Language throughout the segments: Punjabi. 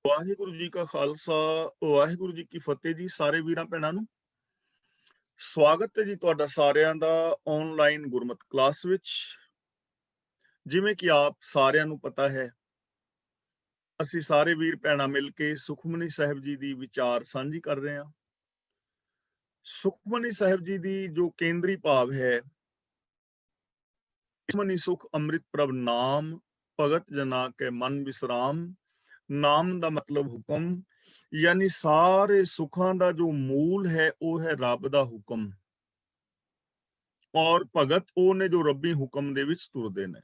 ਵਾਹਿਗੁਰੂ ਜੀ ਕਾ ਖਾਲਸਾ, ਵਾਹਿਗੁਰੂ ਜੀ ਕੀ ਫਤਿਹ ਜੀ। ਸਾਰੇ ਵੀਰਾਂ ਭੈਣਾਂ ਨੂੰ ਸਵਾਗਤ ਹੈ ਜੀ ਤੁਹਾਡਾ ਸਾਰਿਆਂ ਦਾ ਆਨਲਾਈਨ ਗੁਰਮਤਿ ਕਲਾਸ ਵਿੱਚ। ਜਿਵੇਂ ਕਿ ਆਪ ਸਾਰਿਆਂ ਨੂੰ ਪਤਾ ਹੈ, ਅਸੀਂ ਸਾਰੇ ਵੀਰ ਭੈਣਾਂ ਮਿਲ ਕੇ ਸੁਖਮਨੀ ਸਾਹਿਬ ਜੀ ਦੀ ਵਿਚਾਰ ਸਾਂਝੀ ਕਰ ਰਹੇ ਹਾਂ। ਸੁਖਮਨੀ ਸਾਹਿਬ ਜੀ ਦੀ ਜੋ ਕੇਂਦਰੀ ਭਾਵ ਹੈ, ਸੁਖਮਨੀ ਸੁਖ ਅੰਮ੍ਰਿਤ ਪ੍ਰਭ ਨਾਮ, ਭਗਤ ਜਨਾ ਕੇ ਮਨ ਵਿਸਰਾਮ। ਨਾਮ ਦਾ ਮਤਲਬ ਹੁਕਮ, ਯਾਨੀ ਸਾਰੇ ਸੁੱਖਾਂ ਦਾ ਜੋ ਮੂਲ ਹੈ ਉਹ ਹੈ ਰੱਬ ਦਾ ਹੁਕਮ, ਔਰ ਭਗਤ ਉਹ ਨੇ ਜੋ ਰੱਬੀ ਹੁਕਮ ਦੇ ਵਿੱਚ ਤੁਰਦੇ ਨੇ।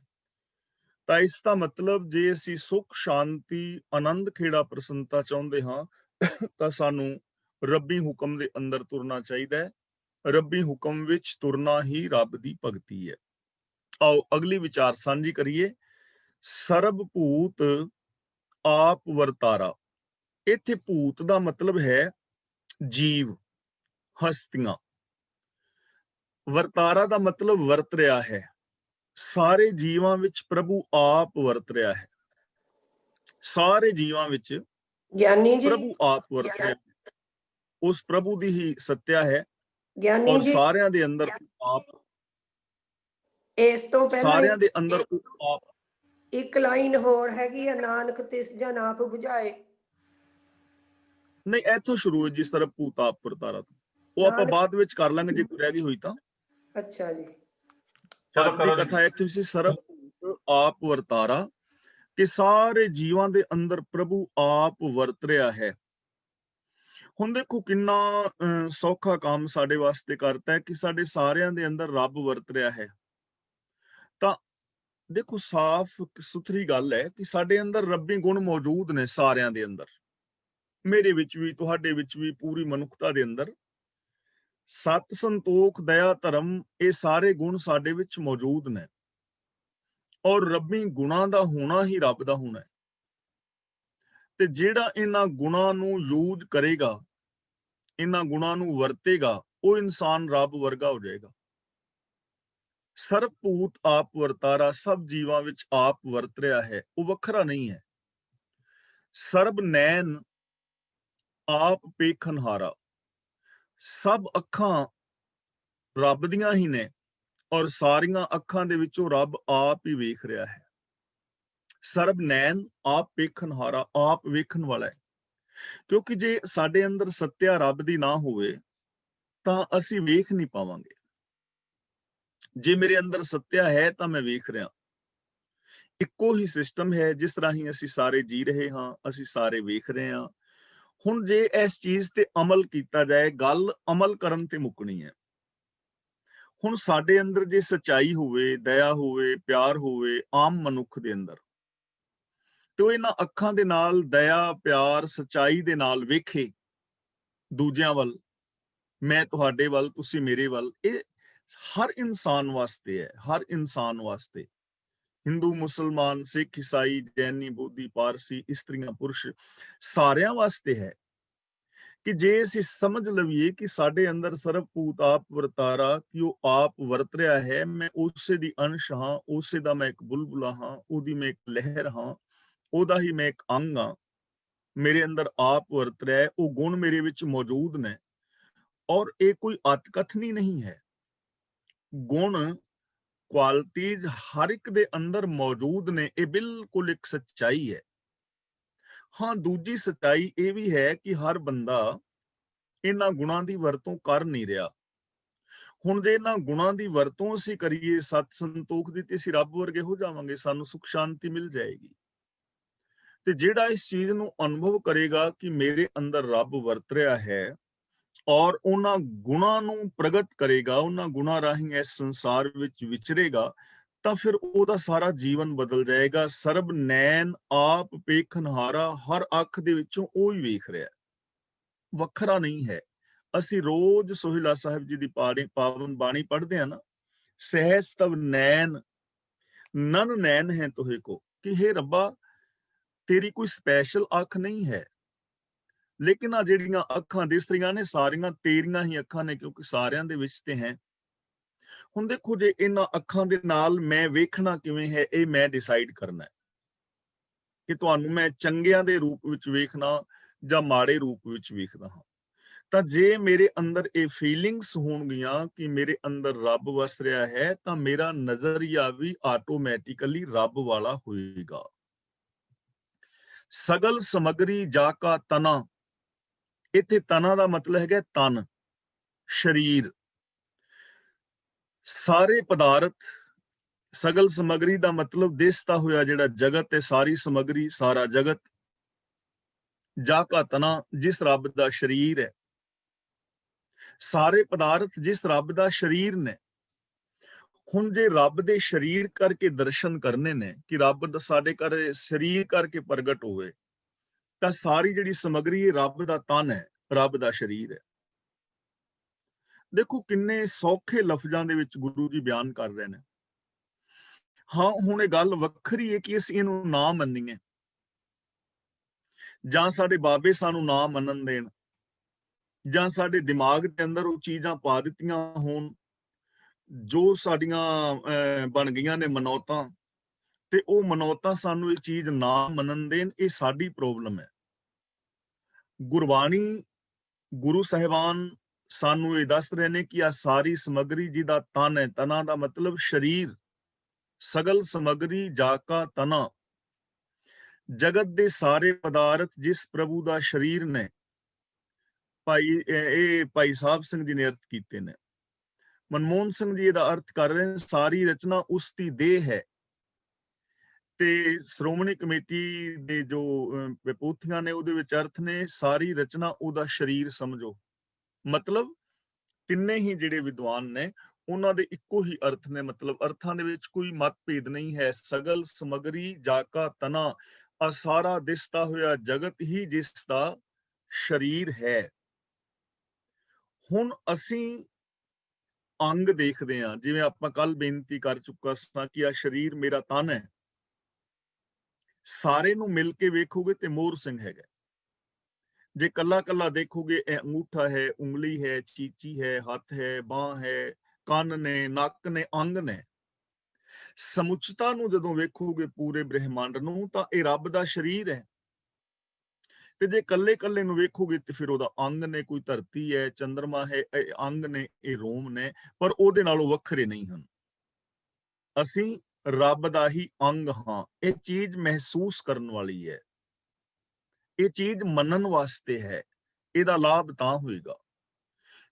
ਤਾਂ ਇਸ ਦਾ ਮਤਲਬ ਜੇ ਅਸੀਂ ਸੁਖ ਸ਼ਾਂਤੀ ਆਨੰਦ ਖੇੜਾ ਪ੍ਰਸੰਨਤਾ ਚਾਹੁੰਦੇ ਹਾਂ ਤਾਂ ਸਾਨੂੰ ਰੱਬੀ ਹੁਕਮ ਦੇ ਅੰਦਰ ਤੁਰਨਾ ਚਾਹੀਦਾ ਹੈ। ਰੱਬੀ ਹੁਕਮ ਵਿੱਚ ਤੁਰਨਾ ਹੀ ਰੱਬ ਦੀ ਭਗਤੀ ਹੈ। ਆਓ ਅਗਲੀ ਵਿਚਾਰ ਸਾਂਝੀ ਕਰੀਏ। ਸਰਬ ਭੂਤ ਆਪ ਵਰਤਾਰਾ। ਇੱਥੇ ਭੂਤ ਦਾ ਮਤਲਬ ਹੈ ਜੀਵ, ਹਸਤੀਆਂ। ਵਰਤਾਰਾ ਦਾ ਮਤਲਬ ਵਰਤ ਰਿਹਾ ਹੈ। ਸਾਰੇ ਜੀਵਾਂ ਵਿੱਚ ਪ੍ਰਭੂ ਆਪ ਵਰਤ ਰਿਹਾ ਹੈ। ਸਾਰੇ ਜੀਵਾਂ ਵਿੱਚ ਗਿਆਨੀ ਜੀ, ਪ੍ਰਭੂ ਆਪ ਵਰਤ ਰਿਹਾ ਹੈ। ਉਸ ਪ੍ਰਭੂ ਦੀ ਹੀ ਸੱਤਿਆ ਹੈ ਗਿਆਨੀ ਔਰ ਜੀ, ਸਾਰਿਆਂ ਦੇ ਅੰਦਰ ਆਪ, ਇਸ ਤੋਂ ਪਹਿਲਾਂ ਸਾਰਿਆਂ ਦੇ ਅੰਦਰ ਆਪ। ਇੱਕ ਲਾਈਨ ਹੋਰ ਹੈਗੀ ਆ, ਨਾਨਕ ਤਿਸ ਜਨ ਆਪ ਬੁਝਾਏ। ਨਹੀਂ, ਇੱਥੋਂ ਸ਼ੁਰੂ ਹੈ ਜੀ, ਸਰਬ ਭੂਤ ਆਪ ਵਰਤਾਰਾ ਤੋਂ। ਉਹ ਆਪਾਂ ਬਾਅਦ ਵਿੱਚ ਕਰ ਲਾਂਗੇ ਜੇ ਕੋਈ ਰਹਿ ਗਈ ਹੋਈ ਤਾਂ। ਅੱਛਾ ਜੀ, ਅੱਜ ਦੀ ਕਥਾ ਇੱਥੇ ਸੀ, ਸਰਬ ਭੂਤ ਆਪ ਵਰਤਾਰਾ, ਕਿ ਸਾਰੇ ਜੀਵਾਂ ਦੇ ਅੰਦਰ ਪ੍ਰਭੂ ਆਪ ਵਰਤ ਰਿਹਾ ਹੈ। ਹੁਣ ਦੇਖੋ ਕਿੰਨਾ ਸੌਖਾ ਕੰਮ ਸਾਡੇ ਵਾਸਤੇ ਕਰਤਾ ਹੈ ਕਿ ਸਾਡੇ ਸਾਰਿਆਂ ਦੇ ਅੰਦਰ ਰੱਬ ਵਰਤ ਰਿਹਾ ਹੈ। ਤਾਂ ਦੇਖੋ ਸਾਫ਼ ਸੁਥਰੀ ਗੱਲ ਹੈ ਕਿ ਸਾਡੇ ਅੰਦਰ ਰੱਬੀ ਗੁਣ ਮੌਜੂਦ ਨੇ, ਸਾਰਿਆਂ ਦੇ ਅੰਦਰ, ਮੇਰੇ ਵਿੱਚ ਵੀ, ਤੁਹਾਡੇ ਵਿੱਚ ਵੀ, ਪੂਰੀ ਮਨੁੱਖਤਾ ਦੇ ਅੰਦਰ। ਸਤ, ਸੰਤੋਖ, ਦਇਆ, ਧਰਮ, ਇਹ ਸਾਰੇ ਗੁਣ ਸਾਡੇ ਵਿੱਚ ਮੌਜੂਦ ਨੇ ਔਰ ਰੱਬੀ ਗੁਣਾਂ ਦਾ ਹੋਣਾ ਹੀ ਰੱਬ ਦਾ ਹੋਣਾ ਹੈ। ਤੇ ਜਿਹੜਾ ਇਹਨਾਂ ਗੁਣਾਂ ਨੂੰ ਯੂਜ਼ ਕਰੇਗਾ, ਇਹਨਾਂ ਗੁਣਾਂ ਨੂੰ ਵਰਤੇਗਾ, ਉਹ ਇਨਸਾਨ ਰੱਬ ਵਰਗਾ ਹੋ ਜਾਏਗਾ। ਸਰਬ ਭੂਤ ਆਪ ਵਰਤਾਰਾ, ਸਭ ਜੀਵਾਂ ਵਿੱਚ ਆਪ ਵਰਤ ਰਿਹਾ ਹੈ, ਉਹ ਵੱਖਰਾ ਨਹੀਂ ਹੈ। ਸਰਬ ਨੈਣ ਆਪ ਪੇਖਨਹਾਰਾ, ਸਭ ਅੱਖਾਂ ਰੱਬ ਦੀਆਂ ਹੀ ਨੇ ਔਰ ਸਾਰੀਆਂ ਅੱਖਾਂ ਦੇ ਵਿੱਚੋਂ ਰੱਬ ਆਪ ਹੀ ਵੇਖ ਰਿਹਾ ਹੈ। ਸਰਬ ਨੈਣ ਆਪ ਵੇਖਣਹਾਰਾ, ਆਪ ਵੇਖਣ ਵਾਲਾ ਹੈ। ਕਿਉਂਕਿ ਜੇ ਸਾਡੇ ਅੰਦਰ ਸੱਤਿਆ ਰੱਬ ਦੀ ਨਾ ਹੋਵੇ ਤਾਂ ਅਸੀਂ ਵੇਖ ਨਹੀਂ ਪਾਵਾਂਗੇ। ਜੇ ਮੇਰੇ ਅੰਦਰ ਸੱਤਿਆ ਹੈ ਤਾਂ ਮੈਂ ਵੇਖ ਰਿਹਾ। ਇੱਕੋ ਹੀ ਸਿਸਟਮ ਹੈ ਜਿਸ ਰਾਹੀਂ ਅਸੀਂ ਸਾਰੇ ਜੀ ਰਹੇ ਹਾਂ, ਅਸੀਂ ਸਾਰੇ ਵੇਖ ਰਹੇ ਹਾਂ। ਹੁਣ ਜੇ ਇਸ ਚੀਜ਼ ਤੇ ਅਮਲ ਕੀਤਾ ਜਾਏ, ਗੱਲ ਅਮਲ ਕਰਨ ਤੇ ਮੁੱਕਣੀ ਹੈ। ਹੁਣ ਸਾਡੇ ਅੰਦਰ ਜੇ ਸੱਚਾਈ ਹੋਵੇ, ਦਇਆ ਹੋਵੇ, ਪਿਆਰ ਹੋਵੇ ਆਮ ਮਨੁੱਖ ਦੇ ਅੰਦਰ, ਤੇ ਉਹ ਇਹਨਾਂ ਅੱਖਾਂ ਦੇ ਨਾਲ ਦਇਆ, ਪਿਆਰ, ਸੱਚਾਈ ਦੇ ਨਾਲ ਵੇਖੇ ਦੂਜਿਆਂ ਵੱਲ, ਮੈਂ ਤੁਹਾਡੇ ਵੱਲ, ਤੁਸੀਂ ਮੇਰੇ ਵੱਲ। ਇਹ ਹਰ ਇਨਸਾਨ ਵਾਸਤੇ ਹੈ, ਹਰ ਇਨਸਾਨ ਵਾਸਤੇ। ਹਿੰਦੂ, ਮੁਸਲਮਾਨ, ਸਿੱਖ, ਈਸਾਈ, ਜੈਨੀ, ਬੋਧੀ, ਪਾਰਸੀ, ਇਸਤਰੀਆਂ, ਪੁਰਸ਼, ਸਾਰਿਆਂ ਵਾਸਤੇ ਹੈ ਕਿ ਜੇ ਅਸੀਂ ਸਮਝ ਲਈਏ ਕਿ ਸਾਡੇ ਅੰਦਰ ਸਰਬ ਭੂਤ ਆਪ ਵਰਤਾਰਾ, ਕਿ ਉਹ ਆਪ ਵਰਤ ਰਿਹਾ ਹੈ, ਮੈਂ ਉਸੇ ਦੀ ਅੰਸ਼ ਹਾਂ, ਉਸੇ ਦਾ ਮੈਂ ਇੱਕ ਬੁਲਬੁਲਾ ਹਾਂ, ਉਹਦੀ ਮੈਂ ਇੱਕ ਲਹਿਰ ਹਾਂ, ਉਹਦਾ ਹੀ ਮੈਂ ਇੱਕ ਅੰਗ ਹਾਂ। ਮੇਰੇ ਅੰਦਰ ਆਪ ਵਰਤ ਰਿਹਾ ਹੈ, ਉਹ ਗੁਣ ਮੇਰੇ ਵਿੱਚ ਮੌਜੂਦ ਨੇ ਔਰ ਇਹ ਕੋਈ ਅਤਕਥਨੀ ਨਹੀਂ ਹੈ। ਗੁਣ, ਕੁਆਲਿਟੀਜ਼ ਹਰ ਇੱਕ ਦੇ ਅੰਦਰ ਮੌਜੂਦ ਨੇ, ਇਹ ਬਿਲਕੁਲ ਇੱਕ ਸੱਚਾਈ ਹੈ। ਹਾਂ, ਦੂਜੀ ਸੱਚਾਈ ਇਹ ਵੀ ਹੈ ਕਿ ਹਰ ਬੰਦਾ ਇਹਨਾਂ ਗੁਣਾਂ ਦੀ ਵਰਤੋਂ ਕਰ ਨਹੀਂ ਰਿਹਾ। ਹੁਣ ਜੇ ਇਹਨਾਂ ਗੁਣਾਂ ਦੀ ਵਰਤੋਂ ਅਸੀਂ ਕਰੀਏ ਸਤ ਸੰਤੋਖ ਦੀ, ਤੇ ਅਸੀਂ ਰੱਬ ਵਰਗੇ ਹੋ ਜਾਵਾਂਗੇ, ਸਾਨੂੰ ਸੁਖ ਸ਼ਾਂਤੀ ਮਿਲ ਜਾਏਗੀ। ਤੇ ਜਿਹੜਾ ਇਸ ਚੀਜ਼ ਨੂੰ ਅਨੁਭਵ ਕਰੇਗਾ ਕਿ ਮੇਰੇ ਅੰਦਰ ਰੱਬ ਵਰਤ ਰਿਹਾ ਹੈ ਔਰ ਉਹਨਾਂ ਗੁਣਾਂ ਨੂੰ ਪ੍ਰਗਟ ਕਰੇਗਾ, ਉਹਨਾਂ ਗੁਣਾਂ ਰਾਹੀਂ ਇਸ ਸੰਸਾਰ ਵਿੱਚ ਵਿਚਰੇਗਾ, ਤਾਂ ਫਿਰ ਉਹਦਾ ਸਾਰਾ ਜੀਵਨ ਬਦਲ ਜਾਏਗਾ। ਸਰਬ ਨੈਣ ਆਪ ਪੇਖਨਹਾਰਾ, ਹਰ ਅੱਖ ਦੇ ਵਿੱਚੋਂ ਉਹ ਹੀ ਵੇਖ ਰਿਹਾ, ਵੱਖਰਾ ਨਹੀਂ ਹੈ। ਅਸੀਂ ਰੋਜ਼ ਸੋਹਿਲਾ ਸਾਹਿਬ ਜੀ ਦੀ ਪਾਵਨ ਬਾਣੀ ਪੜ੍ਹਦੇ ਹਾਂ ਨਾ, ਸਹਿਜ ਤਵ ਨੈਣ ਨਨ ਨੈਣ ਹੈ ਤੋਹੇ ਕੋ, ਕਿ ਹੇ ਰੱਬਾ ਤੇਰੀ ਕੋਈ ਸਪੈਸ਼ਲ ਅੱਖ ਨਹੀਂ ਹੈ, ਲੇਕਿਨ ਆ ਜਿਹੜੀਆਂ ਅੱਖਾਂ ਦਿਸ ਰਹੀਆਂ ਨੇ ਸਾਰੀਆਂ ਤੇਰੀਆਂ ਹੀ ਅੱਖਾਂ ਨੇ, ਕਿਉਂਕਿ ਸਾਰਿਆਂ ਦੇ ਵਿੱਚ ਤੇ ਹੈ। ਹੁਣ ਦੇਖੋ, ਜੇ ਇਹਨਾਂ ਅੱਖਾਂ ਦੇ ਨਾਲ ਮੈਂ ਵੇਖਣਾ ਕਿਵੇਂ ਹੈ, ਇਹ ਮੈਂ ਡਿਸਾਈਡ ਕਰਨਾ ਹੈ। ਕਿ ਤੁਹਾਨੂੰ ਮੈਂ ਚੰਗਿਆਂ ਦੇ ਰੂਪ ਵਿੱਚ ਵੇਖਣਾ ਜਾਂ ਮਾੜੇ ਰੂਪ ਵਿੱਚ ਵੇਖਦਾ ਹਾਂ। ਤਾਂ ਜੇ ਮੇਰੇ ਅੰਦਰ ਇਹ ਫੀਲਿੰਗਸ ਹੋਣਗੀਆਂ ਕਿ ਮੇਰੇ ਅੰਦਰ ਰੱਬ ਵਸ ਰਿਹਾ ਹੈ, ਤਾਂ ਮੇਰਾ ਨਜ਼ਰੀਆ ਵੀ ਆਟੋਮੈਟਿਕਲੀ ਰੱਬ ਵਾਲਾ ਹੋਏਗਾ। ਸਗਲ ਸਮਗਰੀ ਜਾ ਕਾ ਤਨਾ, ਇੱਥੇ ਤਨਾ ਦਾ ਮਤਲਬ ਹੈਗਾ ਤਨ, ਸਰੀਰ। ਸਾਰੇ ਪਦਾਰਥ, ਸਗਲ ਸਮਗਰੀ ਦਾ ਮਤਲਬ ਦਿਸਦਾ ਹੋਇਆ ਜਿਹੜਾ ਜਗਤ ਹੈ, ਸਾਰੀ ਸਮਗਰੀ, ਸਾਰਾ ਜਗਤ। ਜਾ ਕਾ ਤਨਾ, ਜਿਸ ਰੱਬ ਦਾ ਸਰੀਰ ਹੈ। ਸਾਰੇ ਪਦਾਰਥ ਜਿਸ ਰੱਬ ਦਾ ਸਰੀਰ ਨੇ। ਹੁਣ ਜੇ ਰੱਬ ਦੇ ਸਰੀਰ ਕਰਕੇ ਦਰਸ਼ਨ ਕਰਨੇ ਨੇ ਕਿ ਰੱਬ ਦਾ ਸਾਡੇ ਘਰ ਸਰੀਰ ਕਰਕੇ ਪ੍ਰਗਟ ਹੋਵੇ, ਤਾਂ ਸਾਰੀ ਜਿਹੜੀ ਸਮਗਰੀ ਰੱਬ ਦਾ ਤਨ ਹੈ, ਰੱਬ ਦਾ ਸਰੀਰ ਹੈ। ਦੇਖੋ ਕਿੰਨੇ ਸੌਖੇ ਲਫ਼ਜ਼ਾਂ ਦੇ ਵਿੱਚ ਗੁਰੂ ਜੀ ਬਿਆਨ ਕਰ ਰਹੇ ਨੇ। ਹਾਂ, ਹੁਣ ਇਹ ਗੱਲ ਵੱਖਰੀ ਹੈ ਕਿ ਅਸੀਂ ਇਹਨੂੰ ਨਾ ਮੰਨੀਏ ਜਾਂ ਸਾਡੇ ਬਾਬੇ ਸਾਨੂੰ ਨਾ ਮੰਨਣ ਦੇਣ, ਜਾਂ ਸਾਡੇ ਦਿਮਾਗ ਦੇ ਅੰਦਰ ਉਹ ਚੀਜ਼ਾਂ ਪਾ ਦਿੱਤੀਆਂ ਹੋਣ ਜੋ ਸਾਡੀਆਂ ਬਣ ਗਈਆਂ ਨੇ ਮਨੌਤਾਂ, ਤੇ ਉਹ ਮਨੌਤਾਂ ਸਾਨੂੰ ਇਹ ਚੀਜ਼ ਨਾ ਮੰਨਣ ਦੇਣ। ਇਹ ਸਾਡੀ ਪ੍ਰੋਬਲਮ ਹੈ। ਗੁਰਬਾਣੀ, ਗੁਰੂ ਸਾਹਿਬਾਨ ਸਾਨੂੰ ਇਹ ਦੱਸ ਰਹੇ ਨੇ ਕਿ ਆ ਸਾਰੀ ਸਮਗਰੀ ਜਿਹਦਾ ਤਨ ਹੈ, ਤਨਾ ਦਾ ਮਤਲਬ ਸਰੀਰ, ਸਗਲ ਸਮਗਰੀ ਜਾ ਕਾ ਤਨਾ, ਜਗਤ ਦੇ ਸਾਰੇ ਪਦਾਰਥ ਜਿਸ ਪ੍ਰਭੂ ਦਾ ਸਰੀਰ ਨੇ। ਭਾਈ ਸਾਹਿਬ ਸਿੰਘ ਜੀ ਨੇ ਅਰਥ ਕੀਤੇ ਨੇ। ਮਨਮੋਹਨ ਸਿੰਘ ਜੀ ਇਹਦਾ ਅਰਥ ਕਰ ਰਹੇ ਨੇ, ਸਾਰੀ ਰਚਨਾ ਉਸ ਦੀ ਦੇਹ ਹੈ। ਤੇ ਸ਼੍ਰੋਮਣੀ ਕਮੇਟੀ ਦੇ ਜੋ ਵਿਭੂਤੀਆਂ ਨੇ ਉਹਦੇ ਵਿੱਚ ਅਰਥ ਨੇ, ਸਾਰੀ ਰਚਨਾ ਉਹਦਾ ਸਰੀਰ ਸਮਝੋ। ਮਤਲਬ ਤਿੰਨੇ ਹੀ ਜਿਹੜੇ ਵਿਦਵਾਨ ਨੇ ਉਹਨਾਂ ਦੇ ਇੱਕੋ ਹੀ ਅਰਥ ਨੇ, ਮਤਲਬ ਅਰਥਾਂ ਦੇ ਵਿੱਚ ਕੋਈ ਮਤਭੇਦ ਨਹੀਂ ਹੈ। ਸਗਲ ਸਮਗਰੀ ਜਾ ਕਾ ਤਨਾ, ਆ ਸਾਰਾ ਦਿਸਦਾ ਹੋਇਆ ਜਗਤ ਹੀ ਜਿਸ ਦਾ ਸਰੀਰ ਹੈ। ਹੁਣ ਅਸੀਂ ਅੰਗ ਦੇਖਦੇ ਹਾਂ, ਜਿਵੇਂ ਆਪਾਂ ਕੱਲ ਬੇਨਤੀ ਕਰ ਚੁੱਕਾ ਸਾਂ ਕਿ ਆ ਸਰੀਰ ਮੇਰਾ ਤਨ ਹੈ। ਸਾਰੇ ਨੂੰ ਮਿਲ ਕੇ ਵੇਖੋਗੇ ਤੇ ਮੋਹਰ ਸਿੰਘ ਹੈਗਾ। ਜੇ ਕੱਲਾ ਕੱਲਾ ਦੇਖੋਗੇ, ਇਹ ਅੰਗੂਠਾ ਹੈ, ਉਂਗਲੀ ਹੈ, ਚੀਚੀ ਹੈ, ਹੱਥ ਹੈ, ਬਾਹ ਹੈ, ਕੰਨ ਨੇ, ਨੱਕ ਨੇ, ਅੰਗ ਨੇ। ਸਮੁੱਚਤਾ ਨੂੰ ਜਦੋਂ ਵੇਖੋਗੇ ਪੂਰੇ ਬ੍ਰਹਿਮੰਡ ਨੂੰ, ਤਾਂ ਇਹ ਰੱਬ ਦਾ ਸਰੀਰ ਹੈ। ਤੇ ਜੇ ਕੱਲੇ ਕੱਲੇ ਨੂੰ ਵੇਖੋਗੇ ਤੇ ਫਿਰ ਉਹਦਾ ਅੰਗ ਨੇ, ਕੋਈ ਧਰਤੀ ਹੈ, ਚੰਦਰਮਾ ਹੈ, ਇਹ ਅੰਗ ਨੇ, ਇਹ ਰੋਮ ਨੇ, ਪਰ ਉਹਦੇ ਨਾਲੋਂ ਵੱਖਰੇ ਨਹੀਂ ਹਨ। ਅਸੀਂ ਰੱਬ ਦਾ ਹੀ ਅੰਗ ਹਾਂ। ਇਹ ਚੀਜ਼ ਮਹਿਸੂਸ ਕਰਨ ਵਾਲੀ ਹੈ, ਇਹ ਚੀਜ਼ ਮੰਨਣ ਵਾਸਤੇ ਹੈ। ਇਹਦਾ ਲਾਭ ਤਾਂ ਹੋਏਗਾ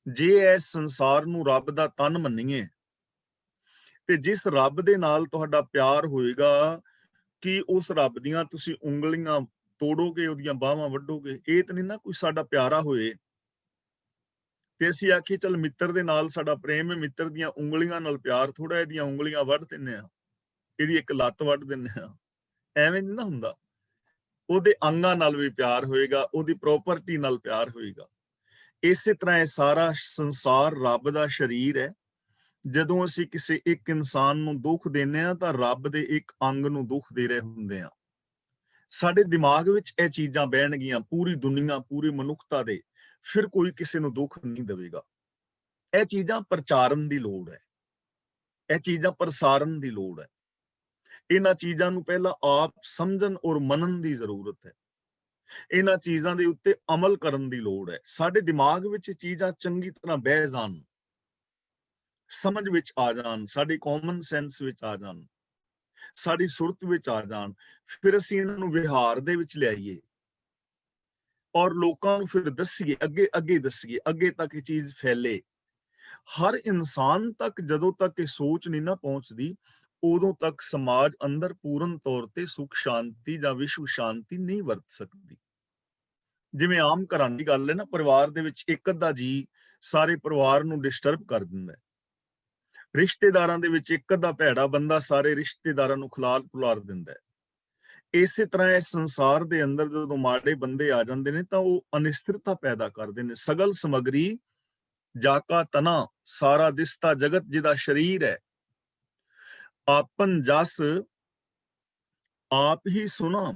ਜੇ ਇਸ ਸੰਸਾਰ ਨੂੰ ਰੱਬ ਦਾ ਤਨ ਮੰਨੀਏ, ਤੇ ਜਿਸ ਰੱਬ ਦੇ ਨਾਲ ਤੁਹਾਡਾ ਪਿਆਰ ਹੋਏਗਾ ਕਿ ਉਸ ਰੱਬ ਦੀਆਂ ਤੁਸੀਂ ਉਂਗਲੀਆਂ ਤੋੜੋਗੇ, ਉਹਦੀਆਂ ਬਾਹਾਂ ਵੱਢੋਗੇ। ਇਹ ਤਾਂ ਨਹੀਂ ਨਾ ਕੋਈ ਸਾਡਾ ਪਿਆਰਾ ਹੋਏ ਤੇ ਅਸੀਂ ਆਖੀਏ ਚੱਲ ਮਿੱਤਰ ਦੇ ਨਾਲ ਸਾਡਾ ਪ੍ਰੇਮ ਹੈ, ਮਿੱਤਰ ਦੀਆਂ ਉਂਗਲੀਆਂ ਨਾਲ ਪਿਆਰ ਥੋੜਾ, ਇਹਦੀਆਂ ਉਂਗਲੀਆਂ ਵੱਢ ਦਿੰਨੇ ਆ, ਇਹਦੀ ਇੱਕ ਲੱਤ ਵੱਢ ਦਿੰਨੇ ਆ। ਐਵੇਂ ਨਹੀਂ ਨਾ ਹੁੰਦਾ। ਉਹਦੇ ਅੰਗਾਂ ਨਾਲ ਵੀ ਪਿਆਰ ਹੋਏਗਾ, ਉਹਦੀ ਪ੍ਰੋਪਰਟੀ ਨਾਲ ਪਿਆਰ ਹੋਏਗਾ। ਇਸੇ ਤਰ੍ਹਾਂ ਇਹ ਸਾਰਾ ਸੰਸਾਰ ਰੱਬ ਦਾ ਸਰੀਰ ਹੈ। ਜਦੋਂ ਅਸੀਂ ਕਿਸੇ ਇੱਕ ਇਨਸਾਨ ਨੂੰ ਦੁੱਖ ਦਿੰਦੇ ਹਾਂ, ਤਾਂ ਰੱਬ ਦੇ ਇੱਕ ਅੰਗ ਨੂੰ ਦੁੱਖ ਦੇ ਰਹੇ ਹੁੰਦੇ ਆ। ਸਾਡੇ ਦਿਮਾਗ ਵਿੱਚ ਇਹ ਚੀਜ਼ਾਂ ਬਹਿਣਗੀਆਂ, ਪੂਰੀ ਦੁਨੀਆ, ਪੂਰੀ ਮਨੁੱਖਤਾ ਦੇ, ਫਿਰ ਕੋਈ ਕਿਸੇ ਨੂੰ ਦੁੱਖ ਨਹੀਂ ਦੇਵੇਗਾ। ਇਹ ਚੀਜ਼ਾਂ ਪ੍ਰਚਾਰਨ ਦੀ ਲੋੜ ਹੈ, ਇਹ ਚੀਜ਼ਾਂ ਪ੍ਰਸਾਰਨ ਦੀ ਲੋੜ ਹੈ। ਇਹਨਾਂ ਚੀਜ਼ਾਂ ਨੂੰ ਪਹਿਲਾਂ ਆਪ ਸਮਝਣ ਔਰ ਮੰਨਣ ਦੀ ਜ਼ਰੂਰਤ ਹੈ। ਇਹਨਾਂ ਚੀਜ਼ਾਂ ਦੇ ਉੱਤੇ ਅਮਲ ਕਰਨ ਦੀ ਲੋੜ ਹੈ। ਸਾਡੇ ਦਿਮਾਗ ਵਿੱਚ ਚੀਜ਼ਾਂ ਚੰਗੀ ਤਰ੍ਹਾਂ ਬਹਿ ਜਾਣ, ਸਮਝ ਵਿੱਚ ਆ ਜਾਣ, ਸਾਡੀ ਕਾਮਨ ਸੈਂਸ ਵਿੱਚ ਆ ਜਾਣ, ਸਾਡੀ ਸੁਰਤ ਵਿੱਚ ਆ ਜਾਣ, ਫਿਰ ਅਸੀਂ ਇਹਨਾਂ ਨੂੰ ਵਿਹਾਰ ਦੇ ਵਿੱਚ ਲਿਆਈਏ ਔਰ ਲੋਕਾਂ ਨੂੰ ਫਿਰ ਦੱਸੀਏ, ਅੱਗੇ ਅੱਗੇ ਦੱਸੀਏ, ਅੱਗੇ ਤੱਕ ਇਹ ਚੀਜ਼ ਫੈਲੇ। ਹਰ ਇਨਸਾਨ ਤੱਕ ਜਦੋਂ ਤੱਕ ਇਹ ਸੋਚ ਨਹੀਂ ਨਾ ਪਹੁੰਚਦੀ, ਉਦੋਂ ਤੱਕ ਸਮਾਜ ਅੰਦਰ ਪੂਰਨ ਤੌਰ ਤੇ ਸੁਖ ਸ਼ਾਂਤੀ ਜਾਂ ਵਿਸ਼ਵ ਸ਼ਾਂਤੀ ਨਹੀਂ ਵਰਤ ਸਕਦੀ। ਜਿਵੇਂ ਆਮ ਘਰਾਂ ਦੀ ਗੱਲ ਹੈ ਨਾ, ਪਰਿਵਾਰ ਦੇ ਵਿੱਚ ਇੱਕ ਅੱਧਾ ਜੀ ਸਾਰੇ ਪਰਿਵਾਰ ਨੂੰ ਡਿਸਟਰਬ ਕਰ ਦਿੰਦਾ ਹੈ। ਰਿਸ਼ਤੇਦਾਰਾਂ ਦੇ ਵਿੱਚ ਇੱਕ ਅੱਧਾ ਭੈੜਾ ਬੰਦਾ ਸਾਰੇ ਰਿਸ਼ਤੇਦਾਰਾਂ ਨੂੰ ਖੁਲਾਰ ਪੁਲਾਰ ਦਿੰਦਾ ਹੈ। ਇਸੇ ਤਰ੍ਹਾਂ ਇਸ ਸੰਸਾਰ ਦੇ ਅੰਦਰ ਜਦੋਂ ਮਾੜੇ ਬੰਦੇ ਆ ਜਾਂਦੇ ਨੇ, ਤਾਂ ਉਹ ਅਨਿਸ਼ਚਿਤਤਾ ਪੈਦਾ ਕਰਦੇ ਨੇ। ਸਗਲ ਸਮਗਰੀ ਜਾ ਕਾ ਤਨਾ, ਸਾਰਾ ਦਿਸਤਾ ਜਗਤ ਜਿਹਦਾ ਸਰੀਰ ਹੈ। ਆਪਨ ਜਸ ਆਪ ਹੀ ਸੁਣਾ,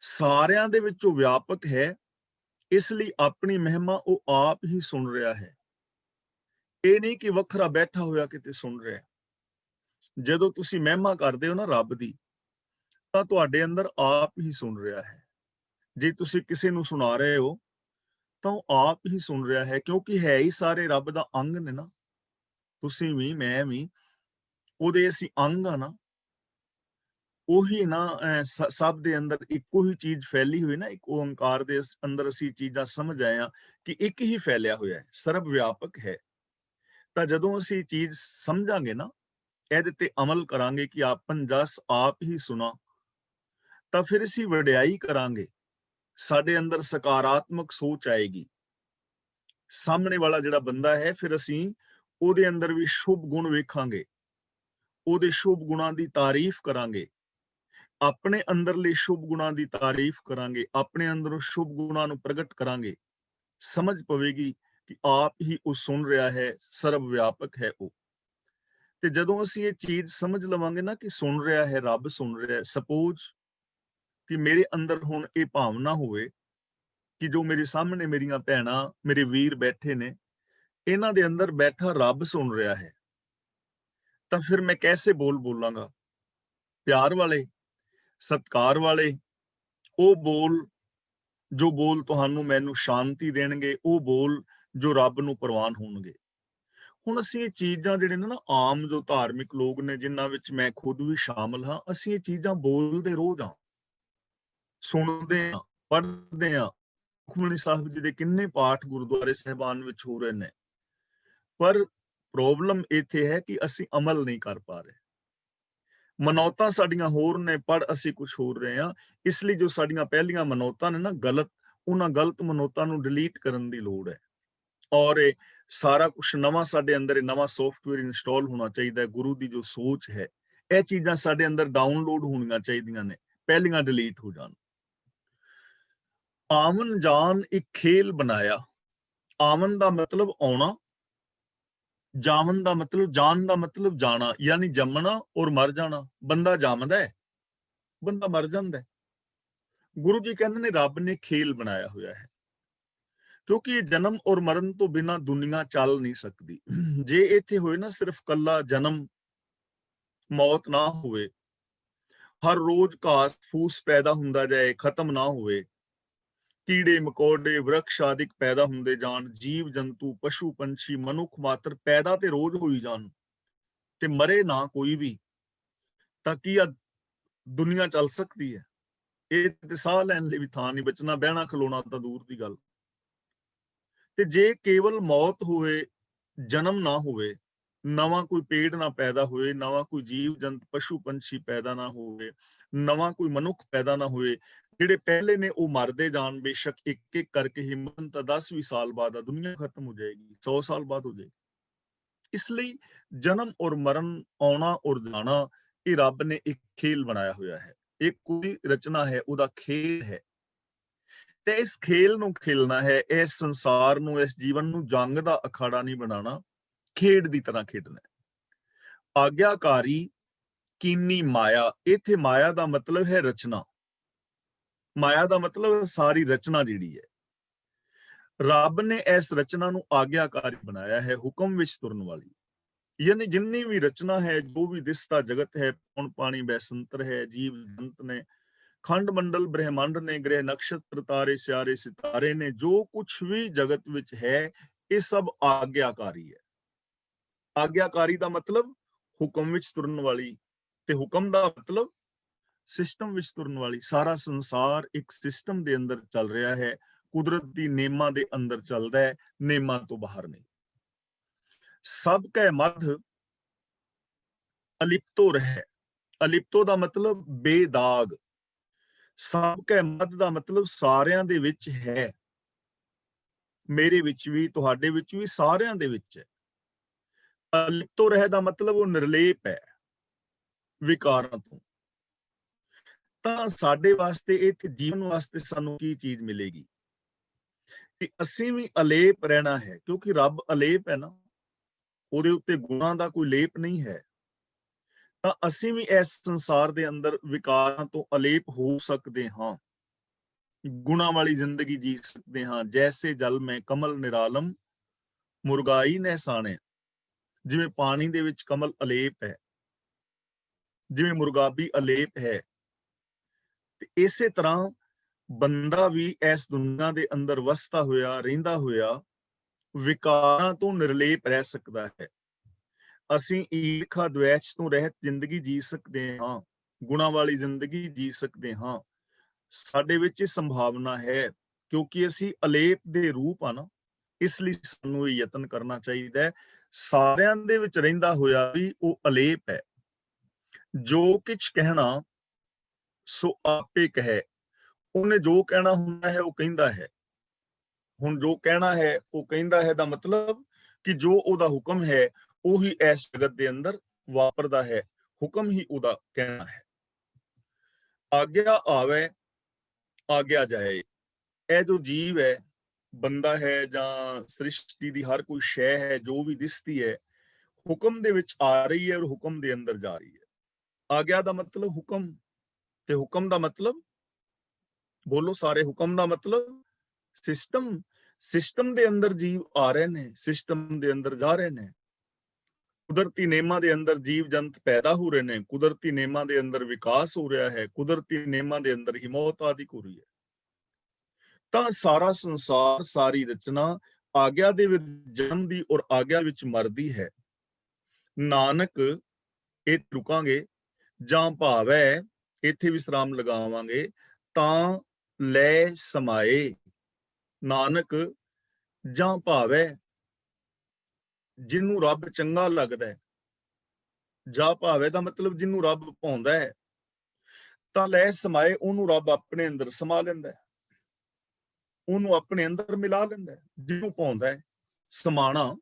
ਸਾਰਿਆਂ ਦੇ ਵਿੱਚ ਉਹ ਵਿਆਪਕ ਹੈ, ਇਸ ਲਈ ਆਪਣੀ ਮਹਿਮਾ ਉਹ ਆਪ ਹੀ ਸੁਣ ਰਿਹਾ ਹੈ। ਇਹ ਨਹੀਂ ਕਿ ਵੱਖਰਾ ਬੈਠਾ ਹੋਇਆ ਕਿਤੇ ਸੁਣ ਰਿਹਾ। ਜਦੋਂ ਤੁਸੀਂ ਮਹਿਮਾ ਕਰਦੇ ਹੋ ਨਾ ਰੱਬ ਦੀ, ਤਾਂ ਤੁਹਾਡੇ ਅੰਦਰ ਆਪ ਹੀ ਸੁਣ ਰਿਹਾ ਹੈ। ਜੇ ਤੁਸੀਂ ਕਿਸੇ ਨੂੰ ਸੁਣਾ ਰਹੇ ਹੋ ਤਾਂ ਉਹ ਆਪ ਹੀ ਸੁਣ ਰਿਹਾ ਹੈ, ਕਿਉਂਕਿ ਹੈ ਹੀ ਸਾਰੇ ਰੱਬ ਦਾ ਅੰਗ ਨੇ ਨਾ। ਤੁਸੀਂ ਵੀ, ਮੈਂ ਵੀ ਉਹਦੇ ਅਸੀਂ ਅੰਗ ਆ ਨਾ। ਉਹੀ ਨਾ ਸਭ ਦੇ ਅੰਦਰ ਇੱਕੋ ਹੀ ਚੀਜ਼ ਫੈਲੀ ਹੋਈ ਨਾ, ਇੱਕ ਓਂਕਾਰ ਦੇ ਅੰਦਰ ਅਸੀਂ ਚੀਜ਼ਾਂ ਸਮਝ ਆਏ ਹਾਂ ਕਿ ਇੱਕ ਹੀ ਫੈਲਿਆ ਹੋਇਆ ਹੈ, ਸਰਬ ਵਿਆਪਕ ਹੈ। ਤਾਂ ਜਦੋਂ ਅਸੀਂ ਚੀਜ਼ ਸਮਝਾਂਗੇ ਨਾ, ਇਹਦੇ ਤੇ ਅਮਲ ਕਰਾਂਗੇ ਕਿ ਆਪਨ ਜਸ ਆਪ ਹੀ ਸੁਣਾ, ਤਾਂ ਫਿਰ ਅਸੀਂ ਵਡਿਆਈ ਕਰਾਂਗੇ, ਸਾਡੇ ਅੰਦਰ ਸਕਾਰਾਤਮਕ ਸੋਚ ਆਏਗੀ। ਸਾਹਮਣੇ ਵਾਲਾ ਜਿਹੜਾ ਬੰਦਾ ਹੈ, ਫਿਰ ਅਸੀਂ ਉਹਦੇ ਅੰਦਰ ਵੀ ਸ਼ੁਭ ਗੁਣ ਵੇਖਾਂਗੇ, ਉਹਦੇ ਸ਼ੁਭ ਗੁਣਾਂ ਦੀ ਤਾਰੀਫ ਕਰਾਂਗੇ, ਆਪਣੇ ਅੰਦਰਲੇ ਸ਼ੁਭ ਗੁਣਾਂ ਦੀ ਤਾਰੀਫ ਕਰਾਂਗੇ, ਆਪਣੇ ਅੰਦਰੋਂ ਸ਼ੁਭ ਗੁਣਾਂ ਨੂੰ ਪ੍ਰਗਟ ਕਰਾਂਗੇ। ਸਮਝ ਪਵੇਗੀ ਕਿ ਆਪ ਹੀ ਉਹ ਸੁਣ ਰਿਹਾ ਹੈ, ਸਰਬ ਵਿਆਪਕ ਹੈ ਉਹ। ਤੇ ਜਦੋਂ ਅਸੀਂ ਇਹ ਚੀਜ਼ ਸਮਝ ਲਵਾਂਗੇ ਨਾ ਕਿ ਸੁਣ ਰਿਹਾ ਹੈ, ਰੱਬ ਸੁਣ ਰਿਹਾ ਹੈ, ਸਪੋਜ਼ ਕਿ ਮੇਰੇ ਅੰਦਰ ਹੁਣ ਇਹ ਭਾਵਨਾ ਹੋਵੇ ਕਿ ਜੋ ਮੇਰੇ ਸਾਹਮਣੇ ਮੇਰੀਆਂ ਭੈਣਾਂ, ਮੇਰੇ ਵੀਰ ਬੈਠੇ ਨੇ, ਇਹਨਾਂ ਦੇ ਅੰਦਰ ਬੈਠਾ ਰੱਬ ਸੁਣ ਰਿਹਾ ਹੈ, ਤਾਂ ਫਿਰ ਮੈਂ ਕੈਸੇ ਬੋਲ ਬੋਲਾਂਗਾ? ਪਿਆਰ ਵਾਲੇ, ਸਤਿਕਾਰ ਵਾਲੇ, ਉਹ ਬੋਲ ਜੋ ਬੋਲ ਤੁਹਾਨੂੰ ਮੈਨੂੰ ਸ਼ਾਂਤੀ ਦੇਣਗੇ, ਉਹ ਬੋਲ ਜੋ ਰੱਬ ਨੂੰ ਪ੍ਰਵਾਨ ਹੋਣਗੇ। ਹੁਣ ਅਸੀਂ ਇਹ ਚੀਜ਼ਾਂ ਜਿਹੜੇ ਨੇ ਨਾ, ਆਮ ਜੋ ਧਾਰਮਿਕ ਲੋਕ ਨੇ, ਜਿਨ੍ਹਾਂ ਵਿੱਚ ਮੈਂ ਖੁਦ ਵੀ ਸ਼ਾਮਲ ਹਾਂ, ਅਸੀਂ ਇਹ ਚੀਜ਼ਾਂ ਬੋਲਦੇ ਰੋਜ਼ ਹਾਂ, ਸੁਣਦੇ ਹਾਂ, ਪੜ੍ਹਦੇ ਹਾਂ। ਸੁਖਮਨੀ ਸਾਹਿਬ ਜੀ ਦੇ ਕਿੰਨੇ ਪਾਠ ਗੁਰਦੁਆਰੇ ਸਾਹਿਬਾਨ ਵਿੱਚ ਹੋ ਰਹੇ ਨੇ, ਪਰ ਪ੍ਰੋਬਲਮ ਇੱਥੇ ਹੈ ਕਿ ਅਸੀਂ ਅਮਲ ਨਹੀਂ ਕਰ ਪਾ ਰਹੇ। ਮਨੌਤਾਂ ਸਾਡੀਆਂ ਹੋਰ ਨੇ, ਪਰ ਅਸੀਂ ਕੁਝ ਹੋਰ ਰਹੇ ਹਾਂ। ਇਸ ਲਈ ਜੋ ਸਾਡੀਆਂ ਪਹਿਲੀਆਂ ਮਨੌਤਾਂ ਨੇ ਨਾ ਗਲਤ, ਉਹਨਾਂ ਗਲਤ ਮਨੌਤਾਂ ਨੂੰ ਡਿਲੀਟ ਕਰਨ ਦੀ ਲੋੜ ਹੈ। ਔਰ ਇਹ ਸਾਰਾ ਕੁਝ ਨਵਾਂ ਸਾਡੇ ਅੰਦਰ, ਇਹ ਨਵਾਂ ਸੌਫਟਵੇਅਰ ਇੰਸਟਾਲ ਹੋਣਾ ਚਾਹੀਦਾ ਹੈ। ਗੁਰੂ ਦੀ ਜੋ ਸੋਚ ਹੈ, ਇਹ ਚੀਜ਼ਾਂ ਸਾਡੇ ਅੰਦਰ ਡਾਊਨਲੋਡ ਹੋਣੀਆਂ ਚਾਹੀਦੀਆਂ ਨੇ, ਪਹਿਲੀਆਂ ਡਿਲੀਟ ਹੋ ਜਾਣ। ਆਵਨ ਜਾਨ ਇੱਕ ਖੇਲ ਬਣਾਇਆ। ਆਵਨ ਦਾ ਮਤਲਬ ਆਉਣਾ, ਜਾਵਨ ਦਾ ਮਤਲਬ, ਜਾਨ ਦਾ ਮਤਲਬ ਜਾਣਾ, ਯਾਨੀ ਜੰਮਣਾ ਔਰ ਮਰ ਜਾਣਾ। ਬੰਦਾ ਜੰਮਦਾ ਹੈ, ਬੰਦਾ ਮਰ ਜਾਂਦਾ ਹੈ। ਗੁਰੂ ਜੀ ਕਹਿੰਦੇ ਨੇ ਰੱਬ ਨੇ ਖੇਲ ਬਣਾਇਆ ਹੋਇਆ ਹੈ, ਕਿਉਂਕਿ ਇਹ ਜਨਮ ਔਰ ਮਰਨ ਤੋਂ ਬਿਨਾਂ ਦੁਨੀਆ ਚੱਲ ਨਹੀਂ ਸਕਦੀ। ਜੇ ਇੱਥੇ ਹੋਏ ਨਾ ਸਿਰਫ ਕੱਲਾ ਜਨਮ, ਮੌਤ ਨਾ ਹੋਵੇ, ਹਰ ਰੋਜ਼ ਘਾਸ ਫੂਸ ਪੈਦਾ ਹੁੰਦਾ ਜਾਏ, ਖਤਮ ਨਾ ਹੋਵੇ, ਕੀੜੇ ਮਕੌੜੇ ਵਰਕਸ਼ ਆਦਿਕ ਪੈਦਾ ਹੁੰਦੇ ਜਾਣ, ਜੀਵ ਜੰਤੂ ਪਸ਼ੂ ਪੰਛੀ ਮਨੁੱਖ ਮਾਤਰ ਪੈਦਾ ਤੇ ਰੋਜ਼ ਹੋਈ ਜਾਣ, ਤੇ ਮਰੇ ਨਾ ਕੋਈ ਵੀ, ਤਾਂ ਕੀ ਆ ਦੁਨੀਆ ਚੱਲ ਸਕਦੀ ਹੈ? ਇਹ ਤੇ ਸਾਹ ਲੈਣ ਲਈ ਵੀ ਥਾਂ ਨਹੀਂ ਬਚਣਾ, ਬਹਿਣਾ ਖਲੋਣਾ ਤਾਂ ਦੂਰ ਦੀ ਗੱਲ। ਤੇ ਜੇ ਕੇਵਲ ਮੌਤ ਹੋਵੇ, ਜਨਮ ਨਾ ਹੋਵੇ, ਨਵਾਂ ਕੋਈ ਪੇੜ ਨਾ ਪੈਦਾ ਹੋਏ, ਨਵਾਂ ਕੋਈ ਜੀਵ ਜੰਤ ਪਸ਼ੂ ਪੰਛੀ ਪੈਦਾ ਨਾ ਹੋਵੇ, ਨਵਾਂ ਕੋਈ ਮਨੁੱਖ ਪੈਦਾ ਨਾ ਹੋਏ, ਜਿਹੜੇ ਪਹਿਲੇ ਨੇ ਉਹ ਮਰਦੇ ਜਾਣ, ਬੇਸ਼ੱਕ ਇੱਕ ਇੱਕ ਕਰਕੇ ਹੀ ਮਰਨ, ਤਾਂ 10-20 ਸਾਲ ਬਾਅਦ ਆ ਦੁਨੀਆ ਖਤਮ ਹੋ ਜਾਏਗੀ, 100 ਸਾਲ ਬਾਅਦ ਹੋ ਜਾਏਗੀ। ਇਸ ਲਈ ਜਨਮ ਔਰ ਮਰਨ, ਆਉਣਾ ਔਰ ਜਾਣਾ, ਇਹ ਰੱਬ ਨੇ ਇੱਕ ਖੇਲ ਬਣਾਇਆ ਹੋਇਆ ਹੈ, ਇਹ ਕੋਈ ਰਚਨਾ ਹੈ, ਉਹਦਾ ਖੇਲ ਹੈ। ਤੇ ਇਸ ਖੇਲ ਨੂੰ ਖੇਲਣਾ ਹੈ, ਇਸ ਸੰਸਾਰ ਨੂੰ, ਇਸ ਜੀਵਨ ਨੂੰ ਜੰਗ ਦਾ ਅਖਾੜਾ ਨਹੀਂ ਬਣਾਉਣਾ, ਖੇਡ ਦੀ ਤਰ੍ਹਾਂ ਖੇਡਣਾ ਹੈ। ਆਗਿਆਕਾਰੀ ਕੀਨੀ ਮਾਇਆ, ਇੱਥੇ ਮਾਇਆ ਦਾ ਮਤਲਬ ਹੈ ਰਚਨਾ। ਮਾਇਆ ਦਾ ਮਤਲਬ ਸਾਰੀ ਰਚਨਾ ਜਿਹੜੀ ਹੈ, ਰੱਬ ਨੇ ਇਸ ਰਚਨਾ ਨੂੰ ਆਗਿਆਕਾਰੀ ਬਣਾਇਆ ਹੈ, ਹੁਕਮ ਵਿੱਚ ਤੁਰਨ ਵਾਲੀ। ਯਾਨੀ ਜਿੰਨੀ ਵੀ ਰਚਨਾ ਹੈ, ਜੋ ਵੀ ਦਿਸਦਾ ਜਗਤ ਹੈ, ਪੌਣ ਪਾਣੀ ਬੈਸੰਤਰ ਹੈ, ਜੀਵ ਜੰਤ ਨੇ, ਖੰਡ ਮੰਡਲ ਬ੍ਰਹਿਮੰਡ ਨੇ, ਗ੍ਰਹਿ ਨਕਸ਼ਤਰ ਤਾਰੇ ਸਿਆਰੇ ਸਿਤਾਰੇ ਨੇ, ਜੋ ਕੁਝ ਵੀ ਜਗਤ ਵਿੱਚ ਹੈ, ਇਹ ਸਭ ਆਗਿਆਕਾਰੀ ਹੈ। ਆਗਿਆਕਾਰੀ ਦਾ ਮਤਲਬ ਹੁਕਮ ਵਿੱਚ ਤੁਰਨ ਵਾਲੀ, ਤੇ ਹੁਕਮ ਦਾ ਮਤਲਬ ਸਿਸਟਮ ਵਿੱਚ ਤੁਰਨ ਵਾਲੀ। ਸਾਰਾ ਸੰਸਾਰ ਇੱਕ ਸਿਸਟਮ ਦੇ ਅੰਦਰ ਚੱਲ ਰਿਹਾ ਹੈ, ਕੁਦਰਤ ਦੀ ਨੇਮਾਂ ਦੇ ਅੰਦਰ ਚੱਲਦਾ ਹੈ, ਨੇਮਾਂ ਤੋਂ ਬਾਹਰ ਨਹੀਂ। ਸਭ ਕੈ ਮਧ ਅਲਿਪਤੋ ਰਹਿ, ਅਲਿਪਤੋ ਦਾ ਮਤਲਬ ਬੇਦਾਗ, ਸਭ ਕੈ ਮਧ ਦਾ ਮਤਲਬ ਸਾਰਿਆਂ ਦੇ ਵਿੱਚ ਹੈ, ਮੇਰੇ ਵਿੱਚ ਵੀ, ਤੁਹਾਡੇ ਵਿੱਚ ਵੀ, ਸਾਰਿਆਂ ਦੇ ਵਿੱਚ ਹੈ। ਅਲਿਪਤੋ ਰਹਿ ਦਾ ਮਤਲਬ ਉਹ ਨਿਰਲੇਪ ਹੈ ਵਿਕਾਰਾਂ ਤੋਂ। ਤਾਂ ਸਾਡੇ ਵਾਸਤੇ, ਇੱਥੇ ਜੀਵਨ ਵਾਸਤੇ ਸਾਨੂੰ ਕੀ ਚੀਜ਼ ਮਿਲੇਗੀ ਕਿ ਅਸੀਂ ਵੀ ਅਲੇਪ ਰਹਿਣਾ ਹੈ, ਕਿਉਂਕਿ ਰੱਬ ਅਲੇਪ ਹੈ ਨਾ, ਉਹਦੇ ਉੱਤੇ ਗੁਣਾਂ ਦਾ ਕੋਈ ਲੇਪ ਨਹੀਂ ਹੈ। ਤਾਂ ਅਸੀਂ ਵੀ ਇਸ ਸੰਸਾਰ ਦੇ ਅੰਦਰ ਵਿਕਾਰਾਂ ਤੋਂ ਅਲੇਪ ਹੋ ਸਕਦੇ ਹਾਂ, ਗੁਣਾਂ ਵਾਲੀ ਜ਼ਿੰਦਗੀ ਜੀ ਸਕਦੇ ਹਾਂ। ਜੈਸੇ ਜਲ ਮੈਂ ਕਮਲ ਨਿਰਾਲਮ ਮੁਰਗਾਈ ਨੇ ਸਾਣੇ, ਜਿਵੇਂ ਪਾਣੀ ਦੇ ਵਿੱਚ ਕਮਲ ਅਲੇਪ ਹੈ, ਜਿਵੇਂ ਮੁਰਗਾਬੀ ਅਲੇਪ ਹੈ, ਇਸੇ ਤਰ੍ਹਾਂ ਬੰਦਾ ਵੀ ਇਸ ਦੁਨੀਆ ਦੇ ਅੰਦਰ ਵਸਦਾ ਹੋਇਆ ਰਹਿੰਦਾ ਹੋਇਆ ਵਿਕਾਰਾਂ ਤੋਂ ਨਿਰਲੇਪ ਰਹਿ ਸਕਦਾ ਹੈ। ਅਸੀਂ ਈਰਖਾ ਦ્વੈਸ਼ ਤੋਂ ਰਹਿਤ ਜ਼ਿੰਦਗੀ ਜੀ ਸਕਦੇ ਹਾਂ, ਗੁਣਾਂ ਵਾਲੀ ਜ਼ਿੰਦਗੀ ਜੀ ਸਕਦੇ ਹਾਂ। ਸਾਡੇ ਵਿੱਚ ਇਹ ਸੰਭਾਵਨਾ ਹੈ, ਕਿਉਂਕਿ ਅਸੀਂ ਅਲੇਪ ਦੇ ਰੂਪ ਆ ਨਾ, ਇਸ ਲਈ ਸਾਨੂੰ ਇਹ ਯਤਨ ਕਰਨਾ ਚਾਹੀਦਾ ਹੈ। ਸਾਰਿਆਂ ਦੇ ਵਿੱਚ ਰਹਿੰਦਾ ਹੋਇਆ ਵੀ ਉਹ ਅਲੇਪ ਹੈ। ਜੋ ਕਿਛ ਕਹਿਣਾ ਸੋ ਆਪੇ ਕਹੈ, ਉਹਨੇ ਜੋ ਕਹਿਣਾ ਹੁੰਦਾ ਹੈ ਉਹ ਕਹਿੰਦਾ ਹੈ। ਹੁਣ ਜੋ ਕਹਿਣਾ ਹੈ ਉਹ ਕਹਿੰਦਾ ਹੈ ਦਾ ਮਤਲਬ ਕਿ ਜੋ ਉਹਦਾ ਹੁਕਮ ਹੈ ਉਹੀ ਇਸ ਜਗਤ ਦੇ ਅੰਦਰ ਵਾਪਰਦਾ ਹੈ, ਹੁਕਮ ਹੀ ਉਹਦਾ ਕਹਿਣਾ ਹੈ। ਆਗਿਆ ਆਵੇ ਆਗਿਆ ਜਾਏ। ਇਹ ਜੋ ਜੀਵ ਹੈ, ਬੰਦਾ ਹੈ ਜਾਂ ਸ੍ਰਿਸ਼ਟੀ ਦੀ ਹਰ ਕੋਈ ਸ਼ੈ ਹੈ ਜੋ ਵੀ ਦਿਸਦੀ ਹੈ, ਹੁਕਮ ਦੇ ਵਿੱਚ ਆ ਰਹੀ ਹੈ ਔਰ ਹੁਕਮ ਦੇ ਅੰਦਰ ਜਾ ਰਹੀ ਹੈ। ਆਗਿਆ ਦਾ ਮਤਲਬ ਹੁਕਮ, ਤੇ ਹੁਕਮ ਦਾ ਮਤਲਬ ਬੋਲੋ ਸਾਰੇ, ਹੁਕਮ ਦਾ ਮਤਲਬ ਸਿਸਟਮ। ਸਿਸਟਮ ਦੇ ਅੰਦਰ ਜੀਵ ਆ ਰਹੇ ਨੇ, ਸਿਸਟਮ ਦੇ ਅੰਦਰ ਜਾ ਰਹੇ ਨੇ। ਕੁਦਰਤੀ ਨੇਮਾਂ ਦੇ ਅੰਦਰ ਜੀਵ ਜੰਤ ਪੈਦਾ ਹੋ ਰਹੇ ਨੇ, ਕੁਦਰਤੀ ਨੇਮਾਂ ਦੇ ਅੰਦਰ ਵਿਕਾਸ ਹੋ ਰਿਹਾ ਹੈ, ਕੁਦਰਤੀ ਨੇਮਾਂ ਦੇ ਅੰਦਰ ਹੀ ਮੌਤ ਆਦਿ ਹੋ ਰਹੀ ਹੈ। ਤਾਂ ਸਾਰਾ ਸੰਸਾਰ, ਸਾਰੀ ਰਚਨਾ ਆਗਿਆ ਦੇ ਵਿੱਚ ਜਨਮਦੀ ਔਰ ਆਗਿਆ ਵਿੱਚ ਮਰਦੀ ਹੈ। ਨਾਨਕ, ਇਹ ਰੁਕਾਂਗੇ, ਜਾਂ ਭਾਵੈ, ਇੱਥੇ ਵਿਸਰਾਮ ਲਗਾਵਾਂਗੇ, ਤਾਂ ਲੈ ਸਮਾਏ। ਨਾਨਕ ਜਾਂ ਭਾਵੈ, ਜਿਹਨੂੰ ਰੱਬ ਚੰਗਾ ਲੱਗਦਾ ਹੈ। ਜਾਂ ਭਾਵੈ ਦਾ ਮਤਲਬ ਜਿਹਨੂੰ ਰੱਬ ਭਾਉਂਦਾ ਹੈ, ਤਾਂ ਲੈ ਸਮਾਏ, ਉਹਨੂੰ ਰੱਬ ਆਪਣੇ ਅੰਦਰ ਸਮਾ ਲੈਂਦਾ ਹੈ, ਉਹਨੂੰ ਆਪਣੇ ਅੰਦਰ ਮਿਲਾ ਲੈਂਦਾ ਹੈ। ਜਿਹਨੂੰ ਭਾਉਂਦਾ ਹੈ ਸਮਾਣਾ,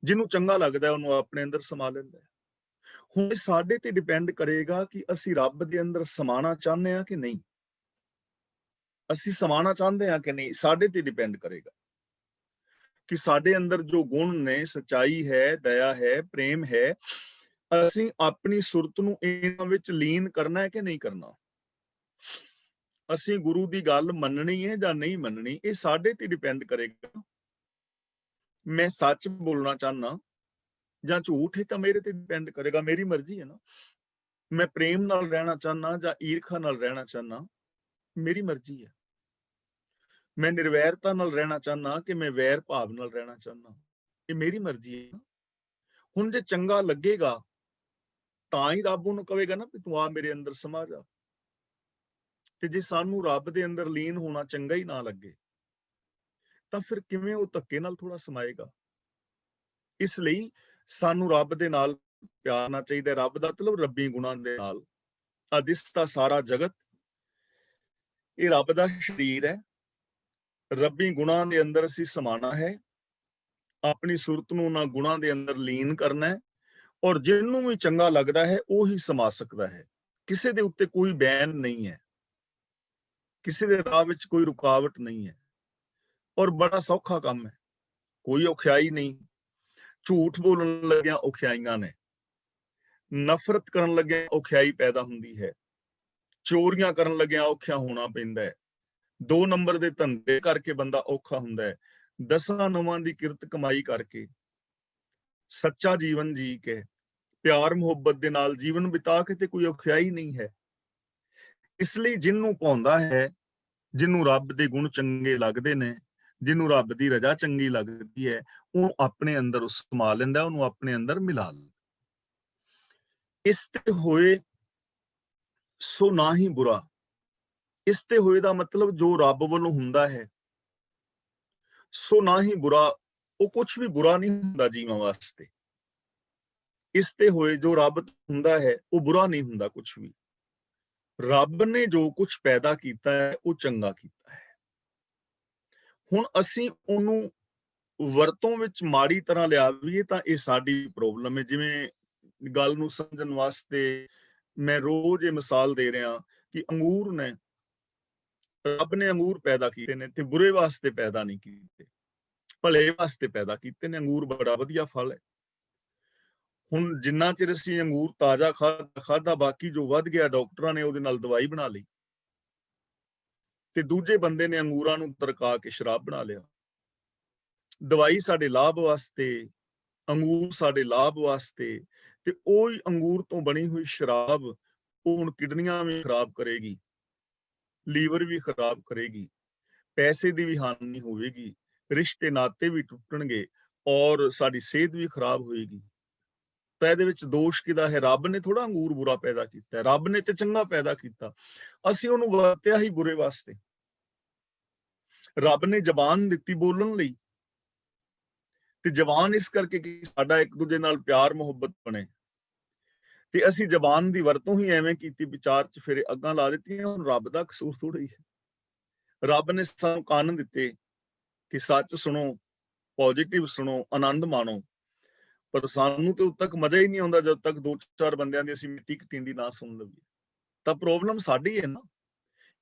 ਜਿਹਨੂੰ ਚੰਗਾ ਲੱਗਦਾ ਹੈ ਉਹਨੂੰ ਆਪਣੇ ਅੰਦਰ ਸਮਾ ਲੈਂਦਾ ਹੈ। ਹੁਣ ਇਹ ਸਾਡੇ ਤੇ ਡਿਪੈਂਡ ਕਰੇਗਾ ਕਿ ਅਸੀਂ ਰੱਬ ਦੇ ਅੰਦਰ ਸਮਾਣਾ ਚਾਹੁੰਦੇ ਹਾਂ ਕਿ ਨਹੀਂ। ਅਸੀਂ ਸਮਾਣਾ ਚਾਹੁੰਦੇ ਹਾਂ ਕਿ ਨਹੀਂ, ਸਾਡੇ ਤੇ ਡਿਪੈਂਡ ਕਰੇਗਾ ਕਿ ਸਾਡੇ ਅੰਦਰ ਜੋ ਗੁਣ ਨੇ, ਸਚਾਈ ਹੈ, ਦਇਆ ਹੈ, ਪ੍ਰੇਮ ਹੈ, ਅਸੀਂ ਆਪਣੀ ਸੁਰਤ ਨੂੰ ਇਹਨਾਂ ਵਿੱਚ ਲੀਨ ਕਰਨਾ ਹੈ ਕਿ ਨਹੀਂ ਕਰਨਾ। ਅਸੀਂ ਗੁਰੂ ਦੀ ਗੱਲ ਮੰਨਣੀ ਹੈ ਜਾਂ ਨਹੀਂ ਮੰਨਣੀ, ਇਹ ਸਾਡੇ ਤੇ ਡਿਪੈਂਡ ਕਰੇਗਾ। ਮੈਂ ਸੱਚ ਬੋਲਣਾ ਚਾਹਨਾ ਜਾਂ ਝੂਠ ਹੈ ਤਾਂ ਮੇਰੇ ਤੇ ਡਿਪੈਂਡ ਕਰੇਗਾ, ਮੇਰੀ ਮਰਜ਼ੀ ਹੈ ਨਾ। ਮੈਂ ਪ੍ਰੇਮ ਨਾਲ ਰਹਿਣਾ ਚਾਹਨਾ ਜਾਂ ਈਰਖਾ ਨਾਲ ਰਹਿਣਾ ਚਾਹਨਾ, ਮੇਰੀ ਮਰਜ਼ੀ ਹੈ। ਮੈਂ ਨਿਰਵੈਰਤਾ ਨਾਲ ਰਹਿਣਾ ਚਾਹਨਾ ਕਿ ਮੈਂ ਵੈਰ ਭਾਵ ਨਾਲ ਰਹਿਣਾ ਚਾਹਨਾ, ਇਹ ਮੇਰੀ ਮਰਜ਼ੀ ਹੈ। ਹੁਣ ਜੇ ਚੰਗਾ ਲੱਗੇਗਾ ਤਾਂ ਹੀ ਰੱਬ ਉਹਨੂੰ ਕਹੇਗਾ ਨਾ ਵੀ ਤੂੰ ਆ ਮੇਰੇ ਅੰਦਰ ਸਮਾ ਜਾ। ਤੇ ਜੇ ਸਾਨੂੰ ਰੱਬ ਦੇ ਅੰਦਰ ਲੀਨ ਹੋਣਾ ਚੰਗਾ ਹੀ ਨਾ ਲੱਗੇ ਤਾਂ ਫਿਰ ਕਿਵੇਂ ਉਹ ਧੱਕੇ ਨਾਲ ਥੋੜਾ ਸਮਾਏਗਾ। ਇਸ ਲਈ ਸਾਨੂੰ ਰੱਬ ਦੇ ਨਾਲ ਪਿਆਰ ਨਾ ਚਾਹੀਦਾ। ਰੱਬ ਦਾ ਮਤਲਬ ਰੱਬੀ ਗੁਣਾਂ ਦੇ ਨਾਲ। ਅਦਿਸਤਾ ਸਾਰਾ ਜਗਤ ਇਹ ਰੱਬ ਦਾ ਸ਼ਰੀਰ ਹੈ। ਰੱਬੀ ਗੁਣਾਂ ਦੇ ਅੰਦਰ ਅਸੀਂ ਸਮਾਣਾ ਹੈ, ਆਪਣੀ ਸੁਰਤ ਨੂੰ ਉਹਨਾਂ ਗੁਣਾਂ ਦੇ ਅੰਦਰ ਲੀਨ ਕਰਨਾ ਹੈ, ਔਰ ਜਿਹਨੂੰ ਵੀ ਚੰਗਾ ਲੱਗਦਾ ਹੈ ਉਹ ਹੀ ਸਮਾ ਸਕਦਾ ਹੈ। ਕਿਸੇ ਦੇ ਉੱਤੇ ਕੋਈ ਬੈਨ ਨਹੀਂ ਹੈ, ਕਿਸੇ ਦੇ ਰਾਹ ਵਿੱਚ ਕੋਈ ਰੁਕਾਵਟ ਨਹੀਂ ਹੈ, ਔਰ ਬੜਾ ਸੌਖਾ ਕੰਮ ਹੈ, ਕੋਈ ਔਖਿਆਈ ਨਹੀਂ। ਝੂਠ ਬੋਲਣ ਲੱਗਿਆਂ ਔਖਿਆਈਆਂ ਨੇ, ਨਫ਼ਰਤ ਕਰਨ ਲੱਗਿਆਂ ਔਖਿਆਈ ਪੈਦਾ ਹੁੰਦੀ ਹੈ, ਚੋਰੀਆਂ ਕਰਨ ਲੱਗਿਆਂ ਔਖਿਆ ਹੋਣਾ ਪੈਂਦਾ ਹੈ, 2 ਨੰਬਰ ਦੇ ਧੰਦੇ ਕਰਕੇ ਬੰਦਾ ਔਖਾ ਹੁੰਦਾ ਹੈ, 10 ਨੌਵਾਂ ਦੀ ਕਿਰਤ ਕਮਾਈ ਕਰਕੇ, ਸੱਚਾ ਜੀਵਨ ਜੀ ਕੇ, ਪਿਆਰ ਮੁਹੱਬਤ ਦੇ ਨਾਲ ਜੀਵਨ ਬਿਤਾ ਕੇ ਤੇ ਕੋਈ ਔਖਿਆਈ ਨਹੀਂ ਹੈ। ਇਸ ਲਈ ਜਿਹਨੂੰ ਭਾਉਂਦਾ ਹੈ, ਜਿਹਨੂੰ ਰੱਬ ਦੇ ਗੁਣ ਚੰਗੇ ਲੱਗਦੇ ਨੇ, ਜਿਹਨੂੰ ਰੱਬ ਦੀ ਰਜ਼ਾ ਚੰਗੀ ਲੱਗਦੀ ਹੈ, ਉਹ ਆਪਣੇ ਅੰਦਰ ਸਮਾ ਲੈਂਦਾ, ਉਹਨੂੰ ਆਪਣੇ ਅੰਦਰ ਮਿਲਾ ਲੈਂਦਾ। ਇਸ ਤੇ ਹੋਏ ਸੋ ਨਾ ਹੀ ਬੁਰਾ। ਇਸ ਤੇ ਹੋਏ ਦਾ ਮਤਲਬ ਜੋ ਰੱਬ ਵੱਲੋਂ ਹੁੰਦਾ ਹੈ, ਸੋ ਨਾ ਹੀ ਬੁਰਾ, ਉਹ ਕੁਝ ਵੀ ਬੁਰਾ ਨਹੀਂ ਹੁੰਦਾ ਜੀਵਾਂ ਵਾਸਤੇ। ਇਸ ਤੇ ਹੋਏ ਜੋ ਰੱਬ ਹੁੰਦਾ ਹੈ ਉਹ ਬੁਰਾ ਨਹੀਂ ਹੁੰਦਾ ਕੁਝ ਵੀ। ਰੱਬ ਨੇ ਜੋ ਕੁਝ ਪੈਦਾ ਕੀਤਾ ਹੈ ਉਹ ਚੰਗਾ ਕੀਤਾ ਹੈ। ਹੁਣ ਅਸੀਂ ਉਹਨੂੰ ਵਰਤੋਂ ਵਿੱਚ ਮਾੜੀ ਤਰ੍ਹਾਂ ਲਿਆਵੀਏ ਤਾਂ ਇਹ ਸਾਡੀ ਪ੍ਰੋਬਲਮ ਹੈ। ਜਿਵੇਂ ਗੱਲ ਨੂੰ ਸਮਝਣ ਵਾਸਤੇ ਮੈਂ ਰੋਜ਼ ਇਹ ਮਿਸਾਲ ਦੇ ਰਿਹਾ ਕਿ ਅੰਗੂਰ ਨੇ, ਰੱਬ ਨੇ ਅੰਗੂਰ ਪੈਦਾ ਕੀਤੇ ਨੇ ਤੇ ਬੁਰੇ ਵਾਸਤੇ ਪੈਦਾ ਨਹੀਂ ਕੀਤੇ, ਭਲੇ ਵਾਸਤੇ ਪੈਦਾ ਕੀਤੇ ਨੇ। ਅੰਗੂਰ ਬੜਾ ਵਧੀਆ ਫਲ ਹੈ। ਹੁਣ ਜਿੰਨਾ ਚਿਰ ਅਸੀਂ ਅੰਗੂਰ ਤਾਜ਼ਾ ਖਾਧਾ, ਬਾਕੀ ਜੋ ਵੱਧ ਗਿਆ ਡਾਕਟਰਾਂ ਨੇ ਉਹਦੇ ਨਾਲ ਦਵਾਈ ਬਣਾ ਲਈ, ਤੇ ਦੂਜੇ ਬੰਦੇ ਨੇ ਅੰਗੂਰਾਂ ਨੂੰ ਤਰਕਾ ਕੇ ਸ਼ਰਾਬ ਬਣਾ ਲਿਆ। ਦਵਾਈ ਸਾਡੇ ਲਾਭ ਵਾਸਤੇ, ਅੰਗੂਰ ਸਾਡੇ ਲਾਭ ਵਾਸਤੇ, ਤੇ ਉਹੀ ਅੰਗੂਰ ਤੋਂ ਬਣੀ ਹੋਈ ਸ਼ਰਾਬ ਉਹ ਹੁਣ ਕਿਡਨੀਆਂ ਵੀ ਖਰਾਬ ਕਰੇਗੀ, ਲੀਵਰ ਵੀ ਖਰਾਬ ਕਰੇਗੀ, ਪੈਸੇ ਦੀ ਵੀ ਹਾਨੀ ਹੋਵੇਗੀ, ਰਿਸ਼ਤੇ ਨਾਤੇ ਵੀ ਟੁੱਟਣਗੇ ਔਰ ਸਾਡੀ ਸਿਹਤ ਵੀ ਖਰਾਬ ਹੋਏਗੀ। ਤਾਂ ਇਹਦੇ ਵਿੱਚ ਦੋਸ਼ ਕਿਹਦਾ ਹੈ? ਰੱਬ ਨੇ ਥੋੜਾ ਅੰਗੂਰ ਬੁਰਾ ਪੈਦਾ ਕੀਤਾ, ਰੱਬ ਨੇ ਤੇ ਚੰਗਾ ਪੈਦਾ ਕੀਤਾ, ਅਸੀਂ ਉਹਨੂੰ ਵਰਤਿਆ ਹੀ ਬੁਰੇ ਵਾਸਤੇ। ਰੱਬ ਨੇ ਜ਼ਬਾਨ ਦਿੱਤੀ ਬੋਲਣ ਲਈ, ਤੇ ਜ਼ਬਾਨ ਇਸ ਕਰਕੇ ਕਿ ਸਾਡਾ ਇੱਕ ਦੂਜੇ ਨਾਲ ਪਿਆਰ ਮੁਹੱਬਤ ਬਣੇ, ਤੇ ਅਸੀਂ ਜ਼ਬਾਨ ਦੀ ਵਰਤੋਂ ਹੀ ਐਵੇਂ ਕੀਤੀ, ਵਿਚਾਰ ਚ ਫਿਰ ਅੱਗਾਂ ਲਾ ਦਿੱਤੀਆਂ। ਹੁਣ ਰੱਬ ਦਾ ਕਸੂਰ ਥੋੜਾ ਹੀ ਹੈ। ਰੱਬ ਨੇ ਸਾਨੂੰ ਕੰਨ ਦਿੱਤੇ ਕਿ ਸੱਚ ਸੁਣੋ, ਪੋਜ਼ਿਟਿਵ ਸੁਣੋ, ਆਨੰਦ ਮਾਣੋ, ਪਰ ਸਾਨੂੰ ਤੇ ਉਦ ਤੱਕ ਮਜ਼ਾ ਹੀ ਨਹੀਂ ਆਉਂਦਾ ਜਦ ਤੱਕ ਦੋ ਚਾਰ ਬੰਦਿਆਂ ਦੀ ਅਸੀਂ ਮਿੱਟੀ ਕਟੀਂਦੀ ਨਾ ਸੁਣ ਲਈਏ। ਤਾਂ ਪ੍ਰੋਬਲਮ ਸਾਡੀ ਹੈ ਨਾ।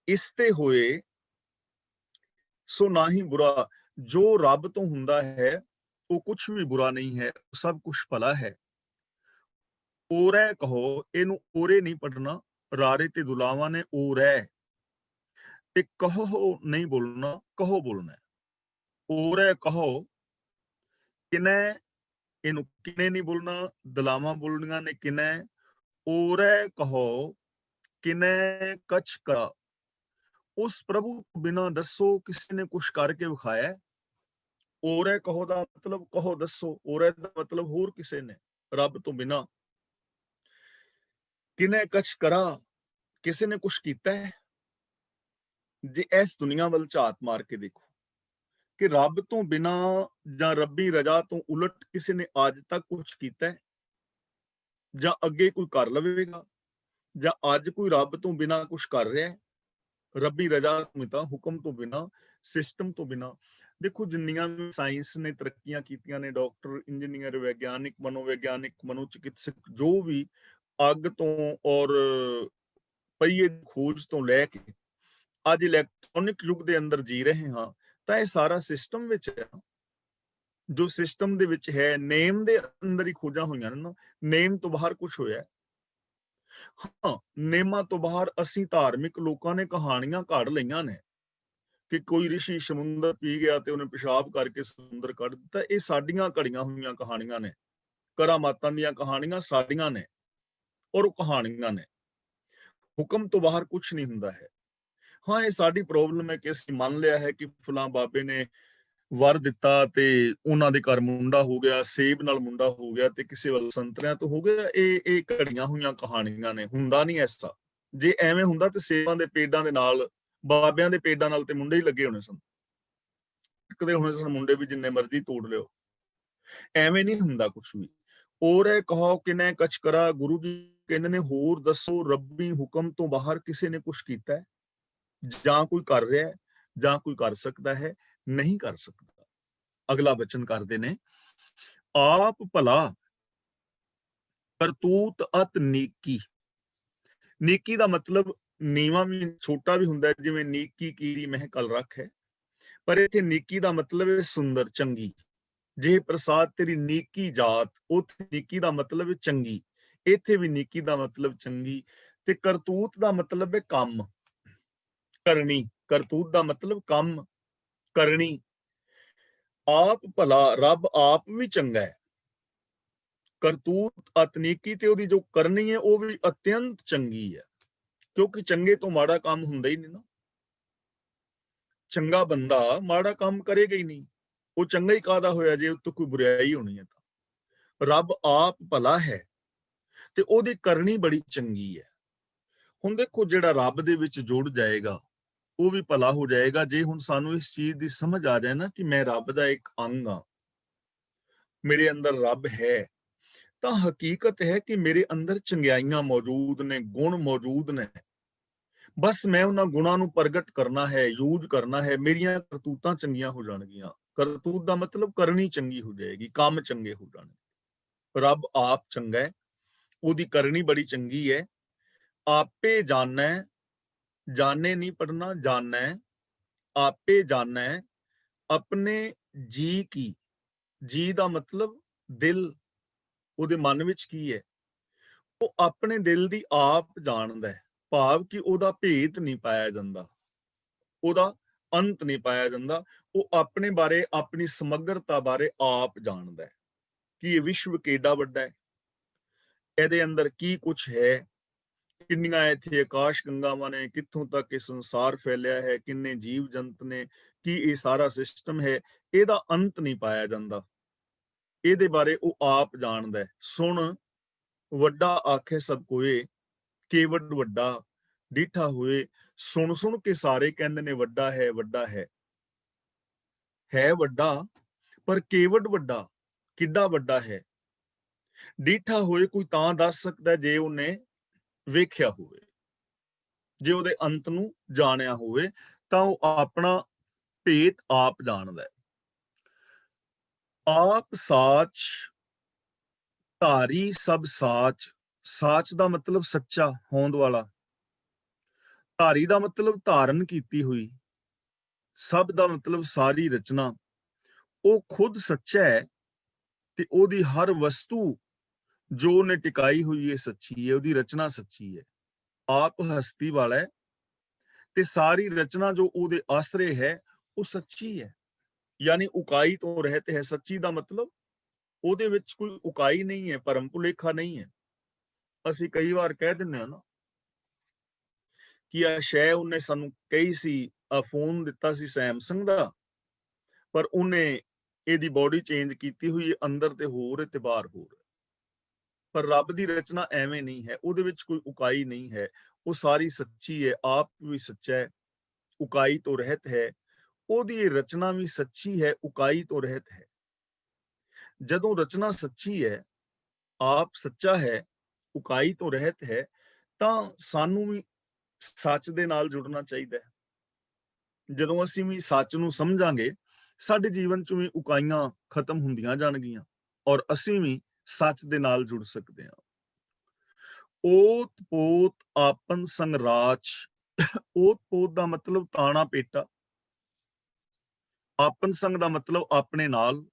ਇਸ ਤੇ ਹੋਏ ਸੋ ਨਾ ਹੀ ਬੁਰਾ। ਜੋ ਰੱਬ ਤੋਂ ਹੁੰਦਾ ਹੈ ਉਹ ਕੁਛ ਵੀ ਬੁਰਾ ਨਹੀਂ ਹੈ, ਸਭ ਕੁਛ ਭਲਾ ਹੈ। ਓਰੈ ਕਹੋ, ਇਹਨੂੰ ਓਰੇ ਨਹੀਂ ਪੜਨਾ, ਰਾਰੇ ਤੇ ਦੁਲਾਵਾਂ ਨੇ ਓਰੈ, ਤੇ ਕਹੋ ਨਹੀਂ ਬੋਲਣਾ, ਕਹੋ ਬੋਲਣਾ। ਓਰੈ ਕਹੋ ਕਿਨੈ, ਇਹਨੂੰ ਕਿਨੇ ਨਹੀਂ ਬੋਲਣਾ, ਦਲਾਵਾਂ ਬੋਲਣੀਆਂ ਨੇ ਕਿਨੈ। ਓਰੈ ਕਹੋ ਕਿਨੈ ਕਛ ਕਰਾ, ਉਸ ਪ੍ਰਭੂ ਤੋਂ ਬਿਨਾਂ ਦੱਸੋ ਕਿਸੇ ਨੇ ਕੁਛ ਕਰਕੇ ਵਿਖਾਇਆ। ਓਰੈ ਕਹੋ ਦਾ ਮਤਲਬ ਕਹੋ ਦੱਸੋ, ਓਰੈ ਦਾ ਮਤਲਬ ਹੋਰ ਕਿਸੇ ਨੇ, ਰੱਬ ਤੋਂ ਬਿਨਾਂ। ਕਿਨੈ ਕਛ ਕਰਾ, ਕਿਸੇ ਨੇ ਕੁਛ ਕੀਤਾ ਹੈ। ਜੇ ਇਸ ਦੁਨੀਆ ਵੱਲ ਝਾਤ ਮਾਰ ਕੇ ਦੇਖੋ ਕਿ ਰੱਬ ਤੋਂ ਬਿਨਾਂ ਜਾਂ ਰੱਬੀ ਰਜ਼ਾ ਤੋਂ ਉਲਟ ਕਿਸੇ ਨੇ ਅੱਜ ਤੱਕ ਕੁਛ ਕੀਤਾ ਹੈ, ਜਾਂ ਅੱਗੇ ਕੋਈ ਕਰ ਲਵੇਗਾ, ਜਾਂ ਅੱਜ ਕੋਈ ਰੱਬ ਤੋਂ ਬਿਨਾਂ ਕੁਛ ਕਰ ਰਿਹਾ ਹੈ, ਰੱਬੀ ਰਜ਼ਾ ਤੋਂ, ਹੁਕਮ ਤੋਂ ਬਿਨਾਂ, ਸਿਸਟਮ ਤੋਂ ਬਿਨਾਂ। ਦੇਖੋ ਜਿੰਨੀਆਂ ਵੀ ਸਾਇੰਸ ਨੇ ਤਰੱਕੀਆਂ ਕੀਤੀਆਂ ਨੇ, ਡਾਕਟਰ, ਇੰਜੀਨੀਅਰ, ਵਿਗਿਆਨਿਕ, ਮਨੋਵਿਗਿਆਨਿਕ, ਮਨੋਚਿਕਿਤਸਕ, ਜੋ ਵੀ ਅੱਗ ਤੋਂ ਔਰ ਪਹੀਏ ਦੀ ਖੋਜ ਤੋਂ ਲੈ ਕੇ ਅੱਜ ਇਲੈਕਟ੍ਰੋਨਿਕ ਯੁੱਗ ਦੇ ਅੰਦਰ ਜੀ ਰਹੇ ਹਾਂ, ਤਾਂ ਇਹ ਸਾਰਾ ਸਿਸਟਮ ਵਿੱਚ ਹੈ। ਜੋ ਸਿਸਟਮ ਦੇ ਵਿੱਚ ਹੈ, ਨੇਮ ਦੇ ਅੰਦਰ ਹੀ ਖੋਜਾਂ ਹੋਈਆਂ ਨੇ ਨਾ, ਨੇਮ ਤੋਂ ਬਾਹਰ ਕੁਝ ਹੋਇਆ। ਹਾਂ, ਨੇਮਾਂ ਤੋਂ ਬਾਹਰ ਅਸੀਂ ਧਾਰਮਿਕ ਲੋਕਾਂ ਨੇ ਕਹਾਣੀਆਂ ਘੜ ਲਈਆਂ ਨੇ ਕਿ ਕੋਈ ਰਿਸ਼ੀ ਸਮੁੰਦਰ ਪੀ ਗਿਆ ਤੇ ਉਹਨੇ ਪਿਸ਼ਾਬ ਕਰਕੇ ਸਮੁੰਦਰ ਕੱਢ ਦਿੱਤਾ। ਇਹ ਸਾਡੀਆਂ ਘੜੀਆਂ ਹੋਈਆਂ ਕਹਾਣੀਆਂ ਨੇ, ਕਰਾਮਾਤਾਂ ਦੀਆਂ ਕਹਾਣੀਆਂ ਸਾਡੀਆਂ ਨੇ, ਔਰ ਉਹ ਕਹਾਣੀਆਂ ਨੇ। ਹੁਕਮ ਤੋਂ ਬਾਹਰ ਕੁਝ ਨਹੀਂ ਹੁੰਦਾ ਹੈ। ਹਾਂ, ਇਹ ਸਾਡੀ ਪ੍ਰੋਬਲਮ ਹੈ ਕਿ ਅਸੀਂ ਮੰਨ ਲਿਆ ਹੈ ਕਿ ਫਲਾਂ ਬਾਬੇ ਨੇ ਵਰ ਦਿੱਤਾ ਤੇ ਉਹਨਾਂ ਦੇ ਘਰ ਮੁੰਡਾ ਹੋ ਗਿਆ, ਸੇਬ ਨਾਲ ਮੁੰਡਾ ਹੋ ਗਿਆ ਤੇ ਕਿਸੇ ਵੱਲ ਸੰਤਰਿਆਂ ਤੋਂ ਹੋ ਗਿਆ। ਇਹ ਘੜੀਆਂ ਹੋਈਆਂ ਕਹਾਣੀਆਂ ਨੇ, ਹੁੰਦਾ ਨਹੀਂ ਐਸਾ। ਜੇ ਐਵੇਂ ਹੁੰਦਾ ਤੇ ਸੇਬਾਂ ਦੇ ਪੇਡਾਂ ਦੇ ਨਾਲ, ਬਾਬਿਆਂ ਦੇ ਪੇਡਾਂ ਨਾਲ ਤੇ ਮੁੰਡੇ ਹੀ ਲੱਗੇ ਹੋਣੇ ਸਨ, ਟਿਕਦੇ ਹੋਣੇ ਸਨ ਮੁੰਡੇ ਵੀ, ਜਿੰਨੇ ਮਰਜ਼ੀ ਤੋੜ ਲਿਓ। ਐਵੇਂ ਨਹੀਂ ਹੁੰਦਾ ਕੁਝ ਵੀ। ਓਰੈ ਕਹੋ ਕਿਨੈ ਕਛ ਕਰਾ, ਗੁਰੂ ਜੀ ਕਹਿੰਦੇ ਨੇ ਹੋਰ ਦੱਸੋ ਰੱਬੀ ਹੁਕਮ ਤੋਂ ਬਾਹਰ ਕਿਸੇ ਨੇ ਕੁਝ ਕੀਤਾ ਹੈ, ਜਾਂ ਕੋਈ ਕਰ ਰਿਹਾ ਹੈ, ਜਾਂ ਕੋਈ ਕਰ ਸਕਦਾ ਹੈ? ਨਹੀਂ ਕਰ ਸਕਦਾ। ਅਗਲਾ ਬਚਨ ਕਰਦੇ ਨੇ, ਆਪ ਭਲਾ ਕਰਤੂਤ ਅਤ ਨੀਕੀ। ਨੀਕੀ ਦਾ ਮਤਲਬ ਨੀਵਾਂ ਵੀ ਛੋਟਾ ਵੀ ਹੁੰਦਾ, ਜਿਵੇਂ ਨੀਕੀ ਕੀਰੀ ਮਹਿਕਲ ਰੱਖ ਹੈ, ਪਰ ਇੱਥੇ ਨੀਕੀ ਦਾ ਮਤਲਬ ਹੈ ਸੁੰਦਰ, ਚੰਗੀ। ਜੇ ਪ੍ਰਸਾਦ ਤੇਰੀ ਨੀਕੀ ਜਾਤ, ਉੱਥੇ ਨੀਕੀ ਦਾ ਮਤਲਬ ਹੈ ਚੰਗੀ, ਇੱਥੇ ਵੀ ਨੀਕੀ ਦਾ ਮਤਲਬ ਚੰਗੀ। ਤੇ ਕਰਤੂਤ ਦਾ ਮਤਲਬ ਹੈ ਕੰਮ ਕਰਨੀ, ਕਰਤੂਤ ਦਾ ਮਤਲਬ ਕੰਮ ਕਰਨੀ। ਆਪ ਭਲਾ, ਰੱਬ ਆਪ ਵੀ ਚੰਗਾ ਹੈ। ਕਰਤੂਤ ਅਤਨੀਕੀ, ਤੇ ਉਹਦੀ ਜੋ ਕਰਨੀ ਹੈ ਉਹ ਵੀ ਅਤਿਅੰਤ ਚੰਗੀ ਹੈ, ਕਿਉਂਕਿ ਚੰਗੇ ਤੋਂ ਮਾੜਾ ਕੰਮ ਹੁੰਦਾ ਹੀ ਨਹੀਂ ਨਾ। ਚੰਗਾ ਬੰਦਾ ਮਾੜਾ ਕੰਮ ਕਰੇਗਾ ਹੀ ਨਹੀਂ, ਉਹ ਚੰਗਾ ਹੀ ਕਾਹਦਾ ਹੋਇਆ ਜੇ ਉੱਤੋਂ ਕੋਈ ਬੁਰਾਈ ਹੋਣੀ ਹੈ। ਤਾਂ ਰੱਬ ਆਪ ਭਲਾ ਹੈ ਤੇ ਉਹਦੀ ਕਰਨੀ ਬੜੀ ਚੰਗੀ ਹੈ। ਹੁਣ ਦੇਖੋ, ਜਿਹੜਾ ਰੱਬ ਦੇ ਵਿੱਚ ਜੁੜ ਜਾਏਗਾ ਉਹ ਵੀ ਭਲਾ ਹੋ ਜਾਏਗਾ। ਜੇ ਹੁਣ ਸਾਨੂੰ ਇਸ ਚੀਜ਼ ਦੀ ਸਮਝ ਆ ਜਾਏ ਨਾ ਕਿ ਮੈਂ ਰੱਬ ਦਾ ਇੱਕ ਅੰਗ ਹਾਂ, ਮੇਰੇ ਅੰਦਰ ਰੱਬ ਹੈ, ਤਾਂ ਹਕੀਕਤ ਹੈ ਕਿ ਮੇਰੇ ਅੰਦਰ ਚੰਗਿਆਈਆਂ ਮੌਜੂਦ ਨੇ, ਗੁਣ ਮੌਜੂਦ ਨੇ। ਬਸ ਮੈਂ ਉਹਨਾਂ ਗੁਣਾਂ ਨੂੰ ਪ੍ਰਗਟ ਕਰਨਾ ਹੈ, ਯੂਜ਼ ਕਰਨਾ ਹੈ, ਮੇਰੀਆਂ ਕਰਤੂਤਾਂ ਚੰਗੀਆਂ ਹੋ ਜਾਣਗੀਆਂ। ਕਰਤੂਤ ਦਾ ਮਤਲਬ ਕਰਨੀ ਚੰਗੀ ਹੋ ਜਾਏਗੀ, ਕੰਮ ਚੰਗੇ ਹੋ ਜਾਣਗੇ। ਰੱਬ ਆਪ ਚੰਗਾ ਹੈ, ਉਹਦੀ ਕਰਨੀ ਬੜੀ ਚੰਗੀ ਹੈ। ਆਪੇ ਜਾਣੈ, ਜਾਣੇ ਨਹੀਂ ਪੜਨਾ, ਜਾਣੈ, ਆਪੇ ਜਾਣੈ ਆਪਣੇ ਜੀ ਕੀ। ਜੀ ਦਾ ਮਤਲਬ ਦਿਲ, ਉਹਦੇ ਮਨ ਵਿੱਚ ਕੀ ਹੈ, ਉਹ ਆਪਣੇ ਦਿਲ ਦੀ ਆਪ ਜਾਣਦਾ ਹੈ। ਭਾਵ ਕਿ ਉਹਦਾ ਭੇਤ ਨਹੀਂ ਪਾਇਆ ਜਾਂਦਾ, ਉਹਦਾ ਅੰਤ ਨਹੀਂ ਪਾਇਆ ਜਾਂਦਾ। ਉਹ ਆਪਣੇ ਬਾਰੇ, ਆਪਣੀ ਸਮਗਰਤਾ ਬਾਰੇ ਆਪ ਜਾਣਦਾ ਹੈ ਕਿ ਇਹ ਵਿਸ਼ਵ ਕਿੱਡਾ ਵੱਡਾ ਹੈ, ਇਹਦੇ ਅੰਦਰ ਕੀ ਕੁਝ ਹੈ, ਕਿੰਨੀਆਂ ਇੱਥੇ ਆਕਾਸ਼ ਗੰਗਾਵਾਂ ਨੇ, ਕਿੱਥੋਂ ਤੱਕ ਇਹ ਸੰਸਾਰ ਫੈਲਿਆ ਹੈ, ਕਿੰਨੇ ਜੀਵ ਜੰਤ ਨੇ, ਕੀ ਇਹ ਸਾਰਾ ਸਿਸਟਮ ਹੈ, ਇਹਦਾ ਅੰਤ ਨਹੀਂ ਪਾਇਆ ਜਾਂਦਾ। ਇਹਦੇ ਬਾਰੇ ਉਹ ਆਪ ਜਾਣਦਾ ਹੈ। ਸੁਣ ਵੱਡਾ ਆਖੇ ਸਭ ਕੋਏ, ਕੇਵਡ ਵੱਡਾ ਡੀਠਾ ਹੋਏ। ਸੁਣ ਸੁਣ ਕੇ ਸਾਰੇ ਕਹਿੰਦੇ ਨੇ ਵੱਡਾ ਹੈ, ਵੱਡਾ ਹੈ ਵੱਡਾ, ਪਰ ਕੇਵਡ ਵੱਡਾ ਕਿੱਡਾ ਵੱਡਾ ਹੈ। ਡੀਠਾ ਹੋਏ ਕੋਈ ਤਾਂ ਦੱਸ ਸਕਦਾ ਜੇ ਉਹਨੇ ਵੇਖਿਆ ਹੋਵੇ, ਜੇ ਉਹਦੇ ਅੰਤ ਨੂੰ ਜਾਣਿਆ ਹੋਵੇ, ਤਾਂ ਉਹ ਆਪਣਾ ਭੇਤ ਆਪ ਜਾਣਦਾ ਹੈ। ਆਪ ਸਾਚ ਧਾਰੀ ਸਭ ਸਾਚ। ਸਾਚ ਦਾ ਮਤਲਬ ਸੱਚਾ, ਹੋਂਦ ਵਾਲਾ। ਧਾਰੀ ਦਾ ਮਤਲਬ ਧਾਰਨ ਕੀਤੀ ਹੋਈ। ਸਭ ਦਾ ਮਤਲਬ ਸਾਰੀ ਰਚਨਾ। ਉਹ ਖੁਦ ਸੱਚਾ ਹੈ ਤੇ ਉਹਦੀ ਹਰ ਵਸਤੂ ਜੋ ਉਹਨੇ ਟਿਕਾਈ ਹੋਈ ਹੈ ਸੱਚੀ ਹੈ, ਉਹਦੀ ਰਚਨਾ ਸੱਚੀ ਹੈ। ਆਪ ਹਸਤੀ ਵਾਲਾ ਹੈ ਤੇ ਸਾਰੀ ਰਚਨਾ ਜੋ ਉਹਦੇ ਆਸਰੇ ਹੈ ਉਹ ਸੱਚੀ ਹੈ, ਯਾਨੀ ਉਕਾਈ ਤੋਂ ਰਹਿਤ ਹੈ। ਸੱਚੀ ਦਾ ਮਤਲਬ ਉਹਦੇ ਵਿੱਚ ਕੋਈ ਉਕਾਈ ਨਹੀਂ ਹੈ, ਭਰਮ ਭੁਲੇਖਾ ਨਹੀਂ ਹੈ। ਅਸੀਂ ਕਈ ਵਾਰ ਕਹਿ ਦਿੰਦੇ ਹਾਂ ਨਾ ਕਿ ਆ ਸ਼ੈ ਉਹਨੇ ਸਾਨੂੰ ਕਹੀ ਸੀ, ਆ ਫੋਨ ਦਿੱਤਾ ਸੀ ਸੈਮਸੰਗ ਦਾ, ਪਰ ਉਹਨੇ ਇਹਦੀ ਬੋਡੀ ਚੇਂਜ ਕੀਤੀ ਹੋਈ ਹੈ, ਅੰਦਰ ਤੇ ਹੋਰ ਹੈ ਤੇ ਬਾਹਰ ਹੋਰ ਹੈ। ਪਰ ਰੱਬ ਦੀ ਰਚਨਾ ਐਵੇਂ ਨਹੀਂ ਹੈ, ਉਹਦੇ ਵਿੱਚ ਕੋਈ ਉਕਾਈ ਨਹੀਂ ਹੈ, ਉਹ ਸਾਰੀ ਸੱਚੀ ਹੈ। ਆਪ ਵੀ ਸੱਚਾ ਹੈ, ਉਕਾਈ ਤੋਂ ਰਹਿਤ ਹੈ। ਉਹਦੀ ਰਚਨਾ ਵੀ ਸੱਚੀ ਹੈ, ਉਕਾਈ ਤੋਂ ਰਹਿਤ ਹੈ। ਜਦੋਂ ਰਚਨਾ ਸੱਚੀ ਹੈ, ਆਪ ਸੱਚਾ ਹੈ, ਉਕਾਈ ਤੋਂ ਰਹਿਤ ਹੈ, ਤਾਂ ਸਾਨੂੰ ਵੀ ਸੱਚ ਦੇ ਨਾਲ ਜੁੜਨਾ ਚਾਹੀਦਾ ਹੈ। ਜਦੋਂ ਅਸੀਂ ਵੀ ਸੱਚ ਨੂੰ ਸਮਝਾਂਗੇ, ਸਾਡੇ ਜੀਵਨ 'ਚ ਵੀ ਉਕਾਈਆਂ ਖਤਮ ਹੁੰਦੀਆਂ ਜਾਣਗੀਆਂ ਔਰ ਅਸੀਂ ਵੀ ਸੱਚ ਦੇ ਨਾਲ ਜੁੜ ਸਕਦੇ ਹਾਂ। ਓਤ ਪੋਤ ਆਪਨ ਸੰਗਰਾਚ। ਓਤ ਪੋਤ ਦਾ ਮਤਲਬ ਤਾਣਾ ਪੇਟਾ। ਆਪਨ ਸੰਗ ਦਾ ਮਤਲਬ ਆਪਣੇ ਨਾਲ।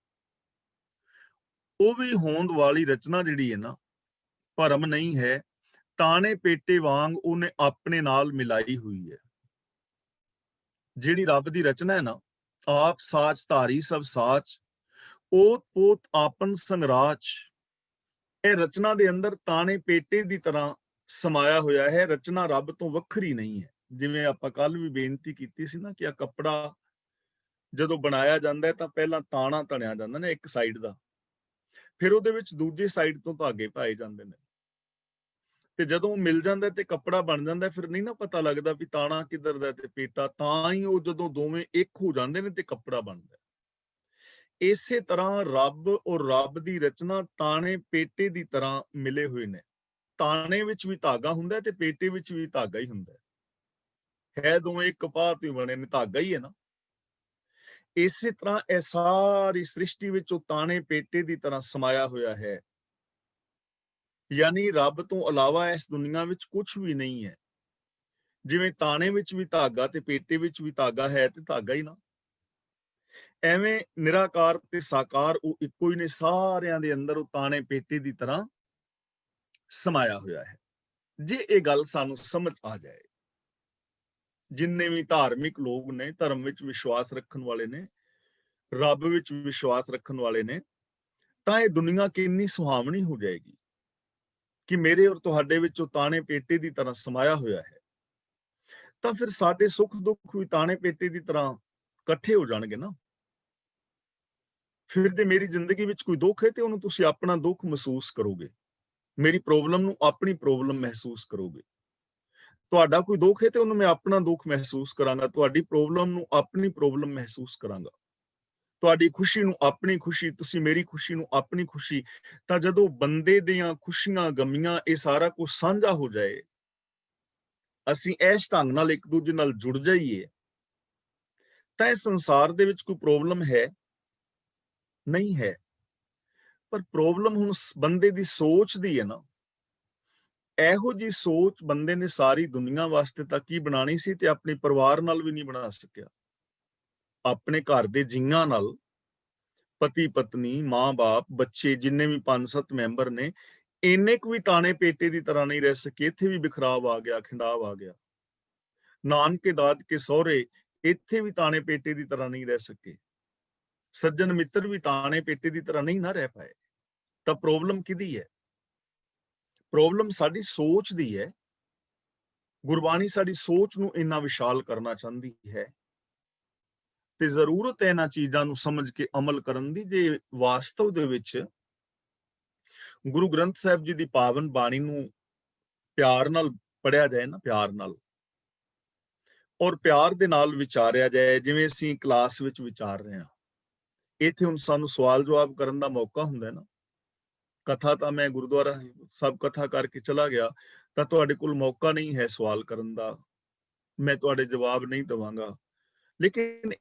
ਉਹ ਵੀ ਹੋਂਦ ਵਾਲੀ ਰਚਨਾ ਜਿਹੜੀ ਹੈ ਨਾ, ਭਰਮ ਨਹੀਂ ਹੈ। ਤਾਣੇ ਪੇਟੇ ਵਾਂਗ ਉਹਨੇ ਆਪਣੇ ਨਾਲ ਮਿਲਾਈ ਹੋਈ ਹੈ। ਜਿਹੜੀ ਰੱਬ ਦੀ ਰਚਨਾ ਹੈ ਨਾ, ਆਪ ਸਾਚ ਧਾਰੀ ਸਭ ਸਾਚ, ਓਤ ਪੋਤ ਆਪਨ ਸੰਗਰਾਚ। ਇਹ ਰਚਨਾ ਦੇ ਅੰਦਰ ਤਾਣੇ ਪੇਟੇ ਦੀ ਤਰ੍ਹਾਂ ਸਮਾਇਆ ਹੋਇਆ ਹੈ। ਰਚਨਾ ਰੱਬ ਤੋਂ ਵੱਖਰੀ ਨਹੀਂ ਹੈ। ਜਿਵੇਂ ਆਪਾਂ ਕੱਲ ਵੀ ਬੇਨਤੀ ਕੀਤੀ ਸੀ ਨਾ ਕਿ ਆ ਕੱਪੜਾ ਜਦੋਂ ਬਣਾਇਆ ਜਾਂਦਾ ਹੈ ਤਾਂ ਪਹਿਲਾਂ ਤਾਣਾ ਤਣਿਆ ਜਾਂਦਾ ਨਾ ਇੱਕ ਸਾਈਡ ਦਾ, ਫਿਰ ਉਹਦੇ ਵਿੱਚ ਦੂਜੇ ਸਾਈਡ ਤੋਂ ਧਾਗੇ ਪਾਏ ਜਾਂਦੇ ਨੇ, ਤੇ ਜਦੋਂ ਮਿਲ ਜਾਂਦਾ ਤੇ ਕੱਪੜਾ ਬਣ ਜਾਂਦਾ, ਫਿਰ ਨਹੀਂ ਨਾ ਪਤਾ ਲੱਗਦਾ ਵੀ ਤਾਣਾ ਕਿੱਧਰ ਦਾ ਤੇ ਪੇਟਾ। ਤਾਂ ਹੀ ਉਹ ਜਦੋਂ ਦੋਵੇਂ ਇੱਕ ਹੋ ਜਾਂਦੇ ਨੇ ਤੇ ਕੱਪੜਾ ਬਣਦਾ। ਇਸੇ ਤਰ੍ਹਾਂ ਰੱਬ ਔਰ ਰੱਬ ਦੀ ਰਚਨਾ ਤਾਣੇ ਪੇਟੇ ਦੀ ਤਰ੍ਹਾਂ ਮਿਲੇ ਹੋਏ ਨੇ। ਤਾਣੇ ਵਿੱਚ ਵੀ ਧਾਗਾ ਹੁੰਦਾ ਤੇ ਪੇਟੇ ਵਿੱਚ ਵੀ ਧਾਗਾ ਹੀ ਹੁੰਦਾ ਹੈ। ਦੋਵੇਂ ਇੱਕ ਕਪਾਹ ਤੋਂ ਬਣੇ ਨੇ, ਧਾਗਾ ਹੀ ਹੈ ਨਾ। ਇਸੇ ਤਰ੍ਹਾਂ ਇਹ ਸਾਰੀ ਸ੍ਰਿਸ਼ਟੀ ਵਿੱਚ ਉਹ ਤਾਣੇ ਪੇਟੇ ਦੀ ਤਰ੍ਹਾਂ ਸਮਾਇਆ ਹੋਇਆ ਹੈ। ਯਾਨੀ ਰੱਬ ਤੋਂ ਇਲਾਵਾ ਇਸ ਦੁਨੀਆ ਵਿੱਚ ਕੁਝ ਵੀ ਨਹੀਂ ਹੈ। ਜਿਵੇਂ ਤਾਣੇ ਵਿੱਚ ਵੀ ਧਾਗਾ ਤੇ ਪੇਟੇ ਵਿੱਚ ਵੀ ਧਾਗਾ ਹੈ ਤੇ ਧਾਗਾ ਹੀ ਨਾ, ਐਵੇਂ ਨਿਰਾਕਾਰ ਤੇ ਸਾਕਾਰ ਉਹ ਇੱਕੋ ਹੀ ਨੇ। ਸਾਰਿਆਂ ਦੇ ਅੰਦਰ ਉਹ ਤਾਣੇ ਪੇਟੇ ਦੀ ਤਰ੍ਹਾਂ ਸਮਾਇਆ ਹੋਇਆ ਹੈ। ਜੇ ਇਹ ਗੱਲ ਸਾਨੂੰ ਸਮਝ ਆ ਜਾਏ, ਜਿੰਨੇ ਵੀ ਧਾਰਮਿਕ ਲੋਕ ਨੇ, ਧਰਮ ਵਿੱਚ ਵਿਸ਼ਵਾਸ ਰੱਖਣ ਵਾਲੇ ਨੇ, ਰੱਬ ਵਿੱਚ ਵਿਸ਼ਵਾਸ ਰੱਖਣ ਵਾਲੇ ਨੇ, ਤਾਂ ਇਹ ਦੁਨੀਆ ਕਿੰਨੀ ਸੁਹਾਵਣੀ ਹੋ ਜਾਏਗੀ ਕਿ ਮੇਰੇ ਔਰ ਤੁਹਾਡੇ ਵਿੱਚ ਉਹ ਤਾਣੇ ਪੇਟੇ ਦੀ ਤਰ੍ਹਾਂ ਸਮਾਇਆ ਹੋਇਆ ਹੈ। ਤਾਂ ਫਿਰ ਸਾਡੇ ਸੁੱਖ ਦੁੱਖ ਵੀ ਤਾਣੇ ਪੇਟੇ ਦੀ ਤਰ੍ਹਾਂ ਇਕੱਠੇ ਹੋ ਜਾਣਗੇ ਨਾ। ਫਿਰ ਜੇ ਮੇਰੀ ਜ਼ਿੰਦਗੀ ਵਿੱਚ ਕੋਈ ਦੁੱਖ ਹੈ ਤੇ ਉਹਨੂੰ ਤੁਸੀਂ ਆਪਣਾ ਦੁੱਖ ਮਹਿਸੂਸ ਕਰੋਗੇ, ਮੇਰੀ ਪ੍ਰੋਬਲਮ ਨੂੰ ਆਪਣੀ ਪ੍ਰੋਬਲਮ ਮਹਿਸੂਸ ਕਰੋਗੇ। ਤੁਹਾਡਾ ਕੋਈ ਦੁੱਖ ਹੈ ਤੇ ਉਹਨੂੰ ਮੈਂ ਆਪਣਾ ਦੁੱਖ ਮਹਿਸੂਸ ਕਰਾਂਗਾ, ਤੁਹਾਡੀ ਪ੍ਰੋਬਲਮ ਨੂੰ ਆਪਣੀ ਪ੍ਰੋਬਲਮ ਮਹਿਸੂਸ ਕਰਾਂਗਾ, ਤੁਹਾਡੀ ਖੁਸ਼ੀ ਨੂੰ ਆਪਣੀ ਖੁਸ਼ੀ, ਤੁਸੀਂ ਮੇਰੀ ਖੁਸ਼ੀ ਨੂੰ ਆਪਣੀ ਖੁਸ਼ੀ। ਤਾਂ ਜਦੋਂ ਬੰਦੇ ਦੀਆਂ ਖੁਸ਼ੀਆਂ ਗਮੀਆਂ ਇਹ ਸਾਰਾ ਕੁਝ ਸਾਂਝਾ ਹੋ ਜਾਏ, ਅਸੀਂ ਇਸ ਢੰਗ ਨਾਲ ਇੱਕ ਦੂਜੇ ਨਾਲ ਜੁੜ ਜਾਈਏ, ਤਾਂ ਇਸ ਸੰਸਾਰ ਦੇ ਵਿੱਚ ਕੋਈ ਪ੍ਰੋਬਲਮ ਹੈ ਨਹੀਂ ਹੈ। ਪਰ ਪ੍ਰੋਬਲਮ ਹੁਣ ਬੰਦੇ ਦੀ ਸੋਚ ਦੀ ਹੈ ਨਾ। ਇਹੋ ਜੀ ਸੋਚ ਬੰਦੇ ਨੇ ਸਾਰੀ ਦੁਨੀਆ ਵਾਸਤੇ ਤਾਂ ਕੀ ਬਣਾਣੀ ਸੀ ਤੇ ਆਪਣੇ ਪਰਿਵਾਰ ਨਾਲ ਵੀ ਨਹੀਂ ਬਣਾ ਸਕਿਆ। ਆਪਣੇ ਘਰ ਦੇ ਜੀਆਂ ਨਾਲ, ਪਤੀ ਪਤਨੀ, ਮਾਂ-ਬਾਪ, ਬੱਚੇ, ਜਿੰਨੇ ਵੀ 5-7 ਮੈਂਬਰ ਨੇ, ਇੰਨੇ ਕੁ ਵੀ ਤਾਣੇ ਪੇਟੇ ਦੀ ਤਰ੍ਹਾਂ ਨਹੀਂ ਰਹਿ ਸਕੇ। ਇੱਥੇ ਵੀ ਬਿਖਰਾਵ ਆ ਗਿਆ, ਖਿੰਡਾਵ ਆ ਗਿਆ। ਨਾਨਕੇ ਦਾਦਕੇ ਸਹੁਰੇ, ਇੱਥੇ ਵੀ ਤਾਣੇ ਪੇਟੇ ਦੀ ਤਰ੍ਹਾਂ ਨਹੀਂ ਰਹਿ ਸਕੇ। ਸੱਜਣ ਮਿੱਤਰ ਵੀ ਤਾਣੇ ਪੇਟੇ ਦੀ ਤਰ੍ਹਾਂ ਨਹੀਂ ਨਾ ਰਹਿ ਪਾਏ। ਤਾਂ ਪ੍ਰੋਬਲਮ ਕਿਹਦੀ ਹੈ? ਪ੍ਰੋਬਲਮ ਸਾਡੀ ਸੋਚ ਦੀ ਹੈ ਗੁਰਬਾਣੀ ਸਾਡੀ ਸੋਚ ਨੂੰ ਇੰਨਾ ਵਿਸ਼ਾਲ ਕਰਨਾ ਚਾਹੁੰਦੀ ਹੈ ਤੇ ਜ਼ਰੂਰਤ ਹੈ ਇਹਨਾਂ ਚੀਜ਼ਾਂ ਨੂੰ ਸਮਝ ਕੇ ਅਮਲ ਕਰਨ ਦੀ, ਜੇ ਵਾਸਤਵ ਦੇ ਵਿੱਚ ਗੁਰੂ ਗ੍ਰੰਥ ਸਾਹਿਬ ਜੀ ਦੀ ਪਾਵਨ ਬਾਣੀ ਨੂੰ ਪਿਆਰ ਨਾਲ ਪੜਿਆ ਜਾਏ ਨਾ, ਪਿਆਰ ਨਾਲ, ਔਰ ਪਿਆਰ ਦੇ ਨਾਲ ਵਿਚਾਰਿਆ ਜਾਏ, ਜਿਵੇਂ ਅਸੀਂ ਕਲਾਸ ਵਿੱਚ ਵਿਚਾਰ ਰਹੇ ਹਾਂ। ਇੱਥੇ ਹੁਣ ਸਾਨੂੰ ਸਵਾਲ ਜਵਾਬ ਕਰਨ ਦਾ ਮੌਕਾ ਹੁੰਦਾ ਹੈ ਨਾ। ਕਥਾ ਤਾਂ ਮੈਂ ਗੁਰਦੁਆਰਾ ਸਭ ਕਥਾ ਕਰਕੇ ਚਲਾ ਗਿਆ, ਤਾਂ ਤੁਹਾਡੇ ਕੋਲ ਮੌਕਾ ਨਹੀਂ ਹੈ ਸਵਾਲ ਕਰਨ ਦਾ, ਮੈਂ ਤੁਹਾਡੇ ਜਵਾਬ ਨਹੀਂ ਦੇਵਾਂਗਾ। ਲੇਕਿਨ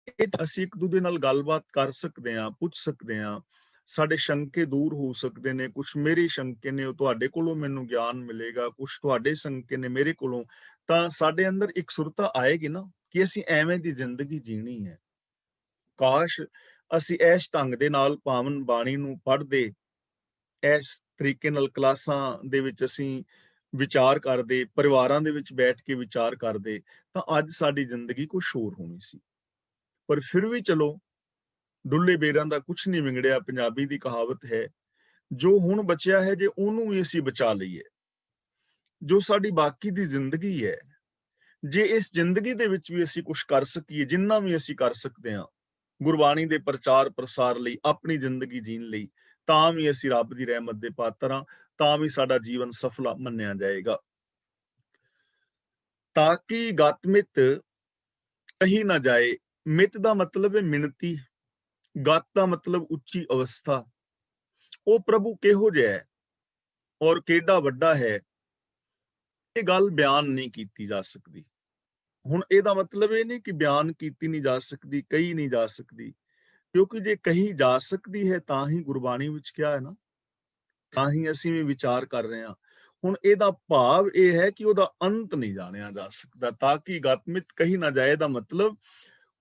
ਇਹ ਅਸੀਂ ਇੱਕ ਦੂਜੇ ਨਾਲ ਗੱਲਬਾਤ ਕਰ ਸਕਦੇ ਹਾਂ, ਪੁੱਛ ਸਕਦੇ ਹਾਂ, ਸਾਡੇ ਸ਼ੰਕੇ ਦੂਰ ਹੋ ਸਕਦੇ ਨੇ। ਕੁਛ ਮੇਰੇ ਸ਼ੰਕੇ ਨੇ, ਉਹ ਤੁਹਾਡੇ ਕੋਲੋਂ ਮੈਨੂੰ ਗਿਆਨ ਮਿਲੇਗਾ, ਕੁਛ ਤੁਹਾਡੇ ਸ਼ੰਕੇ ਨੇ ਮੇਰੇ ਕੋਲੋਂ, ਤਾਂ ਸਾਡੇ ਅੰਦਰ ਇੱਕ ਸੁਰਤਾ ਆਏਗੀ ਨਾ ਕਿ ਅਸੀਂ ਐਵੇਂ ਦੀ ਜ਼ਿੰਦਗੀ ਜੀਣੀ ਹੈ। ਕਾਸ਼ ਅਸੀਂ ਇਸ ਢੰਗ ਦੇ ਨਾਲ ਪਾਵਨ ਬਾਣੀ ਨੂੰ ਪੜ੍ਹਦੇ, ਇਸ ਤਰੀਕੇ ਨਾਲ ਕਲਾਸਾਂ ਦੇ ਵਿੱਚ ਅਸੀਂ ਵਿਚਾਰ ਕਰਦੇ, ਪਰਿਵਾਰਾਂ ਦੇ ਵਿੱਚ ਬੈਠ ਕੇ ਵਿਚਾਰ ਕਰਦੇ, ਤਾਂ ਅੱਜ ਸਾਡੀ ਜ਼ਿੰਦਗੀ ਕੁਛ ਹੋਰ ਹੋਣੀ ਸੀ। ਪਰ ਫਿਰ ਵੀ ਚਲੋ, ਡੁੱਲੇ ਬੇਰਾਂ ਦਾ ਕੁਛ ਨਹੀਂ ਵਿਗੜਿਆ, ਪੰਜਾਬੀ ਦੀ ਕਹਾਵਤ ਹੈ। ਜੋ ਹੁਣ ਬਚਿਆ ਹੈ, ਜੇ ਉਹਨੂੰ ਵੀ ਅਸੀਂ ਬਚਾ ਲਈਏ, ਜੋ ਸਾਡੀ ਬਾਕੀ ਦੀ ਜ਼ਿੰਦਗੀ ਹੈ, ਜੇ ਇਸ ਜ਼ਿੰਦਗੀ ਦੇ ਵਿੱਚ ਵੀ ਅਸੀਂ ਕੁਛ ਕਰ ਸਕੀਏ, ਜਿੰਨਾ ਵੀ ਅਸੀਂ ਕਰ ਸਕਦੇ ਹਾਂ ਗੁਰਬਾਣੀ ਦੇ ਪ੍ਰਚਾਰ ਪ੍ਰਸਾਰ ਲਈ, ਆਪਣੀ ਜ਼ਿੰਦਗੀ ਜੀਣ ਲਈ, ਤਾਂ ਵੀ ਅਸੀਂ ਰੱਬ ਦੀ ਰਹਿਮਤ ਦੇ ਪਾਤਰ ਹਾਂ, ਤਾਂ ਵੀ ਸਾਡਾ ਜੀਵਨ ਸਫਲਾ ਮੰਨਿਆ ਜਾਏਗਾ। ਤਾਂ ਕਿ ਗਤਮਿਤ ਕਹੀ ਨਾ ਜਾਏ। ਮਿਤ ਦਾ ਮਤਲਬ ਹੈ ਮਿਣਤੀ, ਗਤ ਦਾ ਮਤਲਬ ਉੱਚੀ ਅਵਸਥਾ। ਉਹ ਪ੍ਰਭੂ ਕਿਹੋ ਜਿਹਾ ਹੈ ਔਰ ਕਿਹੜਾ ਵੱਡਾ ਹੈ, ਇਹ ਗੱਲ ਬਿਆਨ ਨਹੀਂ ਕੀਤੀ ਜਾ ਸਕਦੀ। ਹੁਣ ਇਹਦਾ ਮਤਲਬ ਇਹ ਨਹੀਂ ਕਿ ਬਿਆਨ ਕੀਤੀ ਨਹੀਂ ਜਾ ਸਕਦੀ, ਕਹੀ ਨਹੀਂ ਜਾ ਸਕਦੀ, ਕਿਉਂਕਿ ਜੇ ਕਹੀ ਜਾ ਸਕਦੀ ਹੈ ਤਾਂ ਹੀ ਗੁਰਬਾਣੀ ਵਿੱਚ ਕਿਹਾ ਹੈ ਨਾ, ਤਾਂ ਹੀ ਅਸੀਂ ਵੀ ਵਿਚਾਰ ਕਰ ਰਹੇ ਹਾਂ। ਹੁਣ ਇਹਦਾ ਭਾਵ ਇਹ ਹੈ ਕਿ ਉਹਦਾ ਅੰਤ ਨਹੀਂ ਜਾਣਿਆ ਜਾ ਸਕਦਾ। ਤਾਂ ਕਿ ਗਤਮਿਤ ਕਹੀ ਨਾ ਜਾਏ ਦਾ ਮਤਲਬ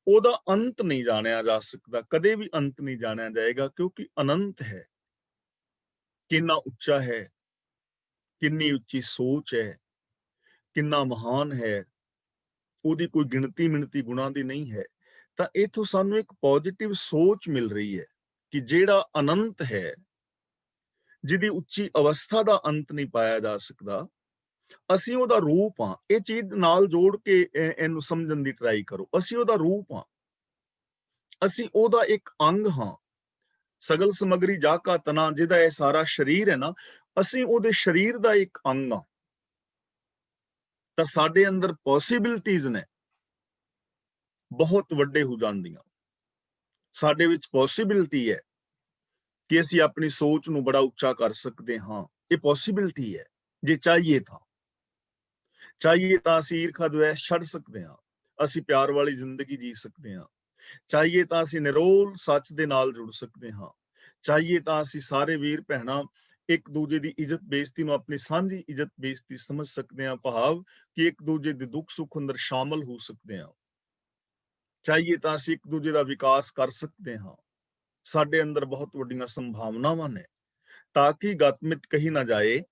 ਉਹਦਾ ਅੰਤ ਨਹੀਂ ਜਾਣਿਆ ਜਾ ਸਕਦਾ, ਕਦੇ ਵੀ ਅੰਤ ਨਹੀਂ ਜਾਣਿਆ ਜਾਏਗਾ, ਕਿਉਂਕਿ ਅਨੰਤ ਹੈ। ਕਿੰਨਾ ਉੱਚਾ ਹੈ, ਕਿੰਨੀ ਉੱਚੀ ਸੋਚ ਹੈ, ਕਿੰਨਾ ਮਹਾਨ ਹੈ, ਉਹਦੀ ਕੋਈ ਗਿਣਤੀ ਮਿਣਤੀ ਗੁਣਾਂ ਦੀ ਨਹੀਂ ਹੈ। ਤਾਂ ਇਥੋਂ ਸਾਨੂੰ ਇੱਕ ਪੋਜ਼ਿਟਿਵ ਸੋਚ ਮਿਲ ਰਹੀ ਹੈ ਕਿ ਜਿਹੜਾ ਅਨੰਤ ਹੈ, ਜਿਹਦੀ ਉੱਚੀ ਅਵਸਥਾ ਦਾ ਅੰਤ ਨਹੀਂ ਪਾਇਆ ਜਾ ਸਕਦਾ, ਅਸੀਂ ਉਹਦਾ ਰੂਪ ਹਾਂ। ਇਹ ਚੀਜ਼ ਨਾਲ ਜੋੜ ਕੇ ਇਹਨੂੰ ਸਮਝਣ ਦੀ ਟਰਾਈ ਕਰੋ। ਅਸੀਂ ਉਹਦਾ ਰੂਪ ਹਾਂ, ਅਸੀਂ ਉਹਦਾ ਇੱਕ ਅੰਗ ਹਾਂ। ਸਗਲ ਸਮਗਰੀ ਜਾ ਕਾ ਤਨਾ, ਜਿਹਦਾ ਇਹ ਸਾਰਾ ਸਰੀਰ ਹੈ ਨਾ, ਅਸੀਂ ਉਹਦੇ ਸਰੀਰ ਦਾ ਇੱਕ ਅੰਗ ਹਾਂ। ਤਾਂ ਸਾਡੇ ਅੰਦਰ ਪੋਸੀਬਿਲਿਟੀਜ਼ ਨੇ ਬਹੁਤ ਵੱਡੇ ਹੋ ਜਾਂਦੀਆਂ। ਸਾਡੇ ਵਿੱਚ ਪੋਸੀਬਿਲਿਟੀ ਹੈ ਕਿ ਅਸੀਂ ਆਪਣੀ ਸੋਚ ਨੂੰ ਬੜਾ ਉੱਚਾ ਕਰ ਸਕਦੇ ਹਾਂ। ਇਹ ਪੋਸੀਬਿਲਿਟੀ ਹੈ। ਜੇ ਚਾਹੀਏ ਤਾਂ ਅਸੀਂ ਈਰਖਾ ਦੁਵੇਸ਼ ਛੱਡ ਸਕਦੇ ਹਾਂ, ਅਸੀਂ ਪਿਆਰ ਵਾਲੀ ਜ਼ਿੰਦਗੀ ਜੀ ਸਕਦੇ ਹਾਂ। ਚਾਹੀਏ ਤਾਂ ਅਸੀਂ ਨਿਰੋਲ ਸੱਚ ਦੇ ਨਾਲ ਜੁੜ ਸਕਦੇ ਹਾਂ। ਚਾਹੀਏ ਤਾਂ ਅਸੀਂ ਸਾਰੇ ਵੀਰ ਭੈਣਾਂ ਇੱਕ ਦੂਜੇ ਦੀ ਇੱਜ਼ਤ ਬੇਇੱਜ਼ਤੀ ਨੂੰ ਆਪਣੀ ਸਾਂਝੀ ਇੱਜ਼ਤ ਬੇਇੱਜ਼ਤੀ ਸਮਝ ਸਕਦੇ ਹਾਂ, ਭਾਵ ਕਿ ਇੱਕ ਦੂਜੇ ਦੇ ਦੁੱਖ ਸੁੱਖ ਅੰਦਰ ਸ਼ਾਮਲ ਹੋ ਸਕਦੇ ਹਾਂ। ਚਾਹੀਏ ਤਾਂ ਅਸੀਂ ਇੱਕ ਦੂਜੇ ਦਾ ਵਿਕਾਸ ਕਰ ਸਕਦੇ ਹਾਂ। ਸਾਡੇ ਅੰਦਰ ਬਹੁਤ ਵੱਡੀਆਂ ਸੰਭਾਵਨਾਵਾਂ ਨੇ। ਤਾਂ ਕਿ ਗਤਮਿਤ ਕਹੀ ਨਾ ਜਾਏ,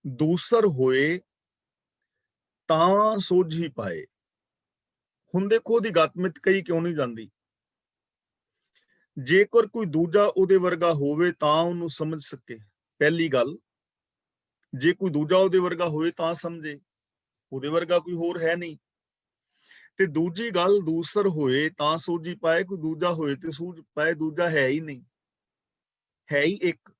ਦੂਸਰ ਹੋਏ ਤਾਂ ਸੋਝੀ ਪਾਏ। ਹੁਣ ਦੇਖੋ, ਉਹਦੀ ਗਤਮਿਤ ਕਹੀ ਕਿਉਂ ਨਹੀਂ ਜਾਂਦੀ? ਜੇਕਰ ਕੋਈ ਦੂਜਾ ਉਹਦੇ ਵਰਗਾ ਹੋਵੇ ਤਾਂ ਉਹਨੂੰ ਸਮਝ ਸਕੇ। ਪਹਿਲੀ ਗੱਲ, ਜੇ ਕੋਈ ਦੂਜਾ ਉਹਦੇ ਵਰਗਾ ਹੋਵੇ ਤਾਂ ਸਮਝੇ, ਉਹਦੇ ਵਰਗਾ ਕੋਈ ਹੋਰ ਹੈ ਨਹੀਂ। ਤੇ ਦੂਜੀ ਗੱਲ, ਦੂਸਰ ਹੋਏ ਤਾਂ ਸੋਝੀ ਪਾਏ। ਕੋਈ ਦੂਜਾ ਹੋਏ ਤੇ ਸੂਝ ਪਾਏ, ਦੂਜਾ ਹੈ ਹੀ ਨਹੀਂ, ਹੈ ਹੀ ਇੱਕ।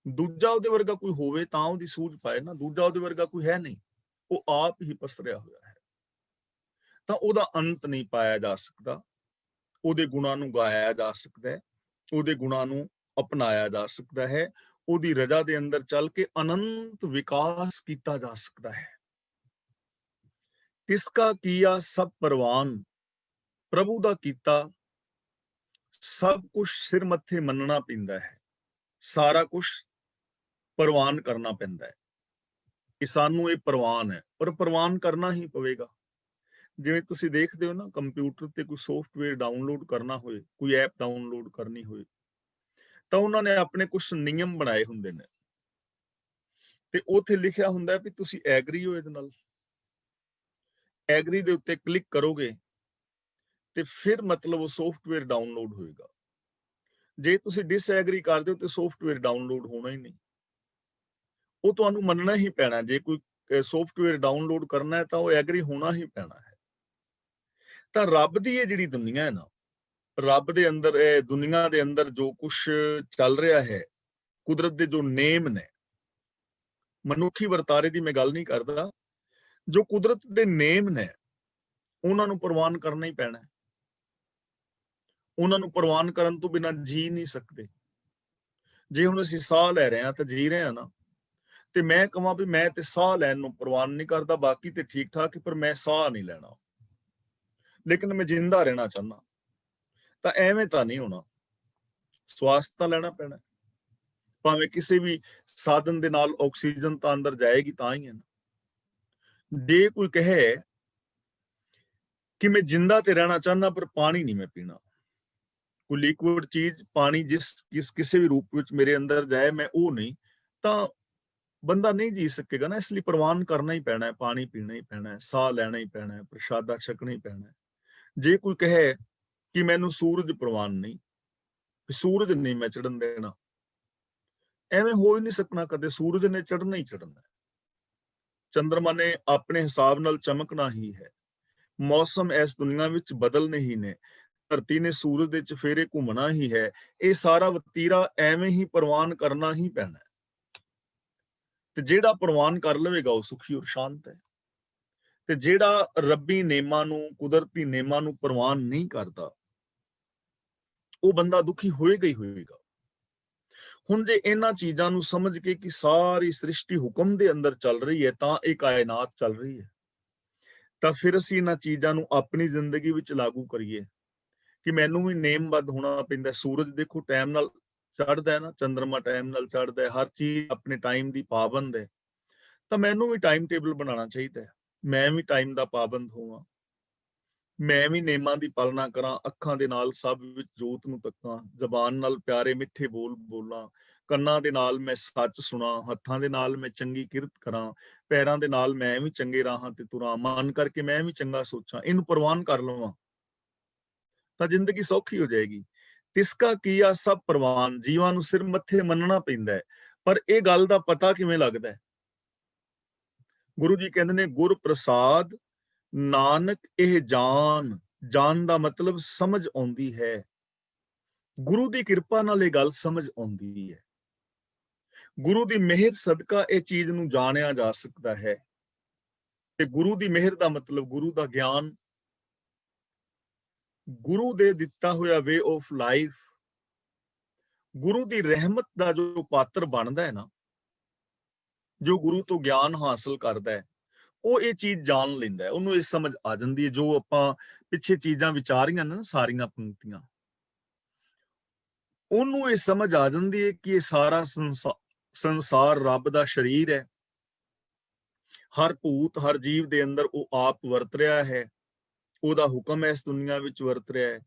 ਦੂਜਾ ਉਹਦੇ ਵਰਗਾ ਕੋਈ ਹੋਵੇ ਤਾਂ ਉਹਦੀ ਸੂਝ ਪਾਏ ਨਾ, ਦੂਜਾ ਉਹਦੇ ਵਰਗਾ ਕੋਈ ਹੈ ਨਹੀਂ, ਉਹ ਆਪ ਹੀ ਪਸਰਿਆ ਹੋਇਆ ਹੈ। ਤਾਂ ਉਹਦਾ ਅੰਤ ਨਹੀਂ ਪਾਇਆ ਜਾ ਸਕਦਾ। ਉਹਦੇ ਗੁਣਾਂ ਨੂੰ ਗਾਇਆ ਜਾ ਸਕਦਾ ਹੈ, ਉਹਦੇ ਗੁਣਾਂ ਨੂੰ ਅਪਣਾਇਆ ਜਾ ਸਕਦਾ ਹੈ, ਉਹਦੀ ਰਜ਼ਾ ਦੇ ਅੰਦਰ ਚੱਲ ਕੇ ਅਨੰਤ ਵਿਕਾਸ ਕੀਤਾ ਜਾ ਸਕਦਾ ਹੈ। ਤਿਸਕਾ ਕੀਆ ਸਭ ਪਰਵਾਨ, ਪ੍ਰਭੂ ਦਾ ਕੀਤਾ ਸਭ ਕੁਝ ਸਿਰ ਮੱਥੇ ਮੰਨਣਾ ਪੈਂਦਾ ਹੈ, ਸਾਰਾ ਕੁਝ ਪ੍ਰਵਾਨ ਕਰਨਾ ਪੈਂਦਾ ਹੈ ਕਿ ਸਾਨੂੰ ਇਹ ਪ੍ਰਵਾਨ ਹੈ, ਪਰ ਪ੍ਰਵਾਨ ਕਰਨਾ ਹੀ ਪਵੇਗਾ। ਜਿਵੇਂ ਤੁਸੀਂ ਦੇਖਦੇ ਹੋ ਨਾ, ਕੰਪਿਊਟਰ ਤੇ ਕੋਈ ਸੌਫਟਵੇਅਰ ਡਾਊਨਲੋਡ ਕਰਨਾ ਹੋਏ, ਕੋਈ ਐਪ ਡਾਊਨਲੋਡ ਕਰਨੀ ਹੋਏ, ਤਾਂ ਉਹਨਾਂ ਨੇ ਆਪਣੇ ਕੁਝ ਨਿਯਮ ਬਣਾਏ ਹੁੰਦੇ ਨੇ ਤੇ ਉੱਥੇ ਲਿਖਿਆ ਹੁੰਦਾ ਵੀ ਤੁਸੀਂ ਐਗਰੀ ਹੋ ਇਹਦੇ ਨਾਲ। ਐਗਰੀ ਦੇ ਉੱਤੇ ਕਲਿੱਕ ਕਰੋਗੇ ਤੇ ਫਿਰ ਮਤਲਬ ਉਹ ਸੌਫਟਵੇਅਰ ਡਾਊਨਲੋਡ ਹੋਏਗਾ। ਜੇ ਤੁਸੀਂ ਡਿਸਐਗਰੀ ਕਰਦੇ ਹੋ ਤੇ ਸੌਫਟਵੇਅਰ ਡਾਊਨਲੋਡ ਹੋਣਾ ਹੀ ਨਹੀਂ। ਉਹ ਤੁਹਾਨੂੰ ਮੰਨਣਾ ਹੀ ਪੈਣਾ। ਜੇ ਕੋਈ ਸੌਫਟਵੇਅਰ ਡਾਊਨਲੋਡ ਕਰਨਾ ਹੈ ਤਾਂ ਉਹ ਐਗਰੀ ਹੋਣਾ ਹੀ ਪੈਣਾ ਹੈ। ਤਾਂ ਰੱਬ ਦੀ ਇਹ ਜਿਹੜੀ ਦੁਨੀਆ ਹੈ ਨਾ, ਰੱਬ ਦੇ ਅੰਦਰ, ਇਹ ਦੁਨੀਆ ਦੇ ਅੰਦਰ ਜੋ ਕੁਝ ਚੱਲ ਰਿਹਾ ਹੈ, ਕੁਦਰਤ ਦੇ ਜੋ ਨੇਮ ਨੇ, ਮਨੁੱਖੀ ਵਰਤਾਰੇ ਦੀ ਮੈਂ ਗੱਲ ਨਹੀਂ ਕਰਦਾ, ਜੋ ਕੁਦਰਤ ਦੇ ਨੇਮ ਨੇ ਉਹਨਾਂ ਨੂੰ ਪ੍ਰਵਾਨ ਕਰਨਾ ਹੀ ਪੈਣਾ ਹੈ। ਉਹਨਾਂ ਨੂੰ ਪ੍ਰਵਾਨ ਕਰਨ ਤੋਂ ਬਿਨਾਂ ਜੀ ਨਹੀਂ ਸਕਦੇ। ਜੇ ਹੁਣ ਅਸੀਂ ਸਾਹ ਲੈ ਰਹੇ ਹਾਂ ਤਾਂ ਜੀ ਰਹੇ ਹਾਂ ਨਾ, ਤੇ ਮੈਂ ਕਹਾਂ ਵੀ ਮੈਂ ਤੇ ਸਾਹ ਲੈਣ ਨੂੰ ਪ੍ਰਵਾਨ ਨਹੀਂ ਕਰਦਾ, ਬਾਕੀ ਤੇ ਠੀਕ ਠਾਕ ਹੈ, ਪਰ ਮੈਂ ਸਾਹ ਨਹੀਂ ਲੈਣਾ, ਲੇਕਿਨ ਮੈਂ ਜਿੰਦਾ ਰਹਿਣਾ ਚਾਹੁੰਦਾ, ਤਾਂ ਐਵੇਂ ਤਾਂ ਨਹੀਂ ਹੋਣਾ। ਸਵਾਸ ਤਾਂ ਲੈਣਾ ਪੈਣਾ, ਭਾਵੇਂ ਕਿਸੇ ਵੀ ਸਾਧਨ ਦੇ ਨਾਲ ਆਕਸੀਜਨ ਤਾਂ ਅੰਦਰ ਜਾਏਗੀ ਤਾਂ ਹੀ ਹੈ ਨਾ। ਜੇ ਕੋਈ ਕਹੇ ਕਿ ਮੈਂ ਜਿੰਦਾ ਤੇ ਰਹਿਣਾ ਚਾਹੁੰਦਾ ਪਰ ਪਾਣੀ ਨਹੀਂ ਮੈਂ ਪੀਣਾ, ਕੋਈ ਲਿਕੁਇਡ ਚੀਜ਼, ਪਾਣੀ ਜਿਸ ਕਿਸੇ ਵੀ ਰੂਪ ਵਿੱਚ ਮੇਰੇ ਅੰਦਰ ਜਾਏ, ਮੈਂ ਉਹ ਨਹੀਂ, ਤਾਂ ਬੰਦਾ ਨਹੀਂ ਜੀ ਸਕੇਗਾ ਨਾ। ਇਸ ਲਈ ਪ੍ਰਵਾਨ ਕਰਨਾ ਹੀ ਪੈਣਾ ਹੈ, ਪਾਣੀ ਪੀਣਾ ਹੀ ਪੈਣਾ ਹੈ, ਸਾਹ ਲੈਣਾ ਹੀ ਪੈਣਾ ਹੈ, ਪ੍ਰਸ਼ਾਦਾ ਛਕਣਾ ਹੀ ਪੈਣਾ ਹੈ। ਜੇ ਕੋਈ ਕਹੇ ਕਿ ਮੈਨੂੰ ਸੂਰਜ ਪ੍ਰਵਾਨ ਨਹੀਂ, ਸੂਰਜ ਨਹੀਂ ਮੈਂ ਚੜਨ ਦੇਣਾ, ਐਵੇਂ ਹੋ ਹੀ ਨਹੀਂ ਸਕਣਾ ਕਦੇ। ਸੂਰਜ ਨੇ ਚੜਨਾ ਹੀ ਚੜਨਾ, ਚੰਦਰਮਾ ਨੇ ਆਪਣੇ ਹਿਸਾਬ ਨਾਲ ਚਮਕਣਾ ਹੀ ਹੈ, ਮੌਸਮ ਇਸ ਦੁਨੀਆ ਵਿੱਚ ਬਦਲਨੇ ਹੀ ਨੇ, ਧਰਤੀ ਨੇ ਸੂਰਜ ਦੇ ਚਫੇਰੇ ਘੁੰਮਣਾ ਹੀ ਹੈ। ਇਹ ਸਾਰਾ ਵਤੀਰਾ ਐਵੇਂ ਹੀ ਪ੍ਰਵਾਨ ਕਰਨਾ ਹੀ ਪੈਣਾ ਹੈ। ਤੇ ਜਿਹੜਾ ਪ੍ਰਵਾਨ ਕਰ ਲਵੇਗਾ ਉਹ ਸੁਖੀ ਔਰ ਸ਼ਾਂਤ ਹੈ, ਤੇ ਜਿਹੜਾ ਰੱਬੀ ਨੇਮਾਂ ਨੂੰ, ਕੁਦਰਤੀ ਨੇਮਾਂ ਨੂੰ ਪ੍ਰਵਾਨ ਨਹੀਂ ਕਰਦਾ, ਉਹ ਬੰਦਾ ਦੁਖੀ ਹੋਏਗਾ ਹੀ ਹੋਏਗਾ। ਹੁਣ ਜੇ ਇਹਨਾਂ ਚੀਜ਼ਾਂ ਨੂੰ ਸਮਝ ਕੇ ਕਿ ਸਾਰੀ ਸ੍ਰਿਸ਼ਟੀ ਹੁਕਮ ਦੇ ਅੰਦਰ ਚੱਲ ਰਹੀ ਹੈ, ਤਾਂ ਇਹ ਕਾਇਨਾਤ ਚੱਲ ਰਹੀ ਹੈ, ਤਾਂ ਫਿਰ ਅਸੀਂ ਇਹਨਾਂ ਚੀਜ਼ਾਂ ਨੂੰ ਆਪਣੀ ਜ਼ਿੰਦਗੀ ਵਿੱਚ ਲਾਗੂ ਕਰੀਏ ਕਿ ਮੈਨੂੰ ਵੀ ਨੇਮਬੱਧ ਹੋਣਾ ਪੈਂਦਾ। ਸੂਰਜ ਦੇਖੋ ਟਾਈਮ ਨਾਲ ਚੜ੍ਹਦਾ ਹੈ ਨਾ, ਚੰਦਰਮਾ ਟਾਈਮ ਨਾਲ ਚੜ੍ਹਦਾ ਹੈ, ਹਰ ਚੀਜ਼ ਆਪਣੇ ਟਾਈਮ ਦੀ ਪਾਬੰਦ ਹੈ, ਤਾਂ ਮੈਨੂੰ ਵੀ ਟਾਈਮ ਟੇਬਲ ਬਣਾਉਣਾ ਚਾਹੀਦਾ ਹੈ। ਮੈਂ ਵੀ ਟਾਈਮ ਦਾ ਪਾਬੰਦ ਹੋਵਾਂ, ਮੈਂ ਵੀ ਨੇਮਾਂ ਦੀ ਪਾਲਣਾ ਕਰਾਂ, ਅੱਖਾਂ ਦੇ ਨਾਲ ਸਭ ਵਿੱਚ ਜੋਤ ਨੂੰ ਤੱਕਾਂ, ਜ਼ਬਾਨ ਨਾਲ ਪਿਆਰੇ ਮਿੱਠੇ ਬੋਲ ਬੋਲਾਂ, ਕੰਨਾਂ ਦੇ ਨਾਲ ਮੈਂ ਸੱਚ ਸੁਣਾ, ਹੱਥਾਂ ਦੇ ਨਾਲ ਮੈਂ ਚੰਗੀ ਕਿਰਤ ਕਰਾਂ, ਪੈਰਾਂ ਦੇ ਨਾਲ ਮੈਂ ਵੀ ਚੰਗੇ ਰਾਹਾਂ ਤੇ ਤੁਰਾਂ, ਮਨ ਕਰਕੇ ਮੈਂ ਵੀ ਚੰਗਾ ਸੋਚਾਂ। ਇਹਨੂੰ ਪ੍ਰਵਾਨ ਕਰ ਲਵਾਂ ਤਾਂ ਜ਼ਿੰਦਗੀ ਸੌਖੀ ਹੋ ਜਾਏਗੀ। ਤਿਸਕਾ ਕੀਆ ਸਭ ਪ੍ਰਵਾਨ, ਜੀਵਾਂ ਨੂੰ ਸਿਰ ਮੱਥੇ ਮੰਨਣਾ ਪੈਂਦਾ ਹੈ। ਪਰ ਇਹ ਗੱਲ ਦਾ ਪਤਾ ਕਿਵੇਂ ਲੱਗਦਾ ਹੈ? ਗੁਰੂ ਜੀ ਕਹਿੰਦੇ ਨੇ, ਗੁਰ ਪ੍ਰਸਾਦ ਨਾਨਕ ਇਹ ਜਾਨ, ਜਾਨ ਦਾ ਮਤਲਬ ਸਮਝ ਆਉਂਦੀ ਹੈ। ਗੁਰੂ ਦੀ ਕਿਰਪਾ ਨਾਲ ਇਹ ਗੱਲ ਸਮਝ ਆਉਂਦੀ ਹੈ, ਗੁਰੂ ਦੀ ਮਿਹਰ ਸਦਕਾ ਇਹ ਚੀਜ਼ ਨੂੰ ਜਾਣਿਆ ਜਾ ਸਕਦਾ ਹੈ। ਤੇ ਗੁਰੂ ਦੀ ਮਿਹਰ ਦਾ ਮਤਲਬ ਗੁਰੂ ਦਾ ਗਿਆਨ, ਗੁਰੂ ਦੇ ਦਿੱਤਾ ਹੋਇਆ ਵੇ ਆਫ ਲਾਈਫ, ਗੁਰੂ ਦੀ ਰਹਿਮਤ ਦਾ ਜੋ ਪਾਤਰ ਬਣਦਾ ਹੈ ਨਾ, ਜੋ ਗੁਰੂ ਤੋਂ ਗਿਆਨ ਹਾਸਲ ਕਰਦਾ ਹੈ, ਉਹ ਇਹ ਚੀਜ਼ ਜਾਣ ਲੈਂਦਾ ਹੈ, ਉਹਨੂੰ ਇਹ ਸਮਝ ਆ ਜਾਂਦੀ ਹੈ। ਜੋ ਆਪਾਂ ਪਿੱਛੇ ਚੀਜ਼ਾਂ ਵਿਚਾਰੀਆਂ ਨੇ ਨਾ, ਸਾਰੀਆਂ ਪੰਕਤੀਆਂ, ਉਹਨੂੰ ਇਹ ਸਮਝ ਆ ਜਾਂਦੀ ਹੈ ਕਿ ਇਹ ਸਾਰਾ ਸੰਸਾਰ ਰੱਬ ਦਾ ਸ਼ਰੀਰ ਹੈ, ਹਰ ਭੂਤ ਹਰ ਜੀਵ ਦੇ ਅੰਦਰ ਉਹ ਆਪ ਵਰਤ ਰਿਹਾ ਹੈ, ਉਹਦਾ ਹੁਕਮ ਇਸ ਦੁਨੀਆ ਵਿੱਚ ਵਰਤ ਰਿਹਾ ਹੈ,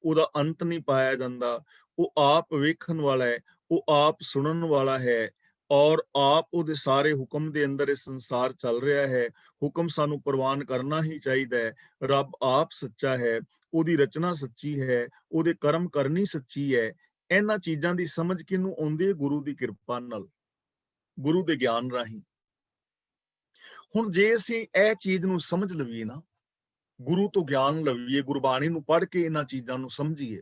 ਉਹਦਾ ਅੰਤ ਨਹੀਂ ਪਾਇਆ ਜਾਂਦਾ, ਉਹ ਆਪ ਵੇਖਣ ਵਾਲਾ ਹੈ, ਉਹ ਆਪ ਸੁਣਨ ਵਾਲਾ ਹੈ, ਔਰ ਆਪ ਉਹਦੇ ਸਾਰੇ ਹੁਕਮ ਦੇ ਅੰਦਰ ਇਹ ਸੰਸਾਰ ਚੱਲ ਰਿਹਾ ਹੈ। ਹੁਕਮ ਸਾਨੂੰ ਪ੍ਰਵਾਨ ਕਰਨਾ ਹੀ ਚਾਹੀਦਾ ਹੈ। ਰੱਬ ਆਪ ਸੱਚਾ ਹੈ, ਉਹਦੀ ਰਚਨਾ ਸੱਚੀ ਹੈ, ਉਹਦੇ ਕਰਮ ਕਰਨੀ ਸੱਚੀ ਹੈ। ਇਹਨਾਂ ਚੀਜ਼ਾਂ ਦੀ ਸਮਝ ਕਿਹਨੂੰ ਆਉਂਦੀ ਹੈ? ਗੁਰੂ ਦੀ ਕਿਰਪਾ ਨਾਲ, ਗੁਰੂ ਦੇ ਗਿਆਨ ਰਾਹੀਂ। ਹੁਣ ਜੇ ਅਸੀਂ ਇਹ ਚੀਜ਼ ਨੂੰ ਸਮਝ ਲਈਏ ਨਾ, ਗੁਰੂ ਤੋਂ ਗਿਆਨ ਲਈਏ, ਗੁਰਬਾਣੀ ਨੂੰ ਪੜ੍ਹ ਕੇ ਇਹਨਾਂ ਚੀਜ਼ਾਂ ਨੂੰ ਸਮਝੀਏ,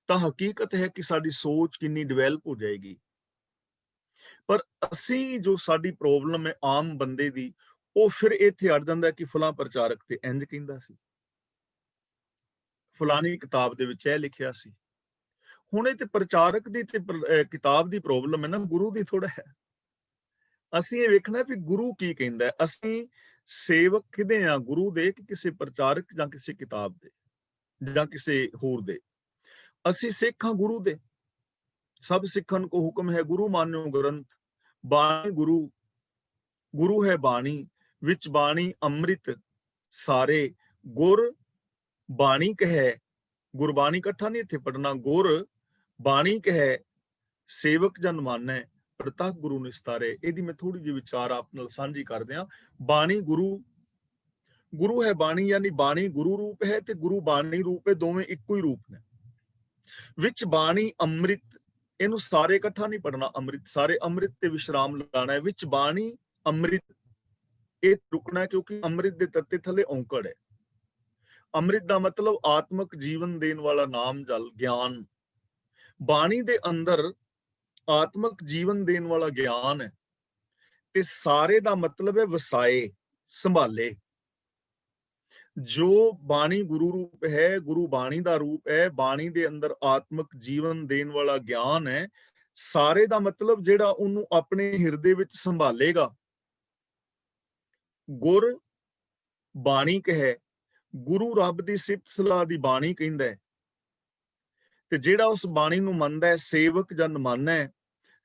ਤਾਂ ਹਕੀਕਤ ਹੈ ਕਿ ਸਾਡੀ ਸੋਚ ਕਿੰਨੀ ਡਿਵੈਲਪ ਹੋ ਜਾਏਗੀ। ਪਰ ਅਸੀਂ, ਜੋ ਸਾਡੀ ਪ੍ਰੋਬਲਮ ਹੈ ਆਮ ਬੰਦੇ ਦੀ, ਉਹ ਫਿਰ ਇੱਥੇ ਅੜ ਜਾਂਦਾ ਕਿ ਫਲਾਂ ਪ੍ਰਚਾਰਕ ਤੇ ਇੰਜ ਕਹਿੰਦਾ ਸੀ, ਫਲਾਨੀ ਕਿਤਾਬ ਦੇ ਵਿੱਚ ਇਹ ਲਿਖਿਆ ਸੀ। ਹੁਣ ਇਹ ਤੇ ਪ੍ਰਚਾਰਕ ਦੀ ਤੇ ਕਿਤਾਬ ਦੀ ਪ੍ਰੋਬਲਮ ਹੈ ਨਾ, ਗੁਰੂ ਦੀ ਥੋੜਾ ਹੈ। ਅਸੀਂ ਇਹ ਵੇਖਣਾ ਵੀ ਗੁਰੂ ਕੀ ਕਹਿੰਦਾ ਹੈ। ਅਸੀਂ ਸੇਵਕ ਕਿਹਦੇ ਆ? ਗੁਰੂ ਦੇ, ਕਿ ਕਿਸੇ ਪ੍ਰਚਾਰਕ ਜਾਂ ਕਿਸੇ ਕਿਤਾਬ ਦੇ ਜਾਂ ਕਿਸੇ ਹੋਰ ਦੇ? ਅਸੀਂ ਸਿੱਖ ਹਾਂ ਗੁਰੂ ਦੇ। ਸਭ ਸਿੱਖਨ ਕੋ ਹੁਕਮ ਹੈ, ਗੁਰੂ ਮਾਨਿਓ ਗ੍ਰੰਥ। ਬਾਣੀ ਗੁਰੂ, ਗੁਰੂ ਹੈ ਬਾਣੀ, ਵਿੱਚ ਬਾਣੀ ਅੰਮ੍ਰਿਤ ਸਾਰੇ। ਗੁਰ ਬਾਣੀ ਕਹੈ, ਗੁਰਬਾਣੀ ਇਕੱਠਾ ਨਹੀਂ ਇੱਥੇ ਪੜਨਾ, ਗੁਰ ਬਾਣੀ ਕਹੈ ਸੇਵਕ ਜਨ ਮਾਨੈ, ਪ੍ਰਤੱਖ ਗੁਰੂ ਨਿਸਤਾਰੇ। ਇਹਦੀ ਮੈਂ ਥੋੜੀ ਜਿਹੀ ਵਿਚਾਰ ਆਪ ਨਾਲ ਸਾਂਝੀ ਕਰਦੇ ਹਾਂ। ਬਾਣੀ ਗੁਰੂ, ਗੁਰੂ ਹੈ ਬਾਣੀ, ਯਾਨੀ ਬਾਣੀ ਗੁਰੂ ਰੂਪ ਹੈ ਤੇ ਗੁਰੂ ਬਾਣੀ ਰੂਪ ਹੈ, ਦੋਵੇਂ ਇੱਕੋ ਹੀ ਰੂਪ ਨੇ। ਵਿੱਚ ਬਾਣੀ ਅੰਮ੍ਰਿਤ, ਇਹਨੂੰ ਸਾਰੇ ਇਕੱਠਾ ਨਹੀਂ ਪੜਨਾ, ਅੰਮ੍ਰਿਤ ਸਾਰੇ, ਅੰਮ੍ਰਿਤ ਤੇ ਵਿਸ਼ਰਾਮ ਲਾਣਾ ਹੈ। ਵਿੱਚ ਬਾਣੀ ਅੰਮ੍ਰਿਤ, ਇਹ ਰੁਕਣਾ ਹੈ ਕਿਉਂਕਿ ਅੰਮ੍ਰਿਤ ਦੇ ਤੱਤੇ ਥੱਲੇ ਔਂਕੜ ਹੈ। ਅੰਮ੍ਰਿਤ ਦਾ ਮਤਲਬ ਆਤਮਿਕ ਜੀਵਨ ਦੇਣ ਵਾਲਾ ਨਾਮ ਜਲ ਗਿਆਨ। ਬਾਣੀ ਦੇ ਅੰਦਰ ਆਤਮਿਕ ਜੀਵਨ ਦੇਣ ਵਾਲਾ ਗਿਆਨ ਹੈ ਤੇ ਸਾਰੇ ਦਾ ਮਤਲਬ ਹੈ ਵਸਾਏ, ਸੰਭਾਲੇ। ਜੋ ਬਾਣੀ ਗੁਰੂ ਰੂਪ ਹੈ, ਗੁਰੂ ਬਾਣੀ ਦਾ ਰੂਪ ਹੈ, ਬਾਣੀ ਦੇ ਅੰਦਰ ਆਤਮਿਕ ਜੀਵਨ ਦੇਣ ਵਾਲਾ ਗਿਆਨ ਹੈ। ਸਾਰੇ ਦਾ ਮਤਲਬ ਜਿਹੜਾ ਉਹਨੂੰ ਆਪਣੇ ਹਿਰਦੇ ਵਿੱਚ ਸੰਭਾਲੇਗਾ। ਗੁਰ ਬਾਣੀ ਕਹੇ, ਗੁਰੂ ਰੱਬ ਦੀ ਸਿਫਤ ਸਲਾਹ ਦੀ ਬਾਣੀ ਕਹਿੰਦਾ ਹੈ ਤੇ ਜਿਹੜਾ ਉਸ ਬਾਣੀ ਨੂੰ ਮੰਨਦਾ ਹੈ, ਸੇਵਕ ਜਨ ਮੰਨਦਾ ਹੈ,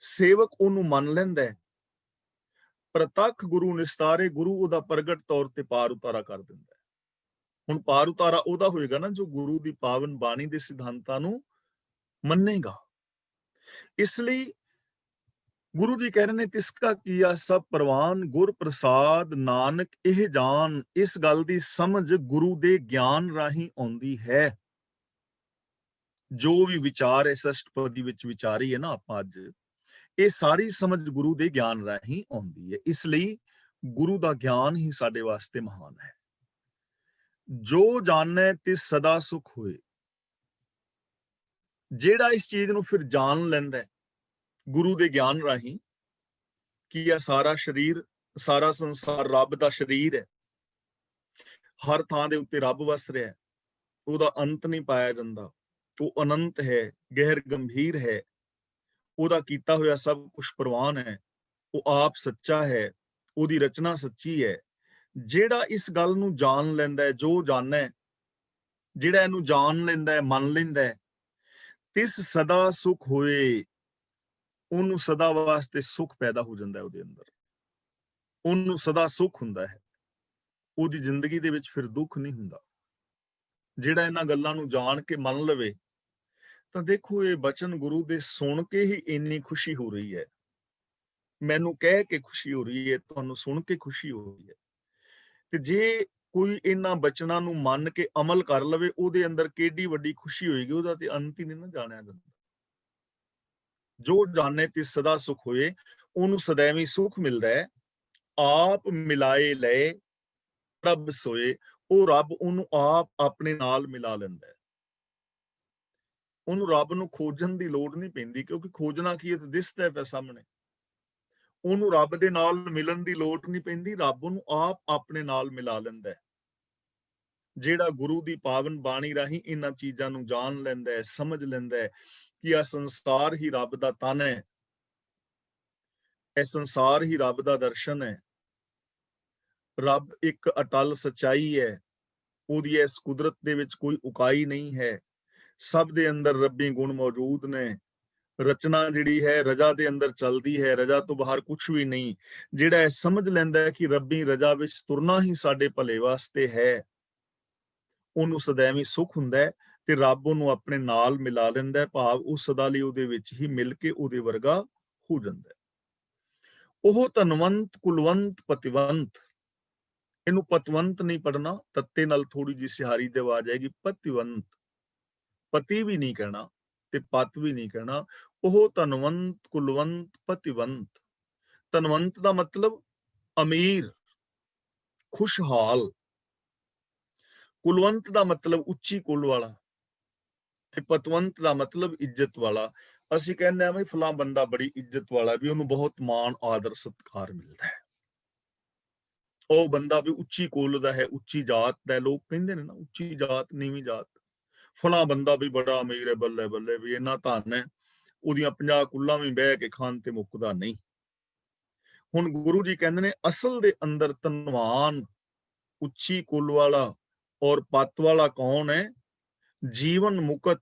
ਸੇਵਕ ਉਹਨੂੰ ਮੰਨ ਲੈਂਦਾ ਹੈ। ਪ੍ਰਤੱਖ ਗੁਰੂ ਨਿਸਤਾਰੇ, ਗੁਰੂ ਉਹਦਾ ਪ੍ਰਗਟ ਤੌਰ ਤੇ ਪਾਰ ਉਤਾਰਾ ਕਰ ਦਿੰਦਾ ਹੈ। ਹੁਣ ਪਾਰ ਉਤਾਰਾ ਉਹਦਾ ਹੋਏਗਾ ਨਾ ਜੋ ਗੁਰੂ ਦੀ ਪਾਵਨ ਬਾਣੀ ਦੇ ਸਿਧਾਂਤਾਂ ਨੂੰ ਮੰਨੇਗਾ। ਇਸ ਲਈ ਗੁਰੂ ਜੀ ਕਹਿ ਰਹੇ ਨੇ, ਤਿਸਕਾ ਕੀਆ ਸਭ ਪ੍ਰਵਾਨ, ਗੁਰ ਪ੍ਰਸਾਦ ਨਾਨਕ ਇਹ ਜਾਨ। ਇਸ ਗੱਲ ਦੀ ਸਮਝ ਗੁਰੂ ਦੇ ਗਿਆਨ ਰਾਹੀਂ ਆਉਂਦੀ ਹੈ। ਜੋ ਵੀ ਵਿਚਾਰ ਹੈ ਅਸ਼ਟਪਦੀ ਵਿੱਚ ਵਿਚਾਰੀ ਹੈ ਨਾ ਆਪਾਂ ਅੱਜ, ਇਹ ਸਾਰੀ ਸਮਝ ਗੁਰੂ ਦੇ ਗਿਆਨ ਰਾਹੀਂ ਆਉਂਦੀ ਹੈ। ਇਸ ਲਈ ਗੁਰੂ ਦਾ ਗਿਆਨ ਹੀ ਸਾਡੇ ਵਾਸਤੇ ਮਹਾਨ ਹੈ। ਜੋ ਜਾਣੈ ਤਿਸ ਸਦਾ ਸੁਖ ਹੋਏ। ਜਿਹੜਾ ਇਸ ਚੀਜ਼ ਨੂੰ ਫਿਰ ਜਾਣ ਲੈਂਦਾ ਗੁਰੂ ਦੇ ਗਿਆਨ ਰਾਹੀਂ ਕਿ ਇਹ ਸਾਰਾ ਸਰੀਰ, ਸਾਰਾ ਸੰਸਾਰ ਰੱਬ ਦਾ ਸਰੀਰ ਹੈ, ਹਰ ਥਾਂ ਦੇ ਉੱਤੇ ਰੱਬ ਵਸ ਰਿਹਾ, ਉਹਦਾ ਅੰਤ ਨਹੀਂ ਪਾਇਆ ਜਾਂਦਾ, ਉਹ ਅਨੰਤ ਹੈ, ਗਹਿਰ ਗੰਭੀਰ ਹੈ, ਉਹਦਾ ਕੀਤਾ ਹੋਇਆ ਸਭ ਕੁਝ ਪ੍ਰਵਾਨ ਹੈ, ਉਹ ਆਪ ਸੱਚਾ ਹੈ, ਉਹਦੀ ਰਚਨਾ ਸੱਚੀ ਹੈ। ਜਿਹੜਾ ਇਸ ਗੱਲ ਨੂੰ ਜਾਣ ਲੈਂਦਾ ਹੈ, ਜੋ ਜਾਣੈ, ਜਿਹੜਾ ਇਹਨੂੰ ਜਾਣ ਲੈਂਦਾ ਹੈ, ਮੰਨ ਲੈਂਦਾ ਹੈ, ਤਿਸ ਸਦਾ ਸੁਖ ਹੋਏ, ਉਹਨੂੰ ਸਦਾ ਵਾਸਤੇ ਸੁਖ ਪੈਦਾ ਹੋ ਜਾਂਦਾ ਹੈ ਉਹਦੇ ਅੰਦਰ, ਉਹਨੂੰ ਸਦਾ ਸੁਖ ਹੁੰਦਾ ਹੈ। ਉਹਦੀ ਜ਼ਿੰਦਗੀ ਦੇ ਵਿੱਚ ਫਿਰ ਦੁੱਖ ਨਹੀਂ ਹੁੰਦਾ। ਜਿਹੜਾ ਇਹਨਾਂ ਗੱਲਾਂ ਨੂੰ ਜਾਣ ਕੇ ਮੰਨ ਲਵੇ ਤਾਂ ਦੇਖੋ, ਇਹ ਬਚਨ ਗੁਰੂ ਦੇ ਸੁਣ ਕੇ ਹੀ ਇੰਨੀ ਖੁਸ਼ੀ ਹੋ ਰਹੀ ਹੈ। ਮੈਨੂੰ ਕਹਿ ਕੇ ਖੁਸ਼ੀ ਹੋ ਰਹੀ ਹੈ, ਤੁਹਾਨੂੰ ਸੁਣ ਕੇ ਖੁਸ਼ੀ ਹੋ ਰਹੀ ਹੈ। ਤੇ ਜੇ ਕੋਈ ਇਹਨਾਂ ਬਚਨਾਂ ਨੂੰ ਮੰਨ ਕੇ ਅਮਲ ਕਰ ਲਵੇ, ਉਹਦੇ ਅੰਦਰ ਕਿੰਨੀ ਵੱਡੀ ਖੁਸ਼ੀ ਹੋਏਗੀ, ਉਹਦਾ ਤੇ ਅੰਤ ਹੀ ਨਹੀਂ ਨਾ ਜਾਣਿਆ ਜਾਂਦਾ। ਜੋ ਜਾਣੇ ਤੇ ਸਦਾ ਸੁਖ ਹੋਏ, ਉਹਨੂੰ ਸदैवी ਸੁਖ ਮਿਲਦਾ ਹੈ। ਆਪ ਮਿਲਾਏ ਲਏ ਰੱਬ ਸੋਏ, ਉਹ ਰੱਬ ਉਹਨੂੰ ਆਪ ਆਪਣੇ ਨਾਲ ਮਿਲਾ ਲੈਂਦਾ ਹੈ। ਉਹਨੂੰ ਰੱਬ ਨੂੰ ਖੋਜਣ ਦੀ ਲੋੜ ਨਹੀਂ ਪੈਂਦੀ, ਕਿਉਂਕਿ ਖੋਜਣਾ ਕੀ ਹੈ, ਦਿਸਦਾ ਪਿਆ ਸਾਹਮਣੇ। ਉਹਨੂੰ ਰੱਬ ਦੇ ਨਾਲ ਮਿਲਣ ਦੀ ਲੋੜ ਨਹੀਂ ਪੈਂਦੀ, ਰੱਬ ਉਹਨੂੰ ਆਪ ਆਪਣੇ ਨਾਲ ਮਿਲਾ ਲੈਂਦਾ ਹੈ। ਜਿਹੜਾ ਗੁਰੂ ਦੀ ਪਾਵਨ ਬਾਣੀ ਰਾਹੀਂ ਇਹਨਾਂ ਚੀਜ਼ਾਂ ਨੂੰ ਜਾਣ ਲੈਂਦਾ ਹੈ, ਸਮਝ ਲੈਂਦਾ ਹੈ ਕਿ ਇਹ ਸੰਸਾਰ ਹੀ ਰੱਬ ਦਾ ਤਨ ਹੈ, ਇਹ ਸੰਸਾਰ ਹੀ ਰੱਬ ਦਾ ਦਰਸ਼ਨ ਹੈ, ਰੱਬ ਇੱਕ ਅਟਲ ਸੱਚਾਈ ਹੈ, ਉਹਦੀ ਇਸ ਕੁਦਰਤ ਦੇ ਵਿੱਚ ਕੋਈ ਉਕਾਈ ਨਹੀਂ ਹੈ, ਸਭ ਦੇ ਅੰਦਰ ਰੱਬੀ ਗੁਣ ਮੌਜੂਦ ਨੇ। ਰਚਨਾ ਜਿਹੜੀ ਹੈ ਰਜਾ ਦੇ ਅੰਦਰ ਚੱਲਦੀ ਹੈ, ਰਜਾ ਤੋਂ ਬਾਹਰ ਕੁਝ ਵੀ ਨਹੀਂ। ਜਿਹੜਾ ਇਹ ਸਮਝ ਲੈਂਦਾ ਹੈ ਕਿ ਰੱਬੀ ਰਜਾ ਵਿੱਚ ਤੁਰਨਾ ਹੀ ਸਾਡੇ ਭਲੇ ਵਾਸਤੇ ਹੈ, ਉਹਨੂੰ ਸदैवी ਸੁਖ ਹੁੰਦਾ ਹੈ ਤੇ ਰੱਬ ਉਹਨੂੰ ਆਪਣੇ ਨਾਲ ਮਿਲਾ ਲੈਂਦਾ ਹੈ, ਭਾਵ ਉਹ ਸਦਾ ਲਈ ਉਹਦੇ ਵਿੱਚ ਹੀ ਮਿਲ ਕੇ ਉਹਦੇ ਵਰਗਾ ਹੋ ਜਾਂਦਾ ਹੈ। ਉਹ ਧਨਵੰਤ ਕੁਲਵੰਤ ਪਤਿਵੰਤ, ਇਹਨੂੰ ਪਤਵੰਤ ਨਹੀਂ ਪੜਨਾ, ਤੱਤੇ ਨਾਲ ਥੋੜੀ ਜਿਹੀ ਸਿਹਾਰੀ ਦੇ ਆਵਾਜ਼ ਆਏਗੀ। ਪਤਿਵੰਤ, ਪਤੀ ਵੀ ਨਹੀਂ ਕਹਿਣਾ ਤੇ ਪਤ ਵੀ ਨਹੀਂ ਕਹਿਣਾ। ਉਹ ਧਨਵੰਤ ਕੁਲਵੰਤ ਪਤਿਵੰਤ। ਧਨਵੰਤ ਦਾ ਮਤਲਬ ਅਮੀਰ, ਖੁਸ਼ਹਾਲ। ਕੁਲਵੰਤ ਦਾ ਮਤਲਬ ਉੱਚੀ ਕੁਲ ਵਾਲਾ ਤੇ ਪਤਵੰਤ ਦਾ ਮਤਲਬ ਇੱਜ਼ਤ ਵਾਲਾ। ਅਸੀਂ ਕਹਿੰਦੇ ਆ ਵੀ ਫਲਾਂ ਬੰਦਾ ਬੜੀ ਇੱਜ਼ਤ ਵਾਲਾ, ਵੀ ਉਹਨੂੰ ਬਹੁਤ ਮਾਣ ਆਦਰ ਸਤਿਕਾਰ ਮਿਲਦਾ ਹੈ। ਉਹ ਬੰਦਾ ਵੀ ਉੱਚੀ ਕੁਲ ਦਾ ਹੈ, ਉੱਚੀ ਜਾਤ ਦਾ। ਲੋਕ ਕਹਿੰਦੇ ਨੇ ਨਾ ਉੱਚੀ ਜਾਤ ਨੀਵੀਂ ਜਾਤ। ਫਲਾਂ ਬੰਦਾ ਵੀ ਬੜਾ ਅਮੀਰ ਹੈ, ਬੱਲੇ ਬੱਲੇ ਵੀ ਇੰਨਾ ਧਨ ਹੈ, ਉਹਦੀਆਂ 50 ਕੁੱਲਾਂ ਵੀ ਬਹਿ ਕੇ ਖਾਣ ਤੇ ਮੁੱਕਦਾ ਨਹੀਂ। ਹੁਣ ਗੁਰੂ ਜੀ ਕਹਿੰਦੇ ਨੇ ਅਸਲ ਦੇ ਅੰਦਰ ਧਨਵਾਨ, ਉੱਚੀ ਕੁਲ ਵਾਲਾ ਔਰ ਪੱਤ ਵਾਲਾ ਕੌਣ ਹੈ? ਜੀਵਨ ਮੁਕਤ,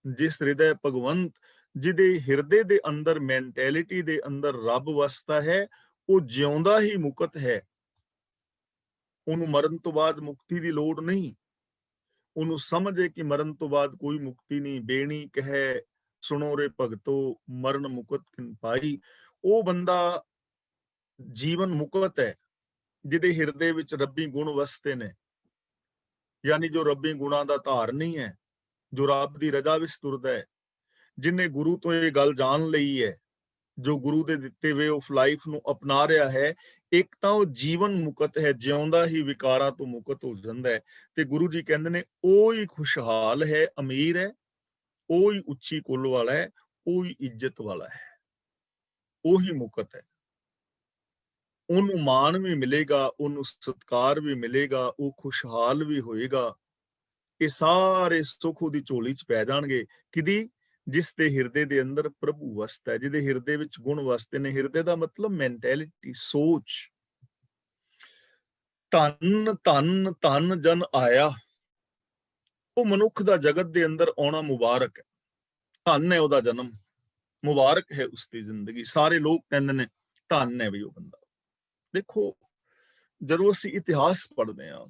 ਜਿਸ ਹਿਰਦੇ ਭਗਵੰਤ, ਜਿਹਦੇ ਹਿਰਦੇ ਦੇ ਅੰਦਰ ਮੈਂਟੈਲਿਟੀ ਦੇ ਅੰਦਰ ਰੱਬ ਵਸਦਾ ਹੈ, ਉਹ ਜਿਉਂਦਾ ਹੀ ਮੁਕਤ ਹੈ। ਉਹਨੂੰ ਮਰਨ ਤੋਂ ਬਾਅਦ ਮੁਕਤੀ ਦੀ ਲੋੜ ਨਹੀਂ। ਉਹਨੂੰ ਸਮਝ ਹੈ ਕਿ ਮਰਨ ਤੋਂ ਬਾਅਦ ਕੋਈ ਮੁਕਤੀ ਨਹੀਂ। ਬੇਣੀ ਕਹੇ ਸੁਣੋ ਰੇ ਭਗਤੋ, ਮਰਨ ਮੁਕਤ ਕਿਨ ਪਾਈ। ਉਹ ਬੰਦਾ ਜੀਵਨ ਮੁਕਤ ਹੈ ਜਿਹਦੇ ਹਿਰਦੇ ਵਿੱਚ ਰੱਬੀ ਗੁਣ ਵਸਦੇ ਨੇ, ਯਾਨੀ ਜੋ ਰੱਬੀ ਗੁਣਾਂ ਦਾ ਧਾਰਨੀ ਹੈ, ਜੋ ਰੱਬ ਦੀ ਰਜ਼ਾ ਵਿੱਚ ਤੁਰਦਾ ਹੈ, ਜਿਨੇ ਗੁਰੂ ਤੋਂ ਇਹ ਗੱਲ ਜਾਣ ਲਈ ਹੈ, ਜੋ ਗੁਰੂ ਦੇ ਦਿੱਤੇ ਵੇ ਆਫ ਲਾਈਫ ਨੂੰ ਅਪਣਾ ਰਿਹਾ ਹੈ। ਇੱਕ ਤਾਂ ਉਹ ਜੀਵਨ ਮੁਕਤ ਹੈ, ਜਿਉਂਦਾ ਹੀ ਵਿਕਾਰਾਂ ਤੋਂ ਮੁਕਤ ਹੋ ਜਾਂਦਾ ਹੈ, ਤੇ ਗੁਰੂ ਜੀ ਕਹਿੰਦੇ ਨੇ ਉਹ ਹੀ ਖੁਸ਼ਹਾਲ ਹੈ, ਅਮੀਰ ਹੈ, ਉਹ ਹੀ ਉੱਚੀ ਕੁੱਲ ਵਾਲਾ ਹੈ, ਉਹ ਹੀ ਇੱਜ਼ਤ ਵਾਲਾ ਹੈ, ਉਹ ਹੀ ਮੁਕਤ ਹੈ। ਉਹਨੂੰ ਮਾਣ ਵੀ ਮਿਲੇਗਾ, ਉਹਨੂੰ ਸਤਿਕਾਰ ਵੀ ਮਿਲੇਗਾ, ਉਹ ਖੁਸ਼ਹਾਲ ਵੀ ਹੋਏਗਾ। ਇਹ ਸਾਰੇ ਸੁੱਖ ਉਹਦੀ ਝੋਲੀ 'ਚ ਪੈ ਜਾਣਗੇ। ਕਿਹਦੀ? ਜਿਸ ਦੇ ਹਿਰਦੇ ਦੇ ਅੰਦਰ ਪ੍ਰਭੂ ਵਸਦਾ ਹੈ, ਜਿਹਦੇ ਹਿਰਦੇ ਵਿੱਚ ਗੁਣ ਵਸਦੇ ਨੇ। ਹਿਰਦੇ ਦਾ ਮਤਲਬ ਮੈਂਟੈਲਿਟੀ, ਸੋਚ। ਧਨ ਧਨ ਧਨ ਜਨ ਆਇਆ, ਉਹ ਮਨੁੱਖ ਦਾ ਜਗਤ ਦੇ ਅੰਦਰ ਆਉਣਾ ਮੁਬਾਰਕ ਹੈ। ਧਨ ਹੈ ਉਹਦਾ ਜਨਮ, ਮੁਬਾਰਕ ਹੈ ਉਸਦੀ ਜ਼ਿੰਦਗੀ। ਸਾਰੇ ਲੋਕ ਕਹਿੰਦੇ ਨੇ ਧਨ ਹੈ ਵੀ ਉਹ ਬੰਦਾ। ਦੇਖੋ, ਜਦੋਂ ਅਸੀਂ ਇਤਿਹਾਸ ਪੜ੍ਹਦੇ ਹਾਂ